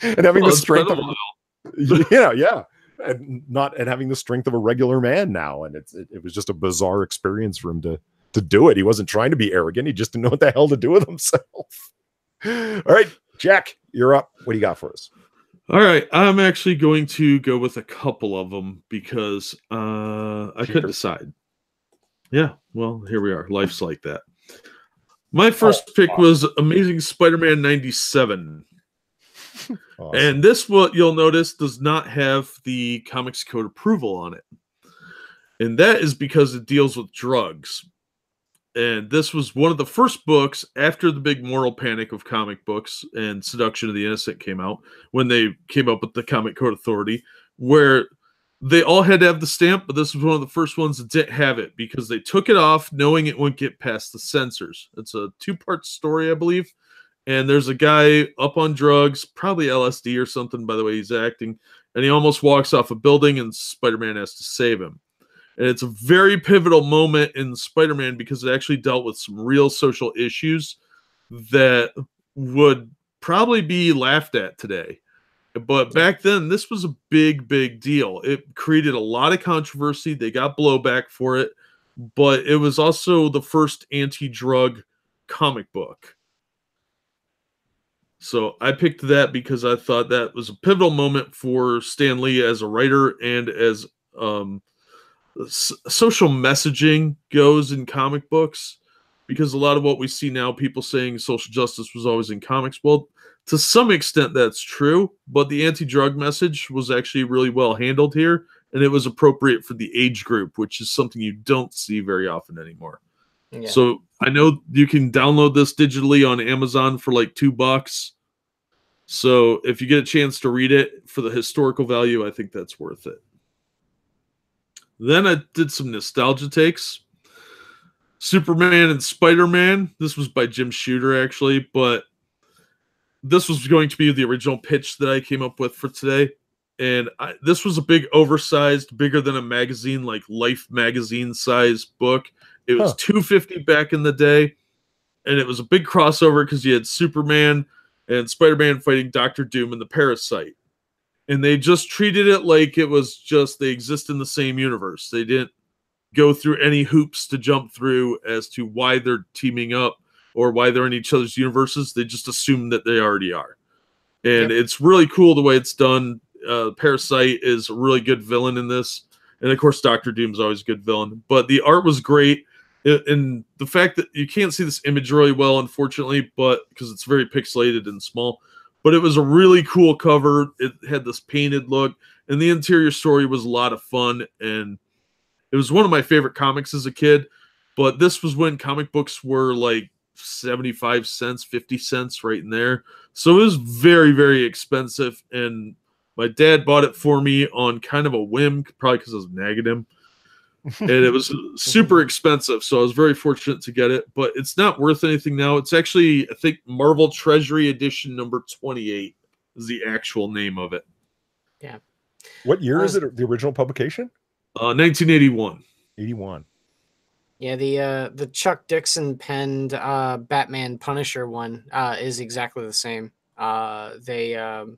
And having the strength of and having the strength of a regular man now. And it was just a bizarre experience for him to do it. He wasn't trying to be arrogant. He just didn't know what the hell to do with himself. All right, Jack, you're up. What do you got for us? All right, I'm actually going to go with a couple of them because I couldn't decide. Yeah, well, here we are. Life's like that. My first pick was Amazing Spider-Man 97. Awesome. And this, what you'll notice, does not have the Comics Code approval on it. And that is because it deals with drugs. And this was one of the first books after the big moral panic of comic books and Seduction of the Innocent came out, when they came up with the Comic Code Authority, where they all had to have the stamp, but this was one of the first ones that didn't have it because they took it off knowing it wouldn't get past the censors. It's a 2-part story, I believe. And there's a guy up on drugs, probably LSD or something, by the way he's acting, and he almost walks off a building and Spider-Man has to save him. And it's a very pivotal moment in Spider-Man because it actually dealt with some real social issues that would probably be laughed at today. But back then, this was a big, big deal. It created a lot of controversy. They got blowback for it. But it was also the first anti-drug comic book. So I picked that because I thought that was a pivotal moment for Stan Lee as a writer and as social messaging goes in comic books, because a lot of what we see now, people saying social justice was always in comics. Well, to some extent that's true, but the anti-drug message was actually really well handled here, and it was appropriate for the age group, which is something you don't see very often anymore. Yeah. So I know you can download this digitally on Amazon for like $2. So if you get a chance to read it for the historical value, I think that's worth it. Then I did some nostalgia takes. Superman and Spider-Man. This was by Jim Shooter, actually, but this was going to be the original pitch that I came up with for today. And this was a big, oversized, bigger than a magazine, like Life magazine size book. It was $2.50 back in the day, and it was a big crossover because you had Superman and Spider-Man fighting Dr. Doom and the Parasite. And they just treated it like it was just they exist in the same universe. They didn't go through any hoops to jump through as to why they're teaming up or why they're in each other's universes. They just assume that they already are. And it's really cool the way it's done. Parasite is a really good villain in this. And of course, Doctor Doom's always a good villain. But the art was great. And the fact that you can't see this image really well, unfortunately, but because it's very pixelated and small. But it was a really cool cover. It had this painted look. And the interior story was a lot of fun. And it was one of my favorite comics as a kid. But this was when comic books were like 75 cents, 50 cents, right in there. So it was very, very expensive. And my dad bought it for me on kind of a whim, probably because I was nagging him. And it was super expensive. So I was very fortunate to get it. But it's not worth anything now. It's actually, I think, Marvel Treasury Edition number 28 is the actual name of it. Yeah. What year is it? The original publication? 1981. 81. Yeah, the Chuck Dixon penned Batman Punisher one is exactly the same. They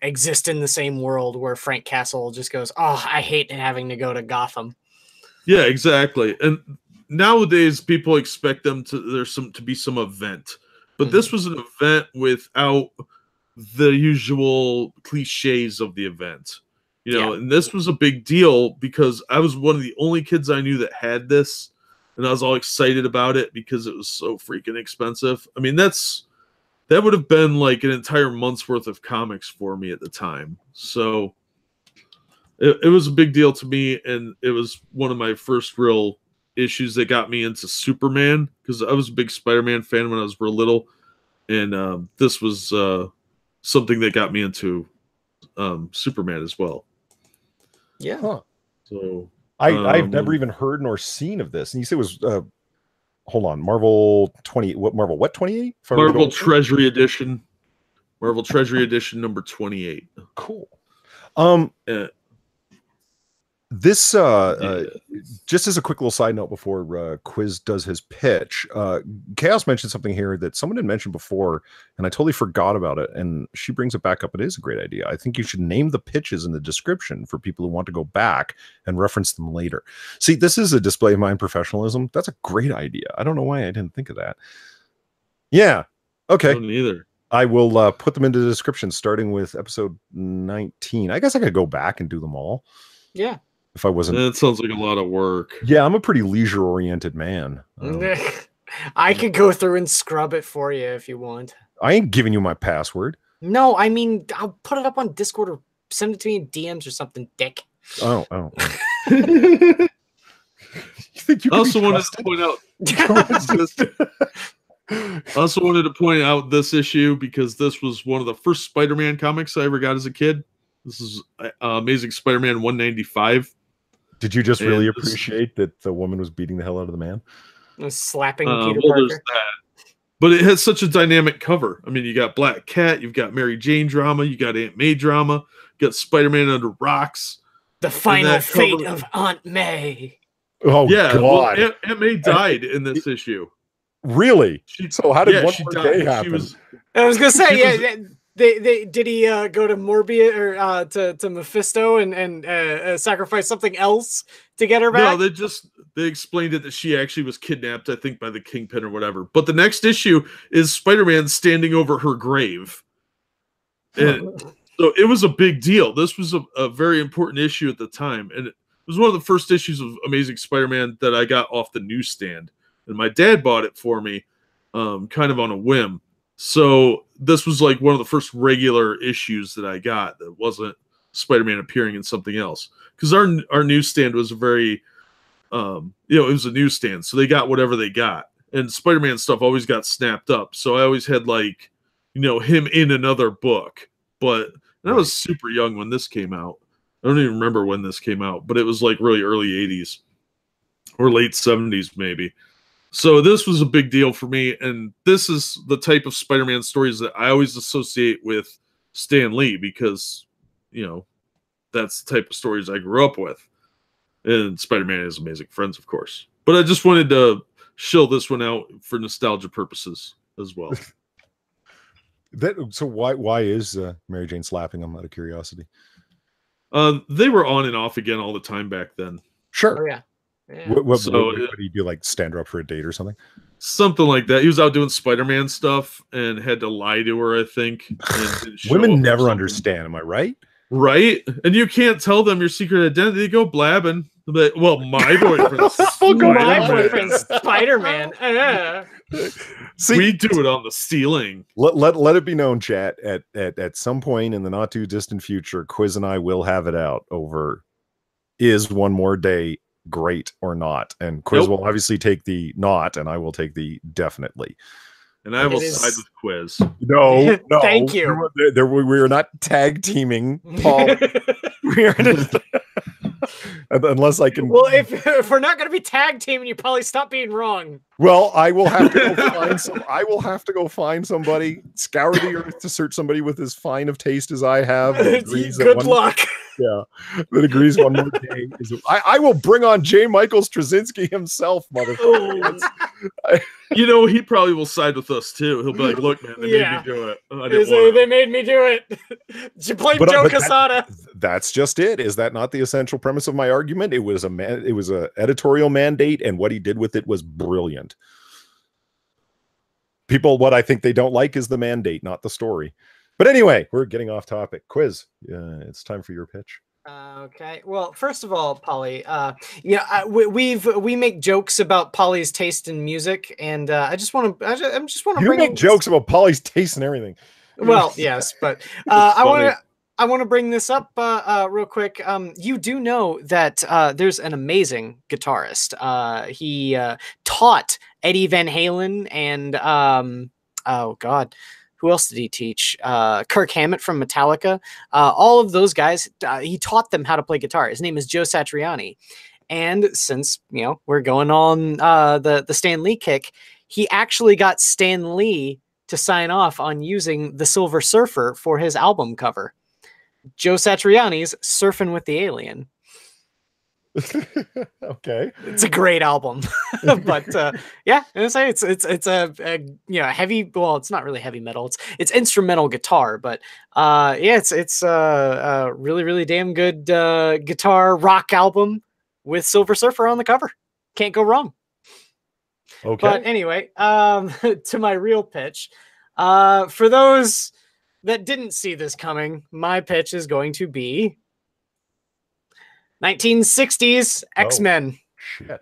exist in the same world where Frank Castle just goes, "Oh, I hate having to go to Gotham." Yeah, exactly. And nowadays people expect them to be some event. But this was an event without the usual cliches of the event. You know, and this was a big deal because I was one of the only kids I knew that had this, and I was all excited about it because it was so freaking expensive. I mean, that would have been like an entire month's worth of comics for me at the time. So it was a big deal to me, and it was one of my first real issues that got me into Superman because I was a big Spider-Man fan when I was real little, and this was something that got me into Superman as well. Yeah. Huh. So I've never even heard nor seen of this. And you said it was hold on, Marvel 20 what Marvel what 28? Marvel Treasury Edition. Marvel Treasury Edition number 28. Cool. This just as a quick little side note before Quiz does his pitch, Chaos mentioned something here that someone had mentioned before, and I totally forgot about it. And she brings it back up. It is a great idea. I think you should name the pitches in the description for people who want to go back and reference them later. See, this is a display of my professionalism. That's a great idea. I don't know why I didn't think of that. Yeah. Okay. I don't either. I will put them into the description, starting with episode 19. I guess I could go back and do them all. Yeah. If I wasn't, that sounds like a lot of work. Yeah, I'm a pretty leisure-oriented man. I could go through and scrub it for you if you want. I ain't giving you my password. No, I mean, I'll put it up on Discord or send it to me in DMs or something, dick. Oh. You think you I also wanted to point out. I also wanted to point out this issue because this was one of the first Spider-Man comics I ever got as a kid. This is Amazing Spider-Man 195. Did you just really appreciate that the woman was beating the hell out of the man? Slapping Peter Parker. That. But it has such a dynamic cover. I mean, you got Black Cat, you've got Mary Jane drama, you got Aunt May drama, you got Spider-Man under rocks. The final fate of Aunt May. Oh, yeah, God. Well, Aunt May died in this issue. Really? So how did one more day happen? I was going to say, did he go to Morbius or to Mephisto and sacrifice something else to get her back? No, they explained it that she actually was kidnapped, I think, by the Kingpin or whatever. But the next issue is Spider-Man standing over her grave. And so it was a big deal. This was a very important issue at the time. And it was one of the first issues of Amazing Spider-Man that I got off the newsstand. And my dad bought it for me kind of on a whim. So this was like one of the first regular issues that I got that wasn't Spider-Man appearing in something else. Because our newsstand was a very, it was a newsstand. So they got whatever they got. And Spider-Man stuff always got snapped up. So I always had like, him in another book. But I was super young when this came out. I don't even remember when this came out. But it was like really early 80s. Or late 70s maybe. So this was a big deal for me, and this is the type of Spider-Man stories that I always associate with Stan Lee because, that's the type of stories I grew up with. And Spider-Man is Amazing Friends, of course. But I just wanted to shill this one out for nostalgia purposes as well. So why is Mary Jane slapping him out of curiosity? They were on and off again all the time back then. Sure. Oh, yeah. Yeah. What So do you do? Like stand her up for a date or something? something like that. He was out doing Spider-Man stuff and had to lie to her, I think. And didn't show up Women or never something. understand. Am I right? Right? And you can't tell them your secret identity. They go blabbing. But, well, my boyfriend's Oh, God. My Spider-Man. boyfriend's Spider-Man. See, We do it on the ceiling. let it be known, chat. At some point in the not too distant future, Quiz and I will have it out over is one more day great or not, and Quiz Nope. will obviously take the not, and I will take the definitely. And I will It is- side with Quiz. No, Thank you. We are not tag teaming, Paul. We are just, unless I can. Well, if we're not going to be tag teaming, you probably stop being wrong. Well, I will have to go find some. I will have to go find somebody, scour the earth to search somebody with as fine of taste as I have. that agrees that Good one- luck. Yeah, that agrees one more day. I will bring on J. Michael Straczynski himself, motherfucker. You know, he probably will side with us too. He'll be like, "Look, man, they made Yeah. me do it. I They didn't say want they to." made me do it. You blame But- Joe but Quesada. That's just it. Is that not the essential premise of my argument? It was a editorial mandate, and what he did with it was brilliant. People, what I think they don't like is the mandate, not the story. But anyway, we're getting off topic. Quiz. It's time for your pitch. Okay. Well, first of all, Polly, we make jokes about Polly's taste in music, and I just want to You bring make jokes about Polly's taste and everything. Well, yes, but I want to bring this up real quick. You do know that there's an amazing guitarist. He taught Eddie Van Halen and oh God, who else did he teach? Kirk Hammett from Metallica. All of those guys, he taught them how to play guitar. His name is Joe Satriani. And since, we're going on the Stan Lee kick, he actually got Stan Lee to sign off on using the Silver Surfer for his album cover. Joe Satriani's Surfing with the Alien. Okay, it's a great album. But yeah, it's a heavy, well, it's not really heavy metal, it's instrumental guitar, but yeah, it's a really damn good guitar rock album with Silver Surfer on the cover. Can't go wrong. Okay. But anyway, to my real pitch, for those that didn't see this coming, my pitch is going to be 1960s X-Men. Shit.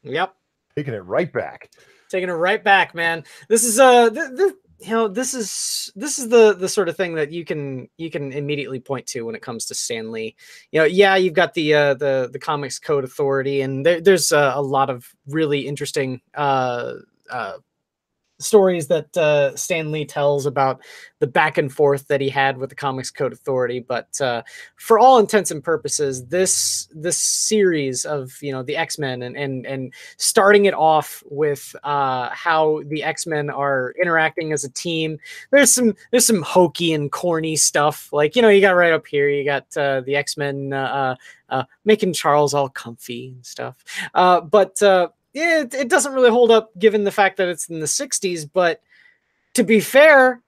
Yep. Taking it right back. Taking it right back, man. This is this is the sort of thing that you can immediately point to when it comes to Stan Lee. Yeah, you've got the Comics Code Authority, and there's a lot of really interesting stories that Stan Lee tells about the back and forth that he had with the Comics Code Authority. But for all intents and purposes, this series of the X-Men and starting it off with how the X-Men are interacting as a team. There's some hokey and corny stuff, like you got right up here. You got the X-Men making Charles all comfy and stuff. But yeah, it doesn't really hold up given the fact that it's in the 60s, but to be fair,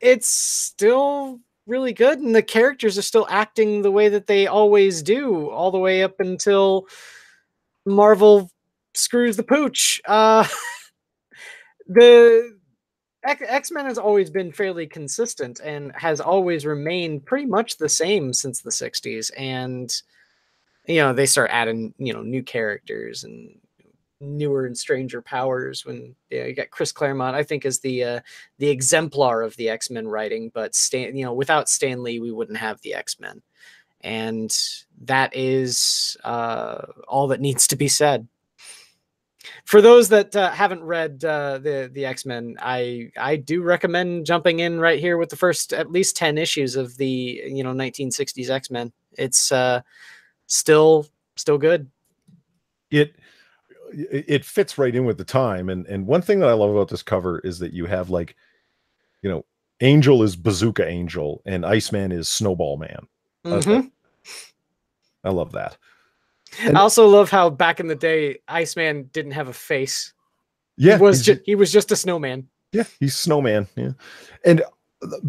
it's still really good, and the characters are still acting the way that they always do, all the way up until Marvel screws the pooch. The X-Men has always been fairly consistent and has always remained pretty much the same since the 60s, and they start adding new characters and newer and stranger powers when you got Chris Claremont, I think, is the exemplar of the X-Men writing, but without Stan Lee we wouldn't have the X-Men, and that is all that needs to be said. For those that haven't read the X-Men, I do recommend jumping in right here with the first at least 10 issues of the 1960s X-Men. It's still good. It fits right in with the time, and one thing that I love about this cover is that you have Angel is Bazooka Angel and Iceman is Snowball Man. Mm-hmm. I love that. And I also love how back in the day Iceman didn't have a face. Yeah, he was just a snowman. Yeah, he's Snowman. Yeah, and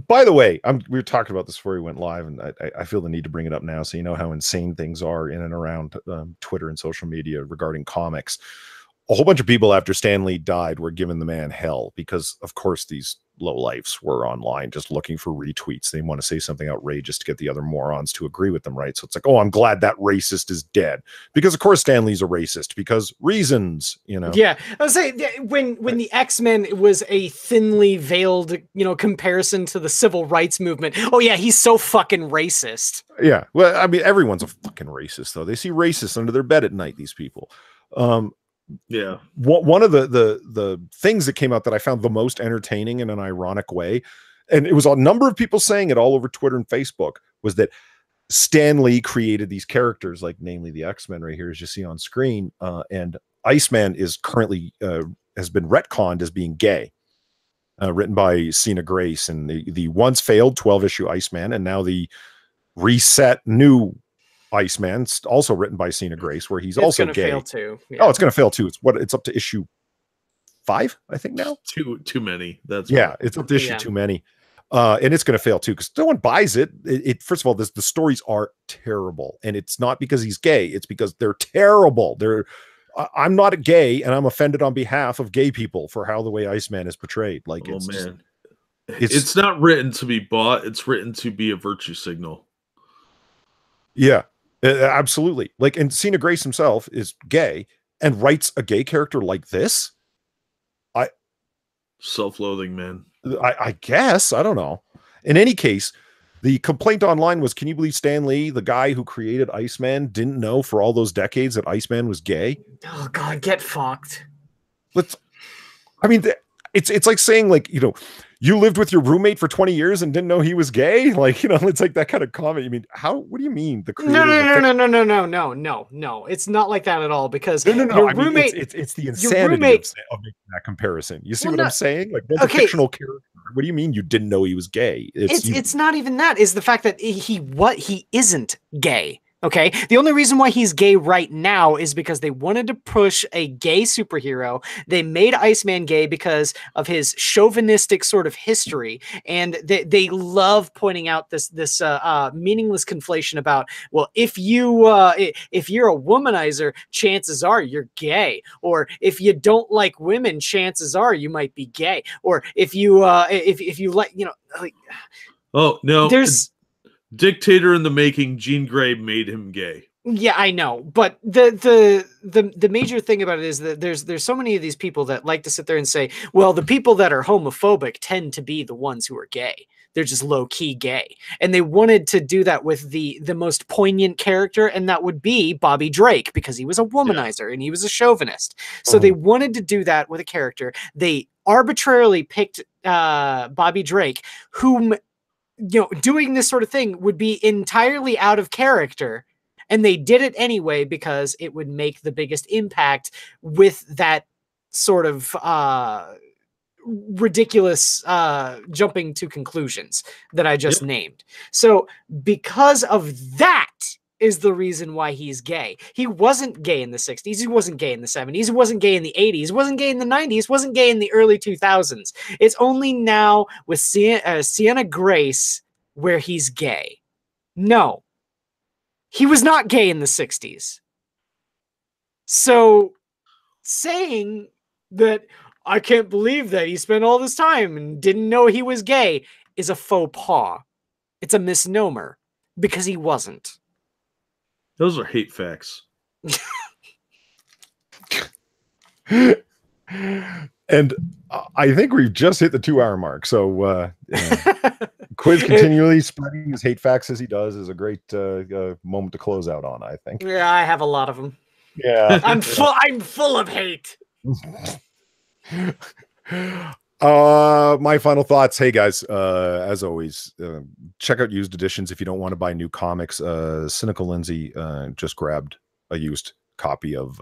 By the way, we were talking about this before we went live, and I feel the need to bring it up now, so you know how insane things are in and around Twitter and social media regarding comics. A whole bunch of people after Stan Lee died were giving the man hell because, of course, these lowlifes were online just looking for retweets. They want to say something outrageous to get the other morons to agree with them, right? So it's like, oh, I'm glad that racist is dead because, of course, Stan Lee's a racist because reasons, you know. Yeah, I was saying when the X-Men was a thinly veiled, comparison to the civil rights movement. Oh yeah, he's so fucking racist. Yeah, well, I mean, everyone's a fucking racist though. They see racists under their bed at night. These people. Yeah. One of the things that came out that I found the most entertaining in an ironic way, and it was a number of people saying it all over Twitter and Facebook, was that Stan Lee created these characters, like namely the X-Men right here, as you see on screen, and Iceman is currently has been retconned as being gay, written by Sina Grace, and the once failed 12-issue Iceman, and now the reset new Iceman, also written by Sina Grace, where he's also gay. Fail too. Yeah. Oh, it's going to fail too. It's up to issue 5, I think now. Too many. That's it's up to issue too many, and it's going to fail too because no one buys it. First of all, the stories are terrible, and it's not because he's gay. It's because they're terrible. I'm not a gay, and I'm offended on behalf of gay people for how the way Iceman is portrayed. Like, it's not written to be bought. It's written to be a virtue signal. Yeah. Absolutely. Like, and Sina Grace himself is gay and writes a gay character like this. Self-loathing, man. I guess. I don't know. In any case, the complaint online was, can you believe Stan Lee, the guy who created Iceman, didn't know for all those decades that Iceman was gay? Oh God, get fucked. It's like saying, like, you lived with your roommate for 20 years and didn't know he was gay. Like, it's like that kind of comment. You mean, what do you mean? The creator No. It's not like that at all, because your roommate, it's the insanity of making that comparison. You see what I'm saying? Like, that's a fictional character. What do you mean you didn't know he was gay? It's not even that. Is the fact that he isn't gay. Okay, the only reason why he's gay right now is because they wanted to push a gay superhero. They made Iceman gay because of his chauvinistic sort of history, and they love pointing out this meaningless conflation about, well, if you're a womanizer, chances are you're gay, or if you don't like women, chances are you might be gay, or if you like, like, oh no, there's. Dictator in the making, Jean Grey made him gay. Yeah, I know, but the major thing about it is that there's so many of these people that like to sit there and say, well, the people that are homophobic tend to be the ones who are gay. They're just low-key gay. And they wanted to do that with the most poignant character, and that would be Bobby Drake, because he was a womanizer and he was a chauvinist. So they wanted to do that with a character. They arbitrarily picked Bobby Drake, whom, doing this sort of thing would be entirely out of character, and they did it anyway because it would make the biggest impact with that sort of ridiculous jumping to conclusions that I just named. So because of that is the reason why he's gay. He wasn't gay in the 60s. He wasn't gay in the 70s. He wasn't gay in the 80s. He wasn't gay in the 90s. Wasn't gay in the early 2000s. It's only now with Sina Grace where he's gay. No. He was not gay in the 60s. So saying that I can't believe that he spent all this time and didn't know he was gay is a faux pas. It's a misnomer, because he wasn't. Those are hate facts. And I think we've just hit the 2-hour mark. So Quiz continually spreading his hate facts as he does is a great moment to close out on, I think. Yeah, I have a lot of them. Yeah. I'm full of hate. My final thoughts. Hey guys, as always, check out used editions if you don't want to buy new comics. Cynical Lindsay just grabbed a used copy of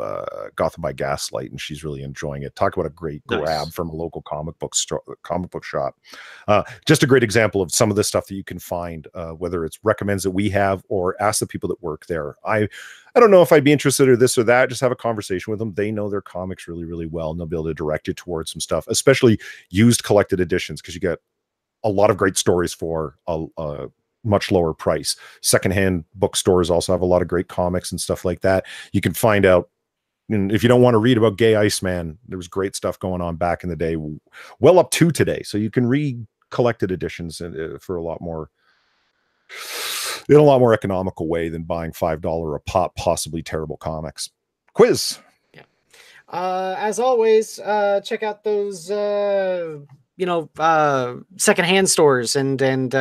Gotham by Gaslight, and she's really enjoying it. Talk about a great grab from a local comic book shop. Just a great example of some of the stuff that you can find, whether it's recommends that we have or ask the people that work there. I don't know if I'd be interested in this or that. Just have a conversation with them. They know their comics really, really well, and they'll be able to direct you towards some stuff, especially used collected editions, because you get a lot of great stories for a much lower price. Secondhand bookstores also have a lot of great comics and stuff like that. You can find out, and if you don't want to read about Gay Iceman, there was great stuff going on back in the day, well up to today. So you can read collected editions for a lot more, in a lot more economical way than buying $5 a pop, possibly terrible comics. Quiz. Yeah. As always, check out those secondhand stores and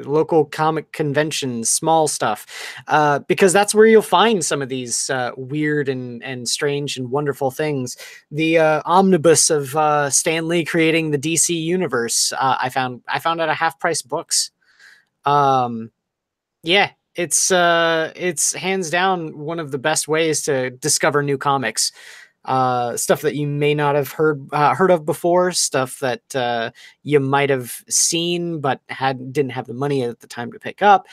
local comic conventions, small stuff, because that's where you'll find some of these weird and strange and wonderful things. The omnibus of Stan Lee creating the DC universe, I found at a Half Price Books. Yeah, it's hands down one of the best ways to discover new comics. Stuff that you may not have heard of before, stuff that you might have seen but didn't have the money at the time to pick up.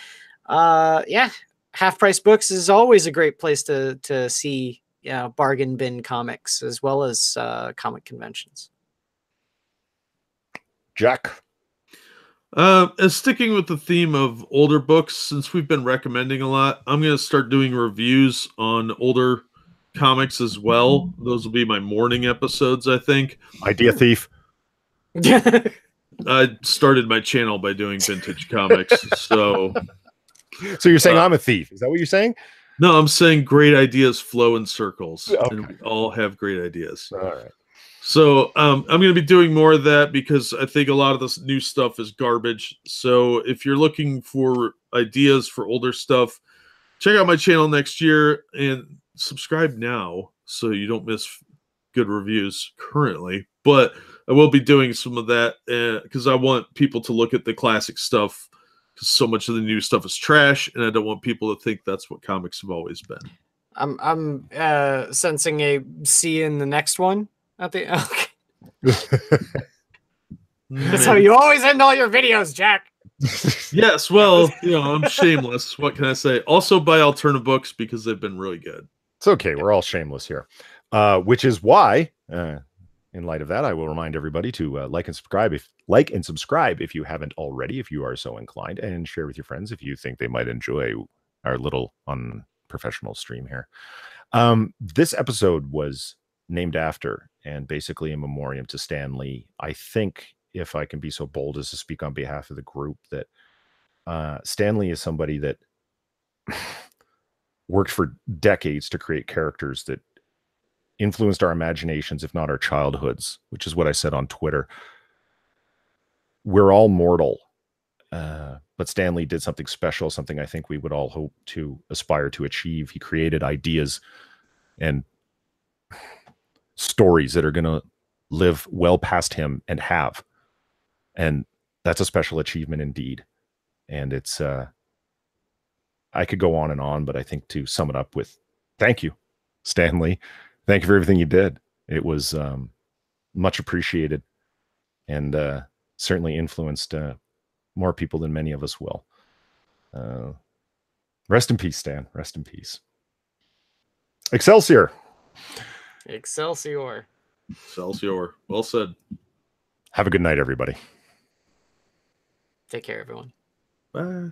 Yeah, Half Price Books is always a great place to see bargain bin comics as well as comic conventions. Jack. Sticking with the theme of older books, since we've been recommending a lot, I'm going to start doing reviews on older comics as well. Those will be my morning episodes, I think. Idea thief. I started my channel by doing vintage comics, so you're saying I'm a thief? Is that what you're saying? No, I'm saying great ideas flow in circles, okay. And we all have great ideas. All right. So I'm going to be doing more of that because I think a lot of this new stuff is garbage. So if you're looking for ideas for older stuff, check out my channel next year and subscribe now so you don't miss good reviews currently. But I will be doing some of that because I want people to look at the classic stuff, because so much of the new stuff is trash, and I don't want people to think that's what comics have always been. I'm sensing a C in the next one. Okay. That's how you always end all your videos, Jack. Yes, well, I'm shameless. What can I say? Also buy alternative books because they've been really good. It's okay. We're all shameless here. Which is why, in light of that, I will remind everybody to like and subscribe if you haven't already, if you are so inclined, and share with your friends if you think they might enjoy our little unprofessional stream here. This episode was named after and basically in memoriam to Stan Lee. I think, if I can be so bold as to speak on behalf of the group, that Stan Lee is somebody that worked for decades to create characters that influenced our imaginations, if not our childhoods, which is what I said on Twitter. We're all mortal, but Stan Lee did something special, something I think we would all hope to aspire to achieve. He created ideas and stories that are going to live well past him and have. And that's a special achievement indeed. And it's, I could go on, but I think to sum it up with, thank you, Stan Lee. Thank you for everything you did. It was much appreciated and certainly influenced more people than many of us will. Rest in peace, Stan. Rest in peace. Excelsior. Excelsior. Excelsior. Well said. Have a good night, everybody. Take care, everyone. Bye.